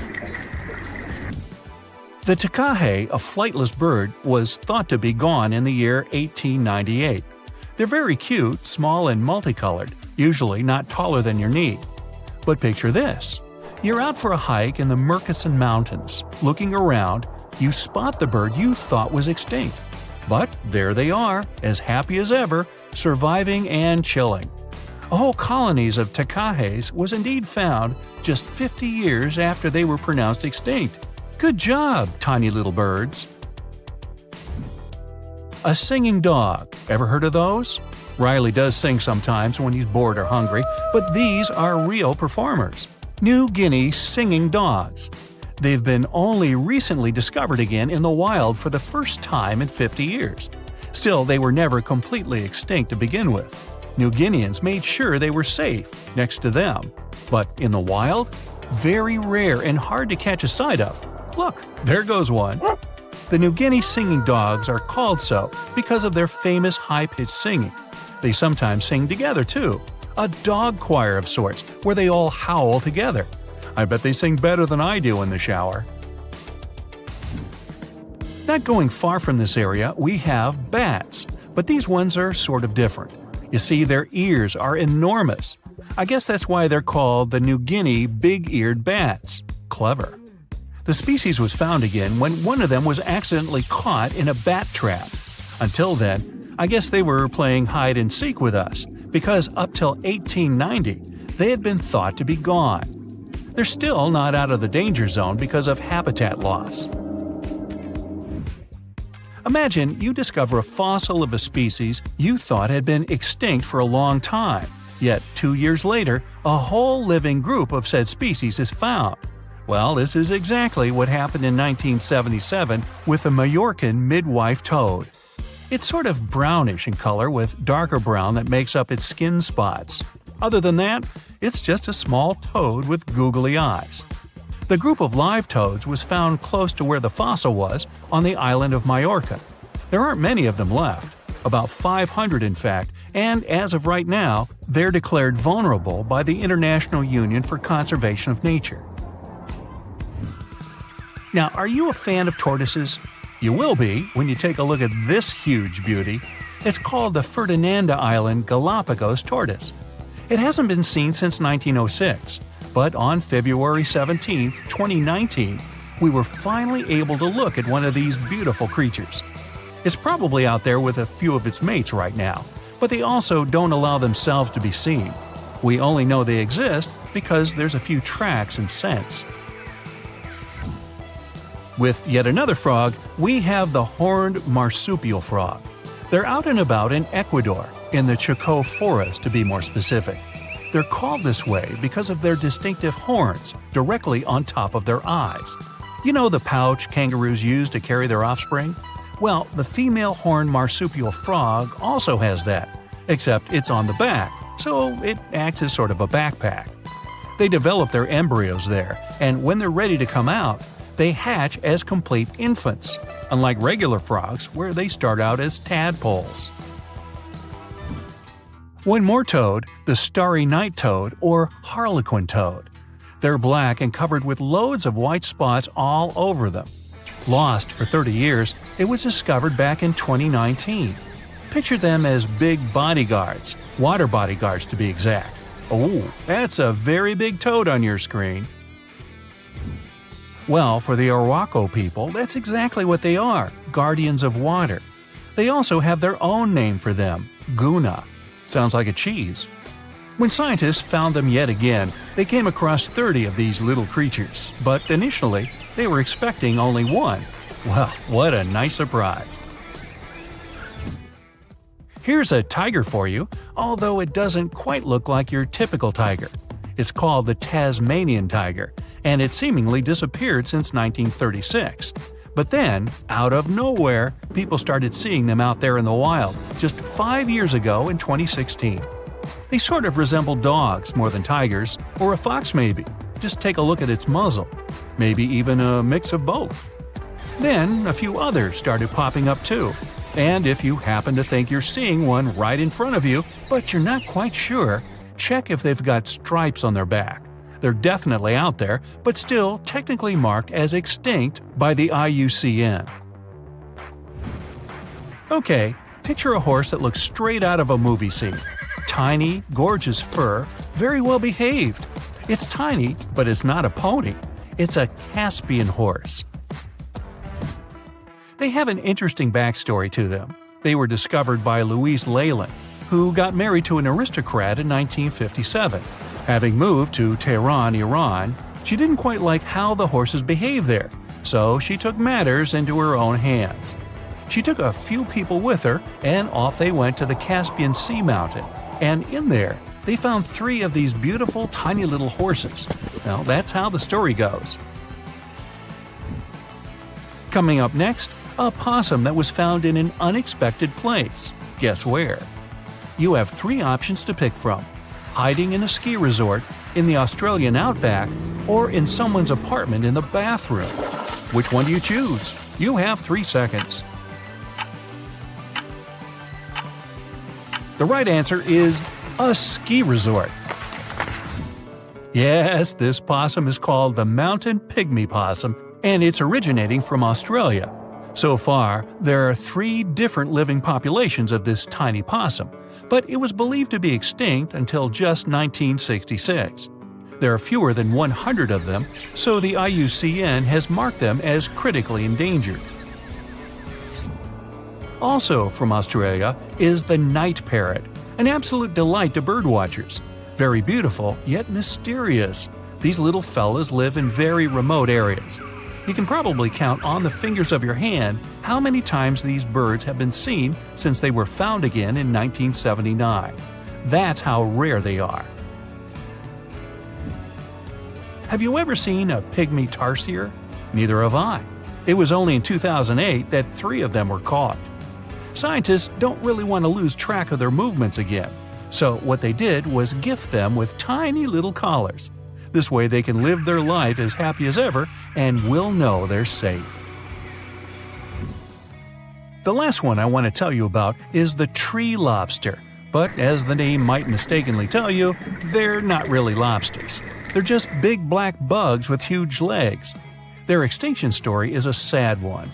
The takahe, a flightless bird, was thought to be gone in the year 1898. They're very cute, small and multicolored, usually not taller than your knee. But picture this. You're out for a hike in the Murchison Mountains. Looking around, you spot the bird you thought was extinct. But there they are, as happy as ever, surviving and chilling. Whole colonies of tacajes was indeed found just 50 years after they were pronounced extinct. Good job, tiny little birds. A singing dog. Ever heard of those? Riley does sing sometimes when he's bored or hungry, but these are real performers. New Guinea singing dogs. They've been only recently discovered again in the wild for the first time in 50 years. Still, they were never completely extinct to begin with. New Guineans made sure they were safe next to them. But in the wild? Very rare and hard to catch a sight of. Look, there goes one. The New Guinea singing dogs are called so because of their famous high-pitched singing. They sometimes sing together too. A dog choir of sorts, where they all howl together. I bet they sing better than I do in the shower. Not going far from this area, we have bats, but these ones are sort of different. You see, their ears are enormous. I guess that's why they're called the New Guinea big-eared bats. Clever. The species was found again when one of them was accidentally caught in a bat trap. Until then, I guess they were playing hide-and-seek with us, because up till 1890, they had been thought to be gone. They're still not out of the danger zone because of habitat loss. Imagine you discover a fossil of a species you thought had been extinct for a long time, yet 2 years later, a whole living group of said species is found. Well, this is exactly what happened in 1977 with the Majorcan midwife toad. It's sort of brownish in color with darker brown that makes up its skin spots. Other than that, it's just a small toad with googly eyes. The group of live toads was found close to where the fossil was, on the island of Majorca. There aren't many of them left, about 500 in fact, and as of right now, they're declared vulnerable by the International Union for Conservation of Nature. Now, are you a fan of tortoises? You will be when you take a look at this huge beauty. It's called the Ferdinanda Island Galapagos tortoise. It hasn't been seen since 1906. But on February 17, 2019, we were finally able to look at one of these beautiful creatures. It's probably out there with a few of its mates right now, but they also don't allow themselves to be seen. We only know they exist because there's a few tracks and scents. With yet another frog, we have the horned marsupial frog. They're out and about in Ecuador, in the Chocó Forest to be more specific. They're called this way because of their distinctive horns directly on top of their eyes. You know the pouch kangaroos use to carry their offspring? Well, the female horned marsupial frog also has that, except it's on the back, so it acts as sort of a backpack. They develop their embryos there, and when they're ready to come out, they hatch as complete infants, unlike regular frogs where they start out as tadpoles. One more toad, the starry night toad or harlequin toad. They're black and covered with loads of white spots all over them. Lost for 30 years, it was discovered back in 2019. Picture them as big bodyguards, water bodyguards to be exact. Oh, that's a very big toad on your screen. Well, for the Arhuaco people, that's exactly what they are, guardians of water. They also have their own name for them, Guna. Sounds like a cheese. When scientists found them yet again, they came across 30 of these little creatures, but initially, they were expecting only one. Well, what a nice surprise. Here's a tiger for you, although it doesn't quite look like your typical tiger. It's called the Tasmanian tiger, and it seemingly disappeared since 1936. But then, out of nowhere, people started seeing them out there in the wild just 5 years ago in 2016. They sort of resemble dogs more than tigers, or a fox maybe. Just take a look at its muzzle. Maybe even a mix of both. Then, a few others started popping up too. And if you happen to think you're seeing one right in front of you, but you're not quite sure, check if they've got stripes on their back. They're definitely out there, but still technically marked as extinct by the IUCN. Okay, picture a horse that looks straight out of a movie scene. Tiny, gorgeous fur, very well behaved. It's tiny, but it's not a pony. It's a Caspian horse. They have an interesting backstory to them. They were discovered by Louise Leyland, who got married to an aristocrat in 1957. Having moved to Tehran, Iran, she didn't quite like how the horses behaved there, so she took matters into her own hands. She took a few people with her, and off they went to the Caspian Sea mountain. And in there, they found 3 of these beautiful tiny little horses. Well, that's how the story goes. Coming up next, a possum that was found in an unexpected place. Guess where? You have 3 options to pick from: hiding in a ski resort, in the Australian outback, or in someone's apartment in the bathroom. Which one do you choose? You have 3 seconds. The right answer is a ski resort. Yes, this possum is called the mountain pygmy possum, and it's originating from Australia. So far, there are 3 different living populations of this tiny possum, but it was believed to be extinct until just 1966. There are fewer than 100 of them, so the IUCN has marked them as critically endangered. Also from Australia is the night parrot, an absolute delight to birdwatchers. Very beautiful, yet mysterious. These little fellas live in very remote areas. You can probably count on the fingers of your hand how many times these birds have been seen since they were found again in 1979. That's how rare they are. Have you ever seen a pygmy tarsier? Neither have I. It was only in 2008 that 3 of them were caught. Scientists don't really want to lose track of their movements again, so what they did was gift them with tiny little collars. This way they can live their life as happy as ever and will know they're safe. The last one I want to tell you about is the tree lobster, but as the name might mistakenly tell you, they're not really lobsters. They're just big black bugs with huge legs. Their extinction story is a sad one.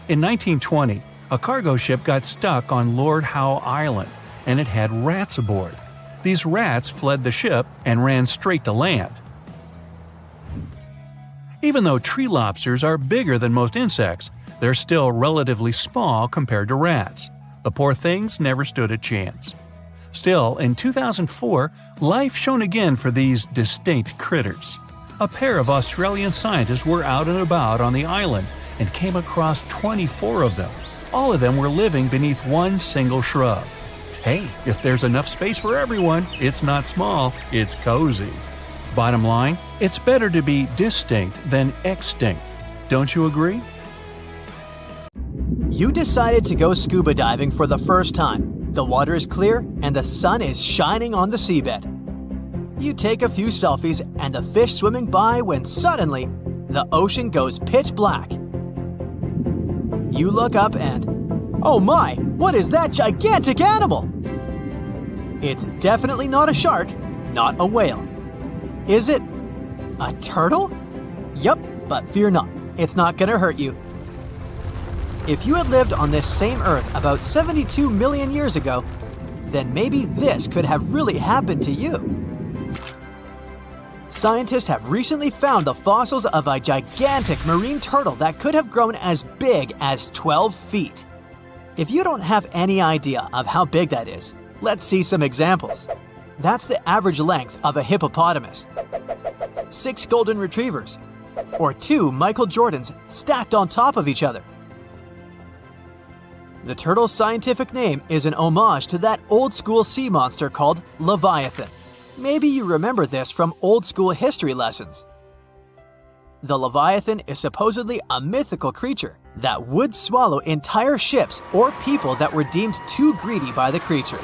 In 1920, a cargo ship got stuck on Lord Howe Island, and it had rats aboard. These rats fled the ship and ran straight to land. Even though tree lobsters are bigger than most insects, they're still relatively small compared to rats. The poor things never stood a chance. Still, in 2004, life shone again for these distinct critters. A pair of Australian scientists were out and about on the island and came across 24 of them. All of them were living beneath one single shrub. Hey, if there's enough space for everyone, it's not small, it's cozy. Bottom line, it's better to be distinct than extinct. Don't you agree? You decided to go scuba diving for the first time. The water is clear and the sun is shining on the seabed. You take a few selfies and the fish swimming by when suddenly the ocean goes pitch black. You look up and, oh my, what is that gigantic animal? It's definitely not a shark, not a whale. Is it a turtle? Yup, but fear not, it's not gonna hurt you. If you had lived on this same Earth about 72 million years ago, then maybe this could have really happened to you. Scientists have recently found the fossils of a gigantic marine turtle that could have grown as big as 12 feet. If you don't have any idea of how big that is, let's see some examples. That's the average length of a hippopotamus, 6 golden retrievers, or 2 Michael Jordans stacked on top of each other. The turtle's scientific name is an homage to that old-school sea monster called Leviathan. Maybe you remember this from old-school history lessons. The Leviathan is supposedly a mythical creature that would swallow entire ships or people that were deemed too greedy by the creature.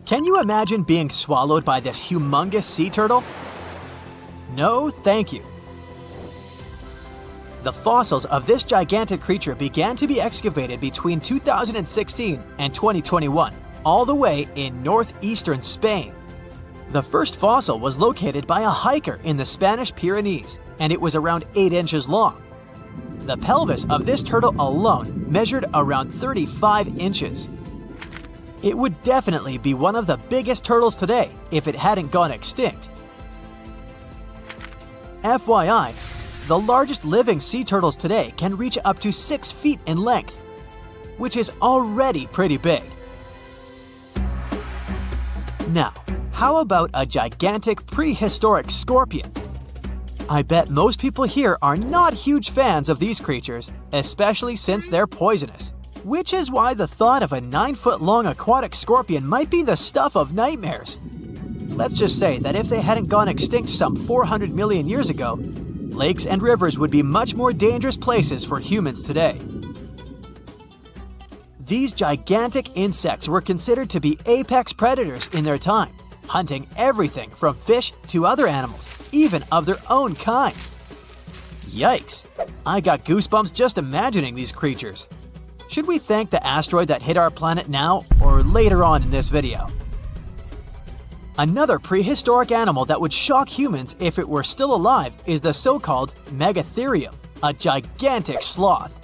Can you imagine being swallowed by this humongous sea turtle? No, thank you. The fossils of this gigantic creature began to be excavated between 2016 and 2021, all the way in northeastern Spain. The first fossil was located by a hiker in the Spanish Pyrenees, and it was around 8 inches long. The pelvis of this turtle alone measured around 35 inches. It would definitely be one of the biggest turtles today if it hadn't gone extinct. FYI, the largest living sea turtles today can reach up to 6 feet in length, which is already pretty big. Now, how about a gigantic prehistoric scorpion? I bet most people here are not huge fans of these creatures, especially since they're poisonous. Which is why the thought of a 9-foot-long aquatic scorpion might be the stuff of nightmares. Let's just say that if they hadn't gone extinct some 400 million years ago, lakes and rivers would be much more dangerous places for humans today. These gigantic insects were considered to be apex predators in their time, hunting everything from fish to other animals, even of their own kind. Yikes! I got goosebumps just imagining these creatures. Should we thank the asteroid that hit our planet now or later on in this video? Another prehistoric animal that would shock humans if it were still alive is the so-called Megatherium, a gigantic sloth.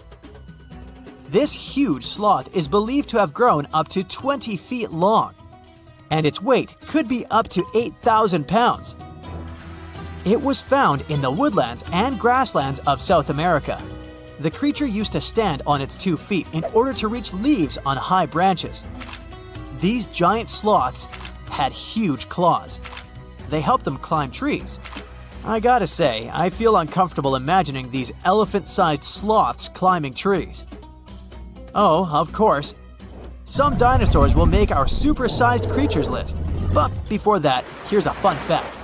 This huge sloth is believed to have grown up to 20 feet long, and its weight could be up to 8,000 pounds. It was found in the woodlands and grasslands of South America. The creature used to stand on its 2 feet in order to reach leaves on high branches. These giant sloths had huge claws. They helped them climb trees. I gotta say, I feel uncomfortable imagining these elephant-sized sloths climbing trees. Oh, of course, some dinosaurs will make our super-sized creatures list. But before that, here's a fun fact.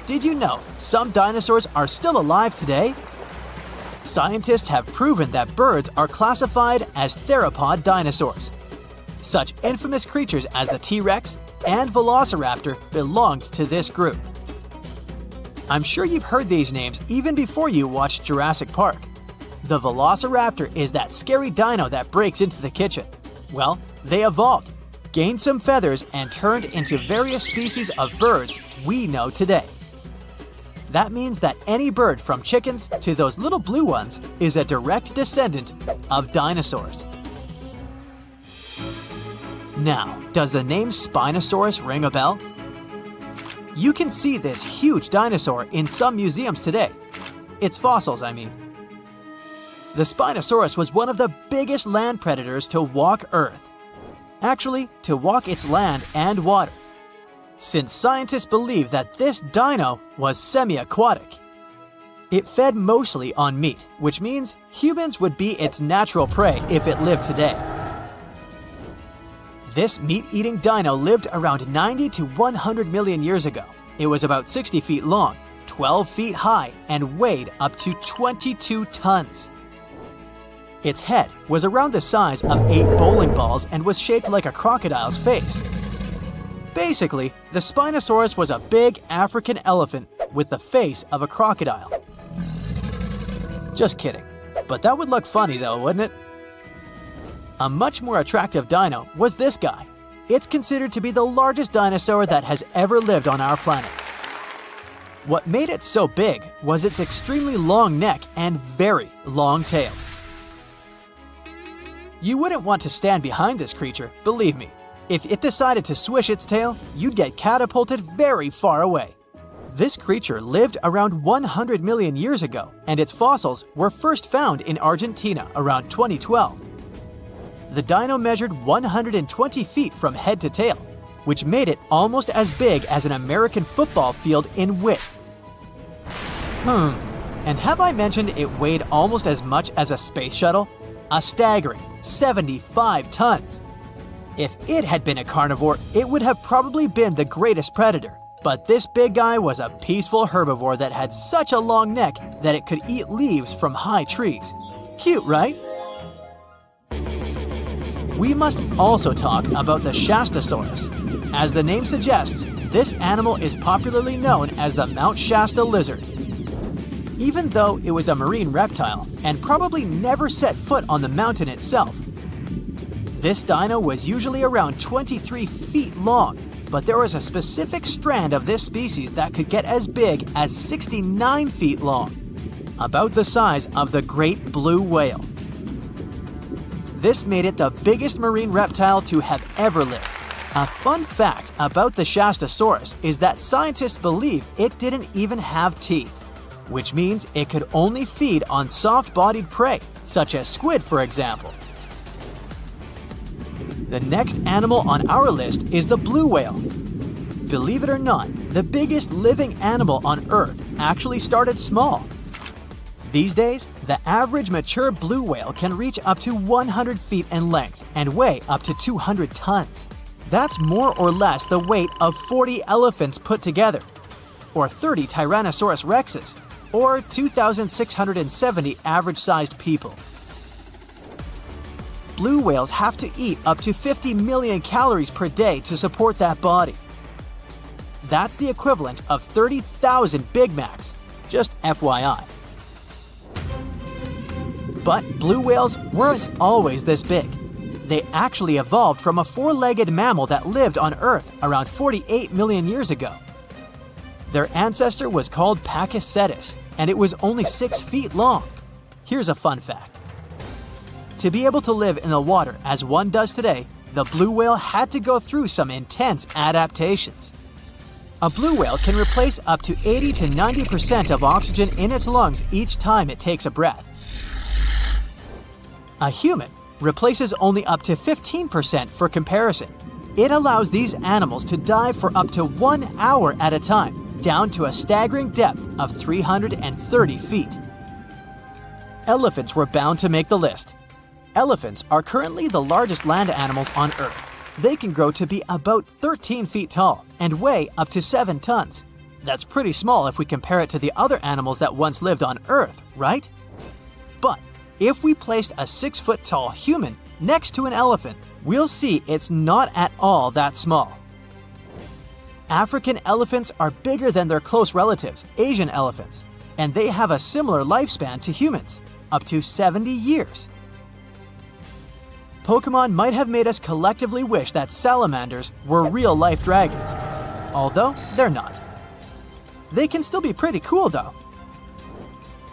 Did you know some dinosaurs are still alive today? Scientists have proven that birds are classified as theropod dinosaurs. Such infamous creatures as the T-Rex and Velociraptor belonged to this group. I'm sure you've heard these names even before you watched Jurassic Park. The Velociraptor is that scary dino that breaks into the kitchen. Well, they evolved, gained some feathers, and turned into various species of birds we know today. That means that any bird from chickens to those little blue ones is a direct descendant of dinosaurs. Now, does the name Spinosaurus ring a bell? You can see this huge dinosaur in some museums today. Its fossils, I mean. The Spinosaurus was one of the biggest land predators to walk Earth. Actually, to walk its land and water, since scientists believe that this dino was semi-aquatic. It fed mostly on meat, which means humans would be its natural prey if it lived today. This meat-eating dino lived around 90 to 100 million years ago. It was about 60 feet long, 12 feet high, and weighed up to 22 tons. Its head was around the size of 8 bowling balls and was shaped like a crocodile's face. Basically, the Spinosaurus was a big African elephant with the face of a crocodile. Just kidding. But that would look funny though, wouldn't it? A much more attractive dino was this guy. It's considered to be the largest dinosaur that has ever lived on our planet. What made it so big was its extremely long neck and very long tail. You wouldn't want to stand behind this creature, believe me. If it decided to swish its tail, you'd get catapulted very far away. This creature lived around 100 million years ago, and its fossils were first found in Argentina around 2012. The dino measured 120 feet from head to tail, which made it almost as big as an American football field in width. And have I mentioned it weighed almost as much as a space shuttle? A staggering 75 tons. If it had been a carnivore, it would have probably been the greatest predator. But this big guy was a peaceful herbivore that had such a long neck that it could eat leaves from high trees. Cute, right? We must also talk about the Shastasaurus. As the name suggests, this animal is popularly known as the Mount Shasta lizard. Even though it was a marine reptile and probably never set foot on the mountain itself, this dino was usually around 23 feet long, but there was a specific strand of this species that could get as big as 69 feet long, about the size of the great blue whale. This made it the biggest marine reptile to have ever lived. A fun fact about the Shastasaurus is that scientists believe it didn't even have teeth, which means it could only feed on soft-bodied prey, such as squid, for example. The next animal on our list is the blue whale. Believe it or not, the biggest living animal on Earth actually started small. These days, the average mature blue whale can reach up to 100 feet in length and weigh up to 200 tons. That's more or less the weight of 40 elephants put together, or 30 Tyrannosaurus rexes, or 2,670 average-sized people. Blue whales have to eat up to 50 million calories per day to support that body. That's the equivalent of 30,000 Big Macs, just FYI. But blue whales weren't always this big. They actually evolved from a four-legged mammal that lived on Earth around 48 million years ago. Their ancestor was called Pakicetus, and it was only 6 feet long. Here's a fun fact. To be able to live in the water as one does today, the blue whale had to go through some intense adaptations. A blue whale can replace up to 80 to 90% of oxygen in its lungs each time it takes a breath. A human replaces only up to 15% for comparison. It allows these animals to dive for up to 1 hour at a time, down to a staggering depth of 330 feet. Elephants were bound to make the list. Elephants are currently the largest land animals on Earth. They can grow to be about 13 feet tall and weigh up to 7 tons. That's pretty small if we compare it to the other animals that once lived on Earth, right? But if we placed a 6-foot-tall human next to an elephant, we'll see it's not at all that small. African elephants are bigger than their close relatives, Asian elephants, and they have a similar lifespan to humans, up to 70 years. Pokemon might have made us collectively wish that salamanders were real-life dragons, although they're not. They can still be pretty cool, though.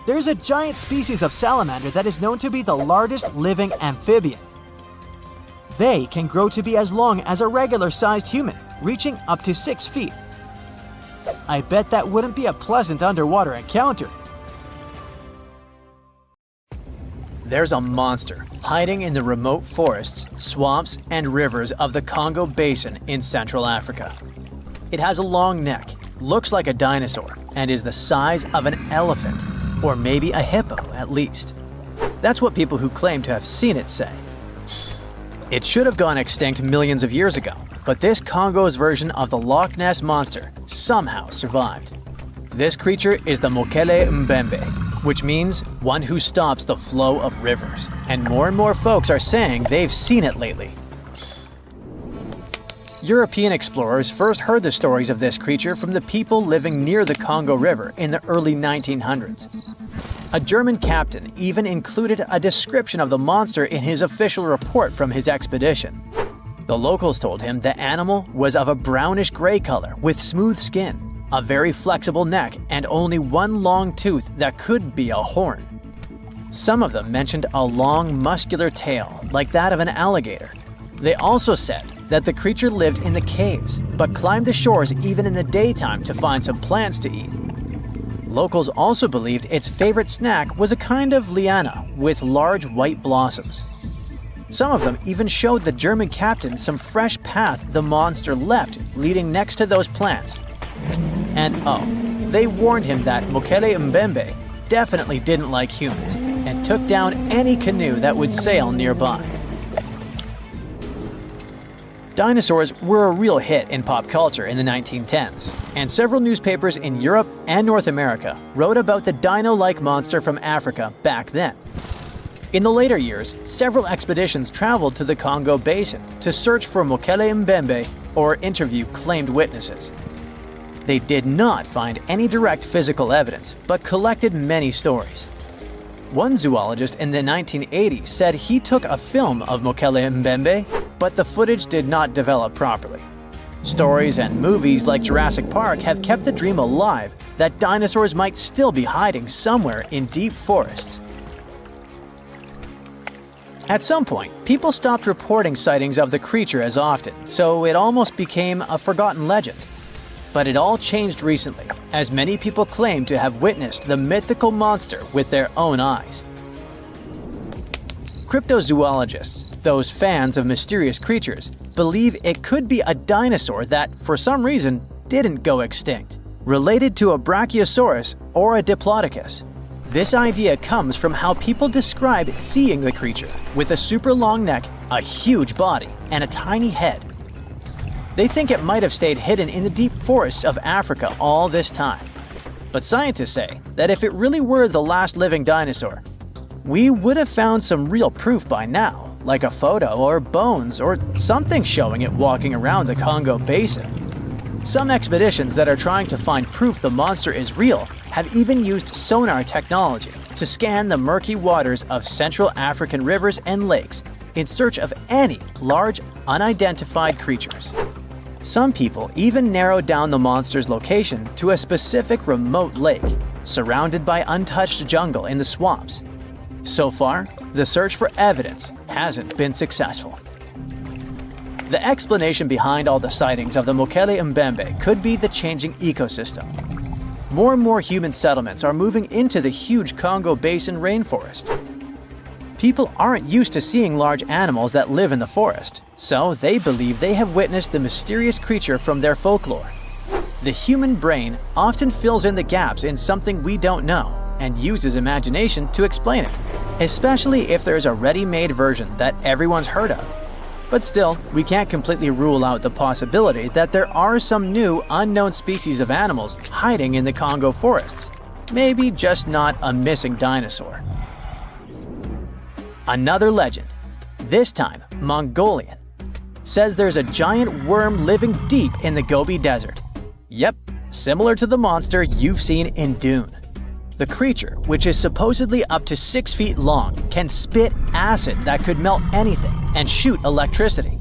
There's a giant species of salamander that is known to be the largest living amphibian. They can grow to be as long as a regular-sized human, reaching up to 6 feet. I bet that wouldn't be a pleasant underwater encounter. There's a monster hiding in the remote forests, swamps, and rivers of the Congo Basin in Central Africa. It has a long neck, looks like a dinosaur, and is the size of an elephant, or maybe a hippo at least. That's what people who claim to have seen it say. It should have gone extinct millions of years ago, but this Congo's version of the Loch Ness Monster somehow survived. This creature is the Mokele Mbembe, which means one who stops the flow of rivers, and more folks are saying they've seen it lately. European explorers first heard the stories of this creature from the people living near the Congo River in the early 1900s. A German captain even included a description of the monster in his official report from his expedition. The locals told him the animal was of a brownish-gray color with smooth skin, a very flexible neck, and only one long tooth that could be a horn. Some of them mentioned a long, muscular tail, like that of an alligator. They also said that the creature lived in the caves, but climbed the shores even in the daytime to find some plants to eat. Locals also believed its favorite snack was a kind of liana with large white blossoms. Some of them even showed the German captain some fresh path the monster left leading next to those plants. And they warned him that Mokele Mbembe definitely didn't like humans and took down any canoe that would sail nearby. Dinosaurs were a real hit in pop culture in the 1910s, and several newspapers in Europe and North America wrote about the dino-like monster from Africa back then. In the later years, several expeditions traveled to the Congo Basin to search for Mokele Mbembe or interview claimed witnesses. They did not find any direct physical evidence, but collected many stories. One zoologist in the 1980s said he took a film of Mokele Mbembe, but the footage did not develop properly. Stories and movies like Jurassic Park have kept the dream alive that dinosaurs might still be hiding somewhere in deep forests. At some point, people stopped reporting sightings of the creature as often, so it almost became a forgotten legend. But it all changed recently, as many people claim to have witnessed the mythical monster with their own eyes. Cryptozoologists, those fans of mysterious creatures, believe it could be a dinosaur that, for some reason, didn't go extinct, related to a brachiosaurus or a diplodocus. This idea comes from how people describe seeing the creature, with a super long neck, a huge body, and a tiny head. They think it might have stayed hidden in the deep forests of Africa all this time. But scientists say that if it really were the last living dinosaur, we would have found some real proof by now, like a photo or bones or something showing it walking around the Congo Basin. Some expeditions that are trying to find proof the monster is real have even used sonar technology to scan the murky waters of Central African rivers and lakes in search of any large, unidentified creatures. Some people even narrowed down the monster's location to a specific remote lake, surrounded by untouched jungle in the swamps. So far, the search for evidence hasn't been successful. The explanation behind all the sightings of the Mokele Mbembe could be the changing ecosystem. More and more human settlements are moving into the huge Congo Basin rainforest. People aren't used to seeing large animals that live in the forest, so they believe they have witnessed the mysterious creature from their folklore. The human brain often fills in the gaps in something we don't know and uses imagination to explain it, especially if there's a ready-made version that everyone's heard of. But still, we can't completely rule out the possibility that there are some new, unknown species of animals hiding in the Congo forests. Maybe just not a missing dinosaur. Another legend, this time Mongolian, says there's a giant worm living deep in the Gobi Desert. Yep, similar to the monster you've seen in Dune. The creature, which is supposedly up to 6 feet long, can spit acid that could melt anything and shoot electricity.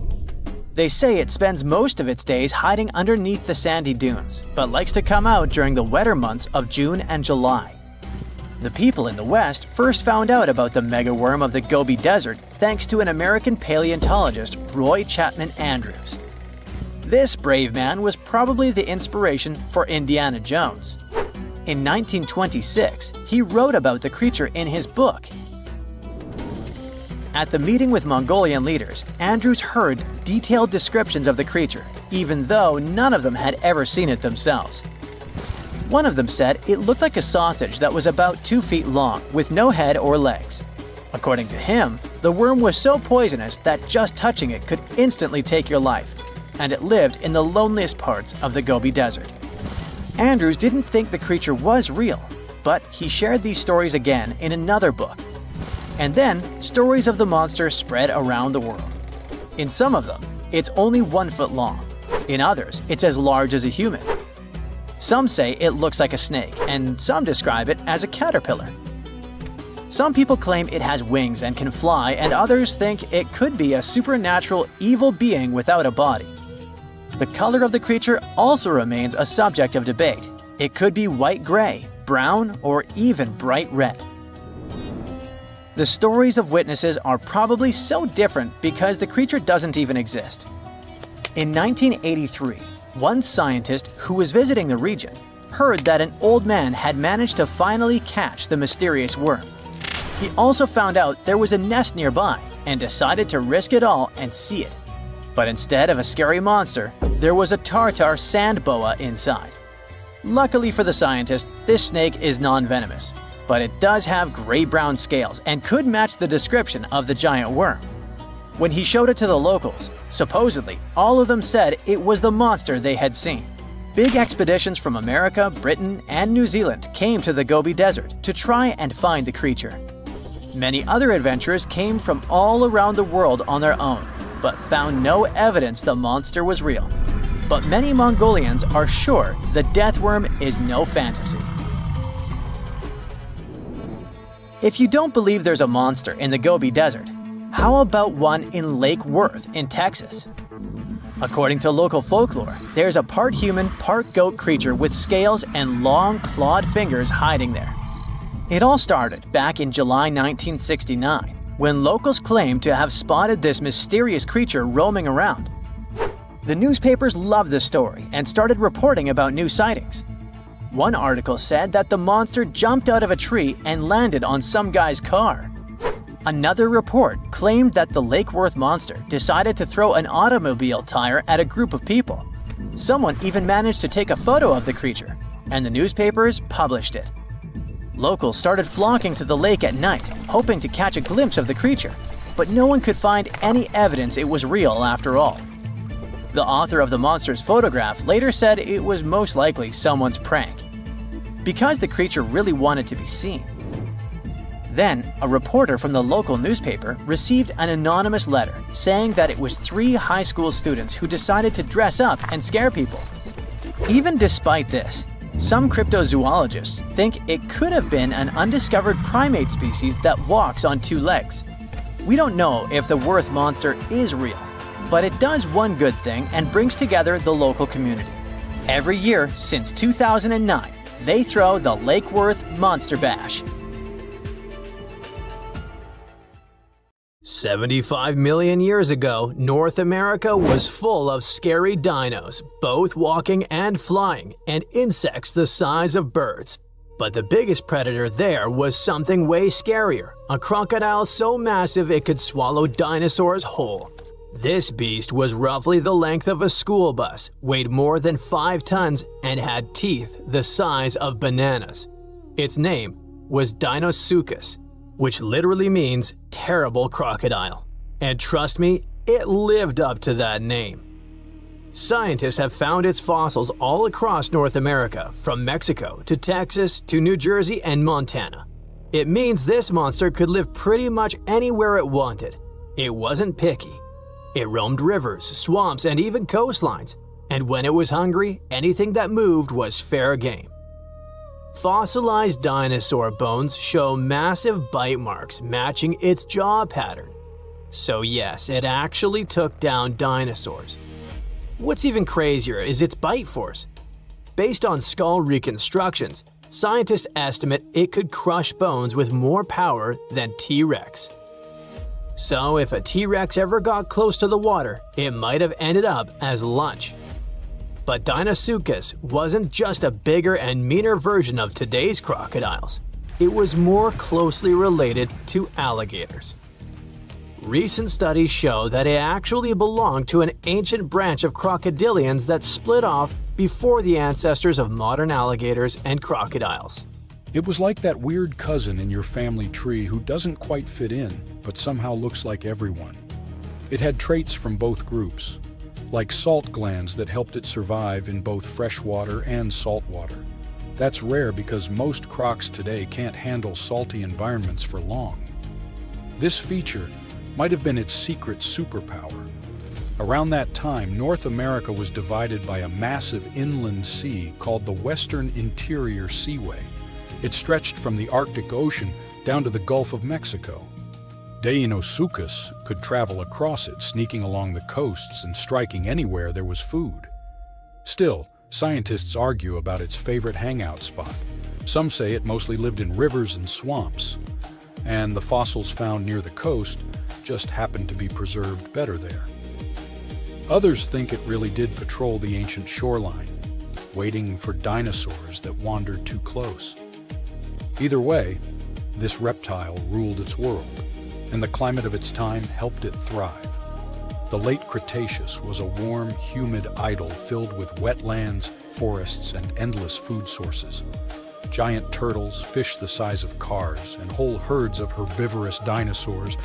They say it spends most of its days hiding underneath the sandy dunes, but likes to come out during the wetter months of June and July. The people in the West first found out about the megaworm of the Gobi Desert thanks to an American paleontologist, Roy Chapman Andrews. This brave man was probably the inspiration for Indiana Jones. In 1926, he wrote about the creature in his book. At the meeting with Mongolian leaders, Andrews heard detailed descriptions of the creature, even though none of them had ever seen it themselves. One of them said it looked like a sausage that was about 2 feet long, with no head or legs. According to him, the worm was so poisonous that just touching it could instantly take your life, and it lived in the loneliest parts of the Gobi Desert. Andrews didn't think the creature was real, but he shared these stories again in another book. And then, stories of the monster spread around the world. In some of them, it's only 1 foot long. In others, it's as large as a human. Some say it looks like a snake, and some describe it as a caterpillar. Some people claim it has wings and can fly, and others think it could be a supernatural evil being without a body. The color of the creature also remains a subject of debate. It could be white-gray, brown, or even bright red. The stories of witnesses are probably so different because the creature doesn't even exist. In 1983, one scientist who was visiting the region heard that an old man had managed to finally catch the mysterious worm. He also found out there was a nest nearby and decided to risk it all and see it. But instead of a scary monster, there was a tartar sand boa inside. Luckily for the scientist, this snake is non-venomous, but it does have gray-brown scales and could match the description of the giant worm. When he showed it to the locals, supposedly all of them said it was the monster they had seen. Big expeditions from America, Britain, and New Zealand came to the Gobi Desert to try and find the creature. Many other adventurers came from all around the world on their own, but found no evidence the monster was real. But many Mongolians are sure the death worm is no fantasy. If you don't believe there's a monster in the Gobi Desert, how about one in Lake Worth in Texas? According to local folklore, there's a part human, part goat creature with scales and long clawed fingers hiding there. It all started back in July 1969, when locals claimed to have spotted this mysterious creature roaming around. The newspapers loved the story and started reporting about new sightings. One article said that the monster jumped out of a tree and landed on some guy's car. Another report claimed that the Lake Worth monster decided to throw an automobile tire at a group of people. Someone even managed to take a photo of the creature, and the newspapers published it. Locals started flocking to the lake at night, hoping to catch a glimpse of the creature, but no one could find any evidence it was real after all. The author of the monster's photograph later said it was most likely someone's prank, because the creature really wanted to be seen. Then, a reporter from the local newspaper received an anonymous letter saying that it was 3 high school students who decided to dress up and scare people. Even despite this, some cryptozoologists think it could have been an undiscovered primate species that walks on 2 legs. We don't know if the Worth monster is real, but it does one good thing and brings together the local community. Every year since 2009, they throw the Lake Worth Monster Bash. 75 million years ago, North America was full of scary dinos, both walking and flying, and insects the size of birds. But the biggest predator there was something way scarier, a crocodile so massive it could swallow dinosaurs whole. This beast was roughly the length of a school bus, weighed more than 5 tons, and had teeth the size of bananas. Its name was Deinosuchus, which literally means terrible crocodile. And trust me, it lived up to that name. Scientists have found its fossils all across North America, from Mexico to Texas to New Jersey and Montana. It means this monster could live pretty much anywhere it wanted. It wasn't picky. It roamed rivers, swamps, and even coastlines. And when it was hungry, anything that moved was fair game. Fossilized dinosaur bones show massive bite marks matching its jaw pattern. So yes, it actually took down dinosaurs. What's even crazier is its bite force. Based on skull reconstructions, scientists estimate it could crush bones with more power than T-Rex. So if a T-Rex ever got close to the water, it might have ended up as lunch. But Deinosuchus wasn't just a bigger and meaner version of today's crocodiles. It was more closely related to alligators. Recent studies show that it actually belonged to an ancient branch of crocodilians that split off before the ancestors of modern alligators and crocodiles. It was like that weird cousin in your family tree who doesn't quite fit in, but somehow looks like everyone. It had traits from both groups, like salt glands that helped it survive in both freshwater and saltwater. That's rare because most crocs today can't handle salty environments for long. This feature might have been its secret superpower. Around that time, North America was divided by a massive inland sea called the Western Interior Seaway. It stretched from the Arctic Ocean down to the Gulf of Mexico. Deinosuchus could travel across it, sneaking along the coasts and striking anywhere there was food. Still, scientists argue about its favorite hangout spot. Some say it mostly lived in rivers and swamps, and the fossils found near the coast just happened to be preserved better there. Others think it really did patrol the ancient shoreline, waiting for dinosaurs that wandered too close. Either way, this reptile ruled its world, and the climate of its time helped it thrive. The late Cretaceous was a warm, humid idyll filled with wetlands, forests, and endless food sources. Giant turtles, fish the size of cars, and whole herds of herbivorous dinosaurs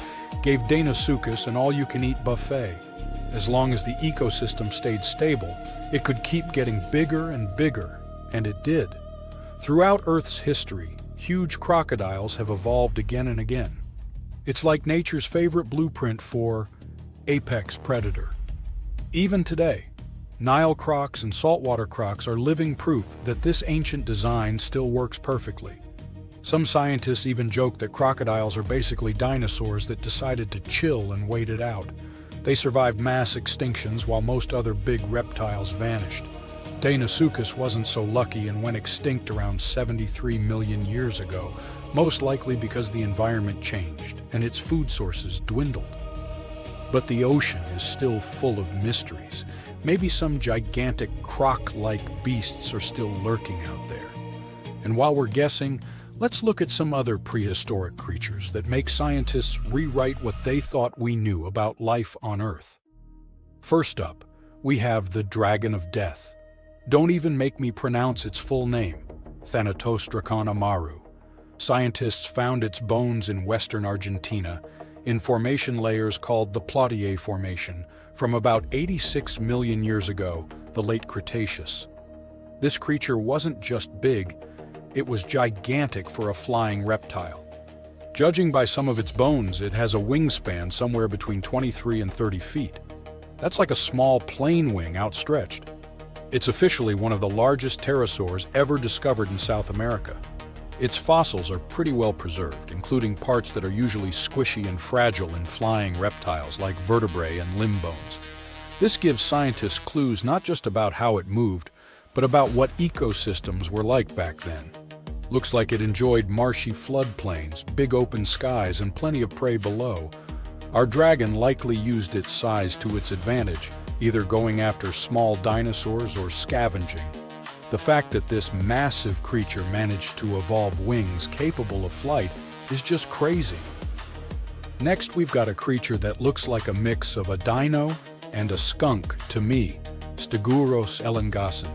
gave Deinosuchus an all-you-can-eat buffet. As long as the ecosystem stayed stable, it could keep getting bigger and bigger, and it did. Throughout Earth's history, huge crocodiles have evolved again and again. It's like nature's favorite blueprint for apex predator. Even today, Nile crocs and saltwater crocs are living proof that this ancient design still works perfectly. Some scientists even joke that crocodiles are basically dinosaurs that decided to chill and wait it out. They survived mass extinctions while most other big reptiles vanished. Deinosuchus wasn't so lucky and went extinct around 73 million years ago, most likely because the environment changed and its food sources dwindled. But the ocean is still full of mysteries. Maybe some gigantic croc-like beasts are still lurking out there. And while we're guessing, Let's look at some other prehistoric creatures that make scientists rewrite what they thought we knew about life on Earth. First up, we have the Dragon of Death. Don't even make me pronounce its full name, Thanatos draconamaru. Scientists found its bones in western Argentina in formation layers called the Plautier Formation from about 86 million years ago, the late Cretaceous. This creature wasn't just big, it was gigantic for a flying reptile. Judging by some of its bones, it has a wingspan somewhere between 23 and 30 feet. That's like a small plane wing outstretched. It's officially one of the largest pterosaurs ever discovered in South America. Its fossils are pretty well preserved, including parts that are usually squishy and fragile in flying reptiles like vertebrae and limb bones. This gives scientists clues not just about how it moved, but about what ecosystems were like back then. Looks like it enjoyed marshy floodplains, big open skies, and plenty of prey below. Our dragon likely used its size to its advantage, either going after small dinosaurs or scavenging. The fact that this massive creature managed to evolve wings capable of flight is just crazy. Next, we've got a creature that looks like a mix of a dino and a skunk to me, Stegosaurus elengasen.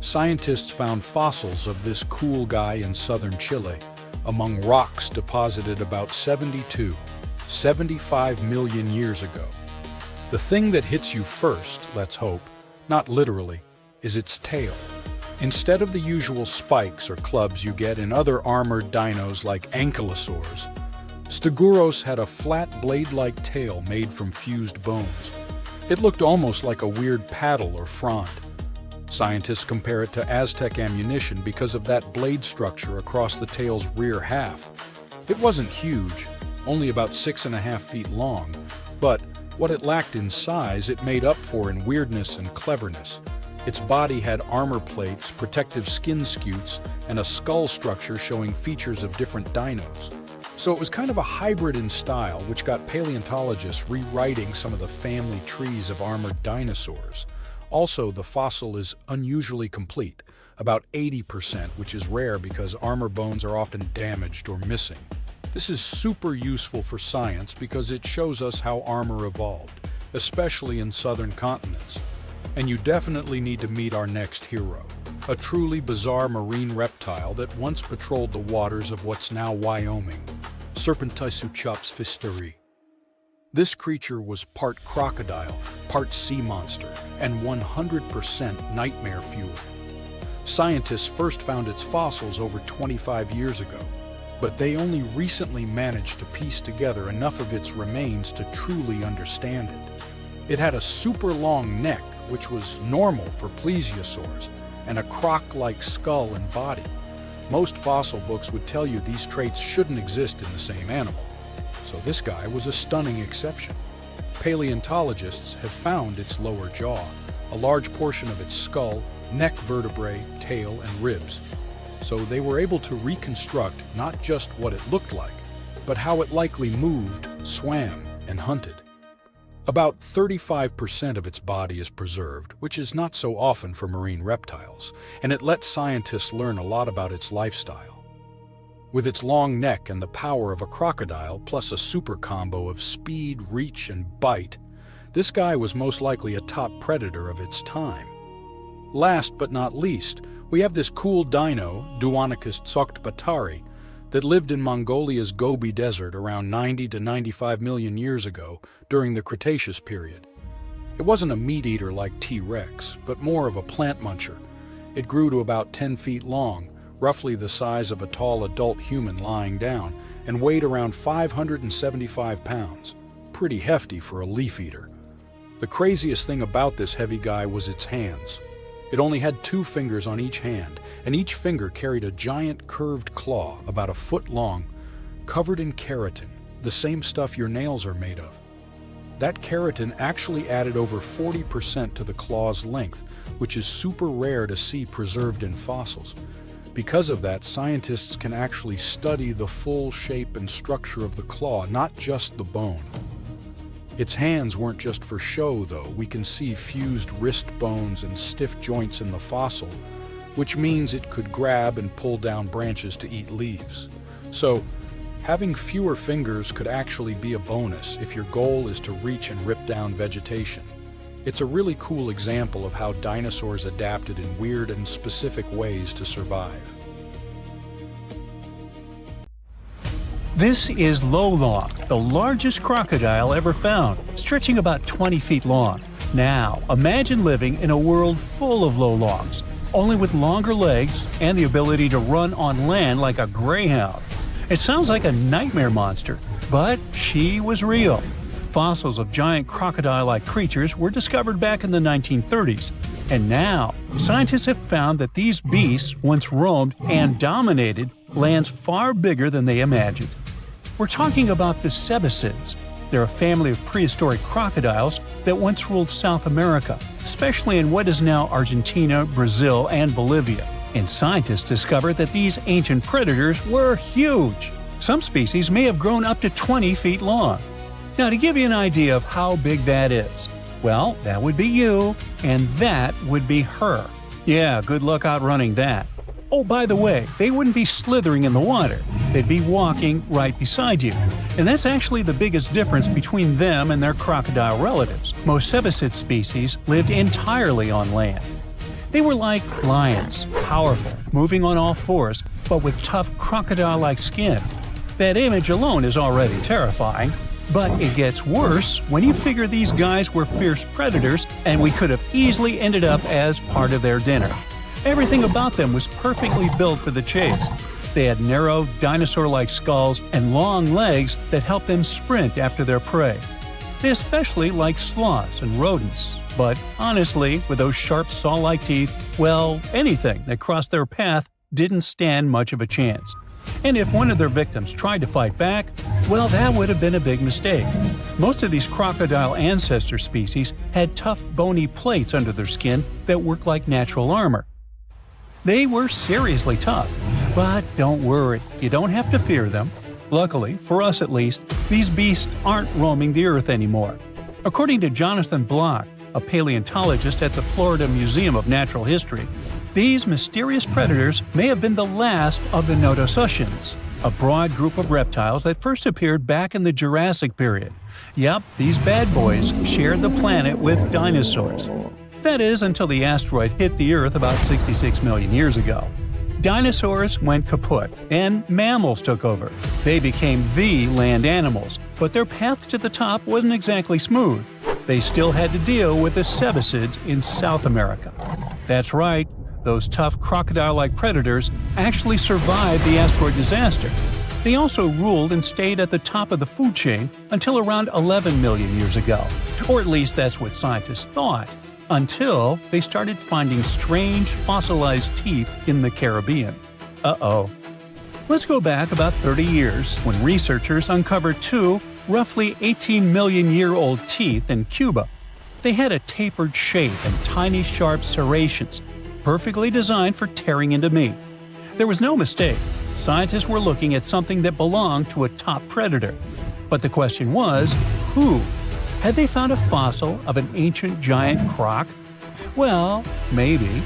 Scientists found fossils of this cool guy in southern Chile among rocks deposited about 75 million years ago. The thing that hits you first, let's hope, not literally, is its tail. Instead of the usual spikes or clubs you get in other armored dinos like ankylosaurs, Stegosaurus had a flat blade-like tail made from fused bones. It looked almost like a weird paddle or frond. Scientists compare it to Aztec ammunition because of that blade structure across the tail's rear half. It wasn't huge, only about 6.5 feet long, but what it lacked in size it made up for in weirdness and cleverness. Its body had armor plates, protective skin scutes, and a skull structure showing features of different dinos. So it was kind of a hybrid in style, which got paleontologists rewriting some of the family trees of armored dinosaurs. Also, the fossil is unusually complete, about 80%, which is rare because armor bones are often damaged or missing. This is super useful for science because it shows us how armor evolved, especially in southern continents. And you definitely need to meet our next hero, a truly bizarre marine reptile that once patrolled the waters of what's now Wyoming, Serpentisuchops fisteri. This creature was part crocodile, part sea monster, and 100% nightmare fuel. Scientists first found its fossils over 25 years ago, but they only recently managed to piece together enough of its remains to truly understand it. It had a super long neck, which was normal for plesiosaurs, and a croc-like skull and body. Most fossil books would tell you these traits shouldn't exist in the same animal. So this guy was a stunning exception. Paleontologists have found its lower jaw, a large portion of its skull, neck vertebrae, tail, and ribs. So they were able to reconstruct not just what it looked like, but how it likely moved, swam, and hunted. About 35% of its body is preserved, which is not so often for marine reptiles, and it lets scientists learn a lot about its lifestyle. With its long neck and the power of a crocodile, plus a super combo of speed, reach, and bite, this guy was most likely a top predator of its time. Last but not least, we have this cool dino, Duonicus tsokhtbatari, that lived in Mongolia's Gobi Desert around 90 to 95 million years ago during the Cretaceous period. It wasn't a meat-eater like T-Rex, but more of a plant muncher. It grew to about 10 feet long, roughly the size of a tall adult human lying down, and weighed around 575 pounds. Pretty hefty for a leaf-eater. The craziest thing about this heavy guy was its hands. It only had 2 fingers on each hand, and each finger carried a giant curved claw about a foot long, covered in keratin, the same stuff your nails are made of. That keratin actually added over 40% to the claw's length, which is super rare to see preserved in fossils. Because of that, scientists can actually study the full shape and structure of the claw, not just the bone. Its hands weren't just for show, though. We can see fused wrist bones and stiff joints in the fossil, which means it could grab and pull down branches to eat leaves. So, having fewer fingers could actually be a bonus if your goal is to reach and rip down vegetation. It's a really cool example of how dinosaurs adapted in weird and specific ways to survive. This is Lolong, the largest crocodile ever found, stretching about 20 feet long. Now, imagine living in a world full of Lolongs, only with longer legs and the ability to run on land like a greyhound. It sounds like a nightmare monster, but she was real. Fossils of giant crocodile-like creatures were discovered back in the 1930s, and now scientists have found that these beasts once roamed and dominated lands far bigger than they imagined. We're talking about the cebicids. They're a family of prehistoric crocodiles that once ruled South America, especially in what is now Argentina, Brazil, and Bolivia. And scientists discovered that these ancient predators were huge. Some species may have grown up to 20 feet long. Now, to give you an idea of how big that is, well, that would be you, and that would be her. Yeah, good luck outrunning that. Oh, by the way, they wouldn't be slithering in the water. They'd be walking right beside you. And that's actually the biggest difference between them and their crocodile relatives. Most cebicid species lived entirely on land. They were like lions, powerful, moving on all fours, but with tough crocodile-like skin. That image alone is already terrifying. But it gets worse when you figure these guys were fierce predators and we could have easily ended up as part of their dinner. Everything about them was perfectly built for the chase. They had narrow, dinosaur-like skulls and long legs that helped them sprint after their prey. They especially liked sloths and rodents, but honestly, with those sharp saw-like teeth, well, anything that crossed their path didn't stand much of a chance. And if one of their victims tried to fight back, well, that would have been a big mistake. Most of these crocodile ancestor species had tough, bony plates under their skin that worked like natural armor. They were seriously tough, but don't worry, you don't have to fear them. Luckily, for us at least, these beasts aren't roaming the earth anymore. According to Jonathan Block, a paleontologist at the Florida Museum of Natural History, these mysterious predators may have been the last of the Nodosuchians, a broad group of reptiles that first appeared back in the Jurassic period. Yep, these bad boys shared the planet with dinosaurs. That is, until the asteroid hit the Earth about 66 million years ago. Dinosaurs went kaput, and mammals took over. They became the land animals, but their path to the top wasn't exactly smooth. They still had to deal with the cebicids in South America. That's right, those tough crocodile-like predators actually survived the asteroid disaster. They also ruled and stayed at the top of the food chain until around 11 million years ago. Or at least that's what scientists thought. Until they started finding strange fossilized teeth in the Caribbean. Uh-oh. Let's go back about 30 years when researchers uncovered two roughly 18 million year old teeth in Cuba. They had a tapered shape and tiny sharp serrations, perfectly designed for tearing into meat. There was no mistake. Scientists were looking at something that belonged to a top predator. But the question was, who? Had they found a fossil of an ancient giant croc? Well, maybe.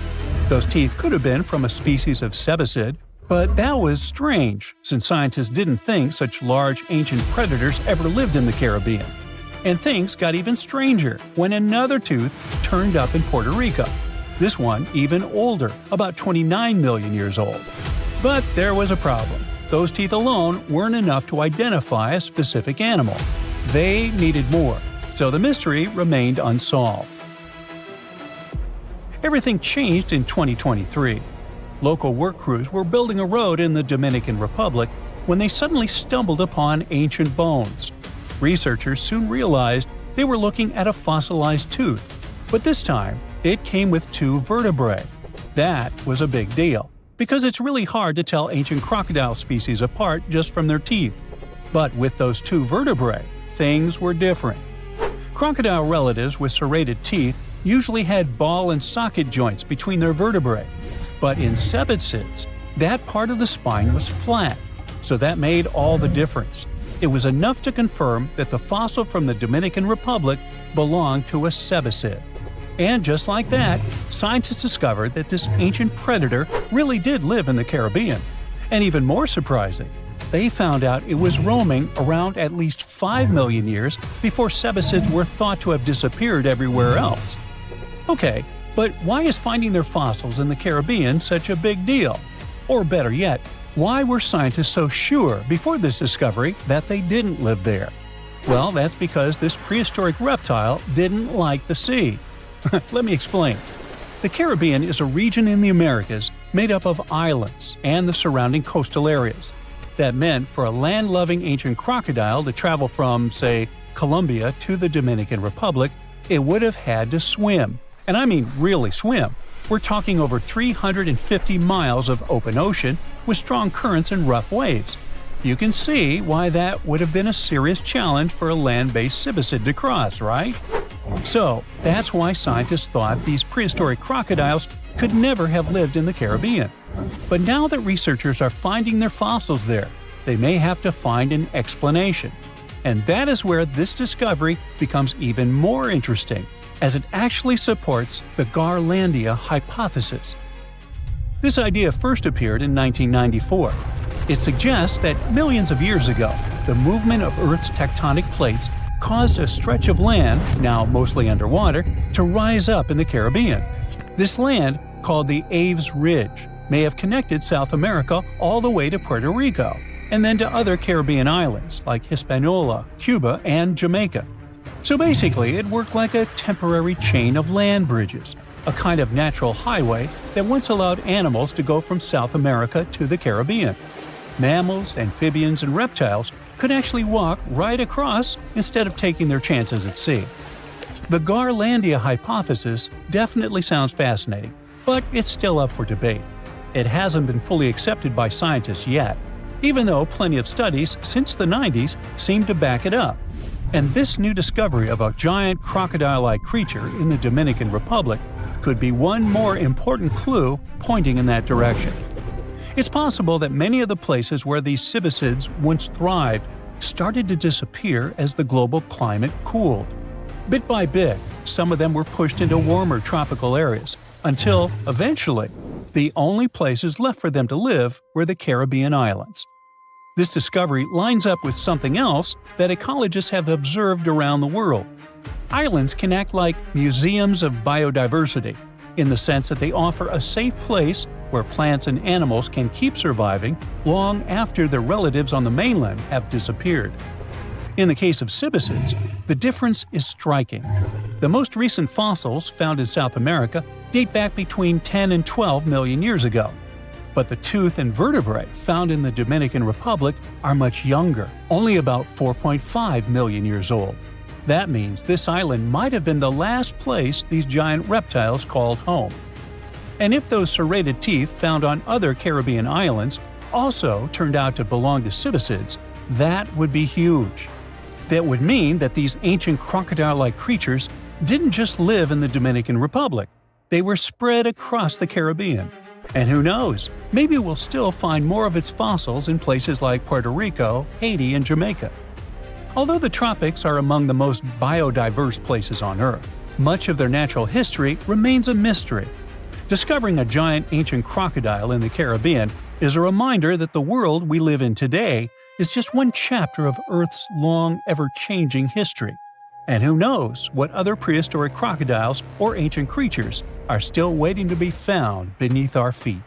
Those teeth could have been from a species of cebicid, but that was strange, since scientists didn't think such large ancient predators ever lived in the Caribbean. And things got even stranger when another tooth turned up in Puerto Rico. This one even older, about 29 million years old. But there was a problem. Those teeth alone weren't enough to identify a specific animal. They needed more. So the mystery remained unsolved. Everything changed in 2023. Local work crews were building a road in the Dominican Republic when they suddenly stumbled upon ancient bones. Researchers soon realized they were looking at a fossilized tooth, but this time it came with two vertebrae. That was a big deal, because it's really hard to tell ancient crocodile species apart just from their teeth. But with those two vertebrae, things were different. Crocodile relatives with serrated teeth usually had ball and socket joints between their vertebrae. But in cebicids, that part of the spine was flat, so that made all the difference. It was enough to confirm that the fossil from the Dominican Republic belonged to a cebicid. And just like that, scientists discovered that this ancient predator really did live in the Caribbean. And even more surprising, they found out it was roaming around at least 5 million years before cebicids were thought to have disappeared everywhere else. Okay, but why is finding their fossils in the Caribbean such a big deal? Or better yet, why were scientists so sure before this discovery that they didn't live there? Well, that's because this prehistoric reptile didn't like the sea. Let me explain. The Caribbean is a region in the Americas made up of islands and the surrounding coastal areas. That meant for a land-loving ancient crocodile to travel from, say, Colombia to the Dominican Republic, it would have had to swim. And I mean really swim. We're talking over 350 miles of open ocean with strong currents and rough waves. You can see why that would have been a serious challenge for a land-based cebicid to cross, right? So, that's why scientists thought these prehistoric crocodiles could never have lived in the Caribbean. But now that researchers are finding their fossils there, they may have to find an explanation. And that is where this discovery becomes even more interesting, as it actually supports the Garlandia hypothesis. This idea first appeared in 1994. It suggests that millions of years ago, the movement of Earth's tectonic plates caused a stretch of land, now mostly underwater, to rise up in the Caribbean. This land, called the Aves Ridge, may have connected South America all the way to Puerto Rico, and then to other Caribbean islands like Hispaniola, Cuba, and Jamaica. So basically, it worked like a temporary chain of land bridges, a kind of natural highway that once allowed animals to go from South America to the Caribbean. Mammals, amphibians, and reptiles could actually walk right across instead of taking their chances at sea. The Garlandia hypothesis definitely sounds fascinating, but it's still up for debate. It hasn't been fully accepted by scientists yet, even though plenty of studies since the 90s seem to back it up. And this new discovery of a giant crocodile-like creature in the Dominican Republic could be one more important clue pointing in that direction. It's possible that many of the places where these cebicids once thrived started to disappear as the global climate cooled. Bit by bit, some of them were pushed into warmer tropical areas, until, eventually, the only places left for them to live were the Caribbean islands. This discovery lines up with something else that ecologists have observed around the world. Islands can act like museums of biodiversity, in the sense that they offer a safe place where plants and animals can keep surviving long after their relatives on the mainland have disappeared. In the case of cebicids, the difference is striking. The most recent fossils found in South America date back between 10 and 12 million years ago. But the tooth and vertebrae found in the Dominican Republic are much younger, only about 4.5 million years old. That means this island might have been the last place these giant reptiles called home. And if those serrated teeth found on other Caribbean islands also turned out to belong to cebicids, that would be huge. That would mean that these ancient crocodile-like creatures didn't just live in the Dominican Republic. They were spread across the Caribbean. And who knows, maybe we'll still find more of its fossils in places like Puerto Rico, Haiti, and Jamaica. Although the tropics are among the most biodiverse places on Earth, much of their natural history remains a mystery. Discovering a giant ancient crocodile in the Caribbean is a reminder that the world we live in today is just one chapter of Earth's long, ever-changing history. And who knows what other prehistoric crocodiles or ancient creatures are still waiting to be found beneath our feet.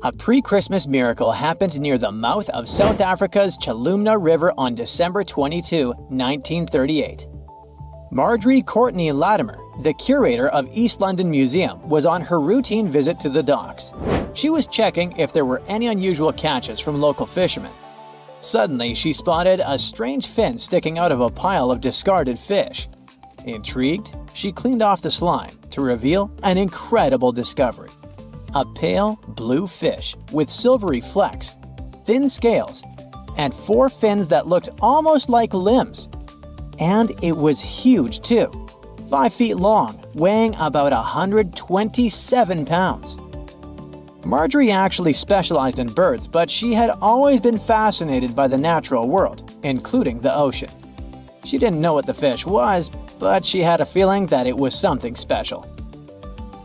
A pre-Christmas miracle happened near the mouth of South Africa's Chalumna River on December 22, 1938. Marjorie Courtney Latimer, the curator of East London Museum, was on her routine visit to the docks. She was checking if there were any unusual catches from local fishermen. Suddenly, she spotted a strange fin sticking out of a pile of discarded fish. Intrigued, she cleaned off the slime to reveal an incredible discovery. A pale blue fish with silvery flecks, thin scales, and 4 fins that looked almost like limbs. And it was huge too, 5 feet long, weighing about 127 pounds. Marjorie actually specialized in birds, but she had always been fascinated by the natural world, including the ocean. She didn't know what the fish was, but she had a feeling that it was something special.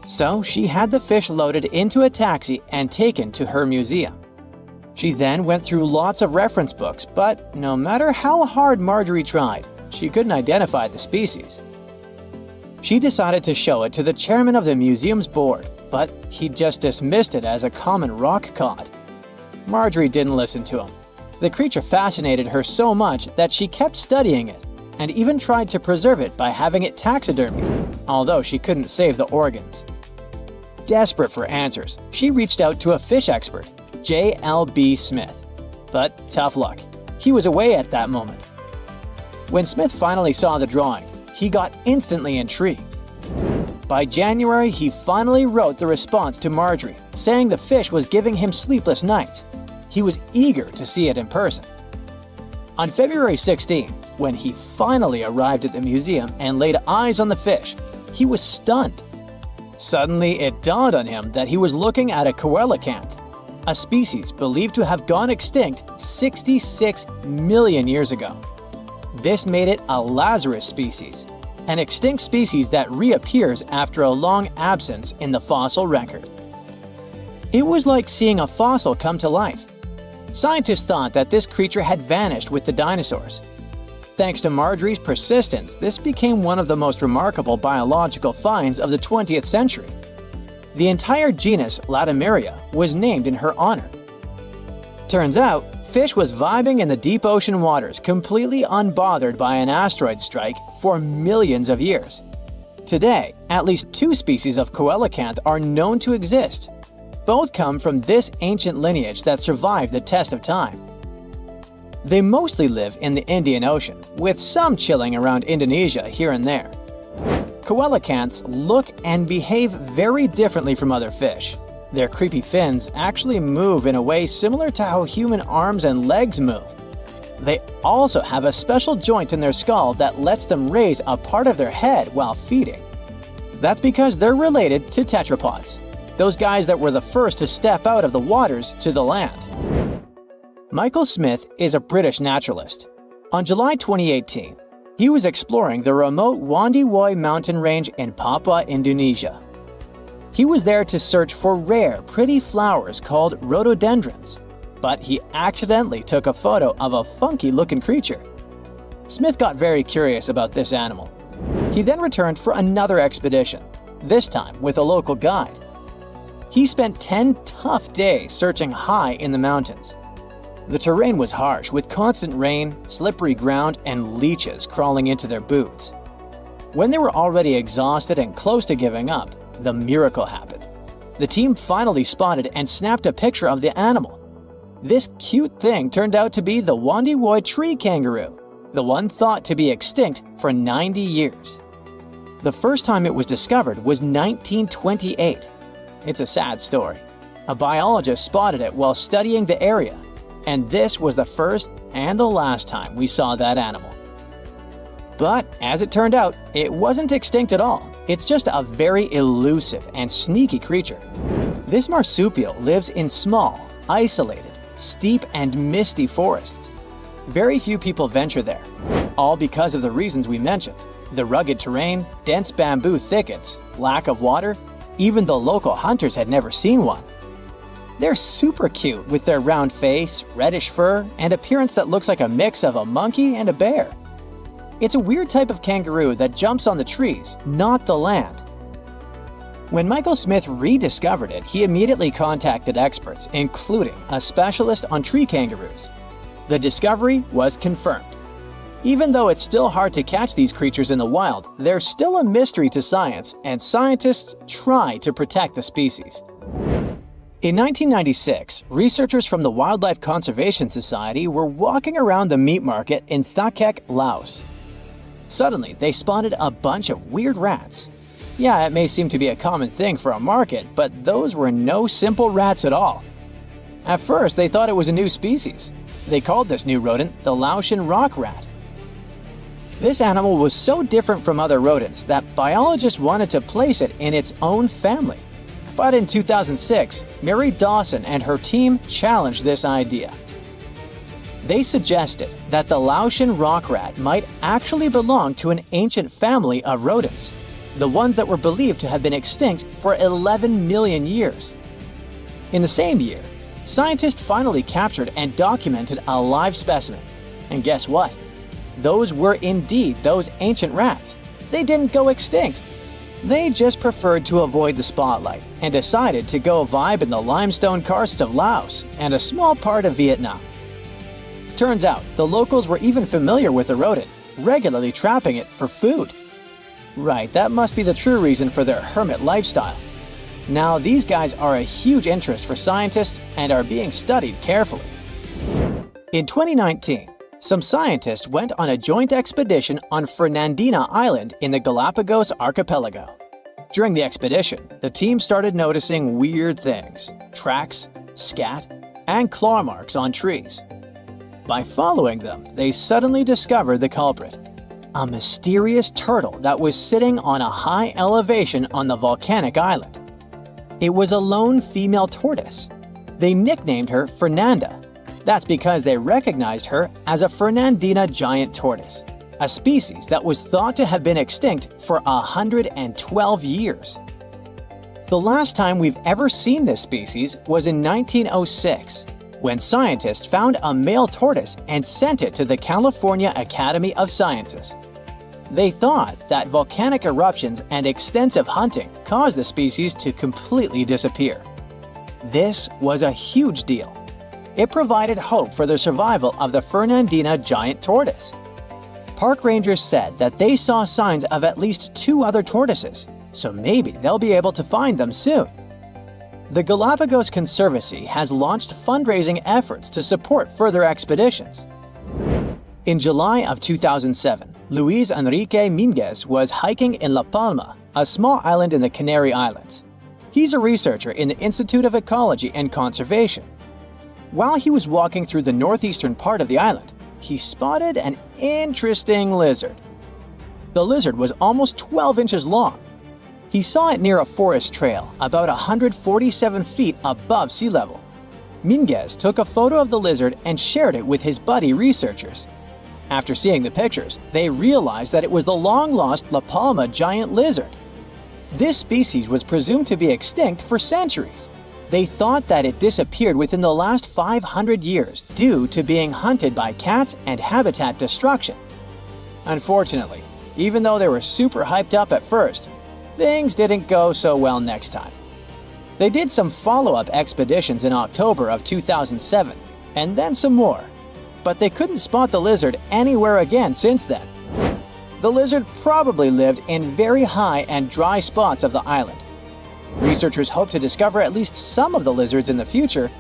So she had the fish loaded into a taxi and taken to her museum. She then went through lots of reference books, but no matter how hard Marjorie tried, she couldn't identify the species. She decided to show it to the chairman of the museum's board, but he just dismissed it as a common rock cod. Marjorie didn't listen to him. The creature fascinated her so much that she kept studying it, and even tried to preserve it by having it taxidermied, although she couldn't save the organs. Desperate for answers, she reached out to a fish expert, J.L.B. Smith. But tough luck, he was away at that moment. When Smith finally saw the drawing, he got instantly intrigued. By January, he finally wrote the response to Marjorie, saying the fish was giving him sleepless nights. He was eager to see it in person. On February 16, when he finally arrived at the museum and laid eyes on the fish, he was stunned. Suddenly, it dawned on him that he was looking at a coelacanth, a species believed to have gone extinct 66 million years ago. This made it a Lazarus species, an extinct species that reappears after a long absence in the fossil record. It was like seeing a fossil come to life. Scientists thought that this creature had vanished with the dinosaurs. Thanks to Marjorie's persistence, this became one of the most remarkable biological finds of the 20th century. The entire genus Latimeria was named in her honor. Turns out, fish was vibing in the deep ocean waters completely unbothered by an asteroid strike for millions of years. Today, at least 2 species of coelacanth are known to exist. Both come from this ancient lineage that survived the test of time. They mostly live in the Indian Ocean, with some chilling around Indonesia here and there. Coelacanths look and behave very differently from other fish. Their creepy fins actually move in a way similar to how human arms and legs move. They also have a special joint in their skull that lets them raise a part of their head while feeding. That's because they're related to tetrapods, those guys that were the first to step out of the waters to the land. Michael Smith is a British naturalist. On July 2018, he was exploring the remote Wandiwoi mountain range in Papua, Indonesia. He was there to search for rare, pretty flowers called rhododendrons, but he accidentally took a photo of a funky-looking creature. Smith got very curious about this animal. He then returned for another expedition, this time with a local guide. He spent 10 tough days searching high in the mountains. The terrain was harsh, with constant rain, slippery ground, and leeches crawling into their boots. When they were already exhausted and close to giving up, the miracle happened. The team finally spotted and snapped a picture of the animal. This cute thing turned out to be the Wandiwoi tree kangaroo, the one thought to be extinct for 90 years. The first time it was discovered was 1928. It's a sad story. A biologist spotted it while studying the area, and this was the first and the last time we saw that animal. But as it turned out, it wasn't extinct at all. It's just a very elusive and sneaky creature. This marsupial lives in small, isolated, steep and misty forests. Very few people venture there, all because of the reasons we mentioned: the rugged terrain, dense bamboo thickets, lack of water. Even the local hunters had never seen one. They're super cute with their round face, reddish fur, and appearance that looks like a mix of a monkey and a bear. It's a weird type of kangaroo that jumps on the trees, not the land. When Michael Smith rediscovered it, he immediately contacted experts, including a specialist on tree kangaroos. The discovery was confirmed. Even though it's still hard to catch these creatures in the wild, they're still a mystery to science, and scientists try to protect the species. In 1996, researchers from the Wildlife Conservation Society were walking around the meat market in Thakek, Laos. Suddenly, they spotted a bunch of weird rats. Yeah, it may seem to be a common thing for a market, but those were no simple rats at all. At first, they thought it was a new species. They called this new rodent the Laotian rock rat. This animal was so different from other rodents that biologists wanted to place it in its own family. But in 2006, Mary Dawson and her team challenged this idea. They suggested that the Laotian rock rat might actually belong to an ancient family of rodents, the ones that were believed to have been extinct for 11 million years. In the same year, scientists finally captured and documented a live specimen. And guess what? Those were indeed those ancient rats. They didn't go extinct. They just preferred to avoid the spotlight and decided to go vibe in the limestone karsts of Laos and a small part of Vietnam. Turns out, the locals were even familiar with the rodent, regularly trapping it for food. Right, that must be the true reason for their hermit lifestyle. Now, these guys are a huge interest for scientists and are being studied carefully. In 2019, some scientists went on a joint expedition on Fernandina Island in the Galapagos archipelago. During the expedition, the team started noticing weird things: tracks, scat, and claw marks on trees. By following them, they suddenly discovered the culprit: a mysterious turtle that was sitting on a high elevation on the volcanic island. It was a lone female tortoise. They nicknamed her Fernanda. That's because they recognized her as a Fernandina giant tortoise, a species that was thought to have been extinct for 112 years. The last time we've ever seen this species was in 1906, when scientists found a male tortoise and sent it to the California Academy of Sciences. They thought that volcanic eruptions and extensive hunting caused the species to completely disappear. This was a huge deal. It provided hope for the survival of the Fernandina giant tortoise. Park rangers said that they saw signs of at least 2 other tortoises, so maybe they'll be able to find them soon. The Galapagos Conservancy has launched fundraising efforts to support further expeditions. In July of 2007, Luis Enrique Minguez was hiking in La Palma, a small island in the Canary Islands. He's a researcher in the Institute of Ecology and Conservation. While he was walking through the northeastern part of the island, he spotted an interesting lizard. The lizard was almost 12 inches long. He saw it near a forest trail, about 147 feet above sea level. Minguez took a photo of the lizard and shared it with his buddy researchers. After seeing the pictures, they realized that it was the long-lost La Palma giant lizard. This species was presumed to be extinct for centuries. They thought that it disappeared within the last 500 years due to being hunted by cats and habitat destruction. Unfortunately, even though they were super hyped up at first, things didn't go so well next time. They did some follow-up expeditions in October of 2007, and then some more, but they couldn't spot the lizard anywhere again since then. The lizard probably lived in very high and dry spots of the island. Researchers hope to discover at least some of the lizards in the future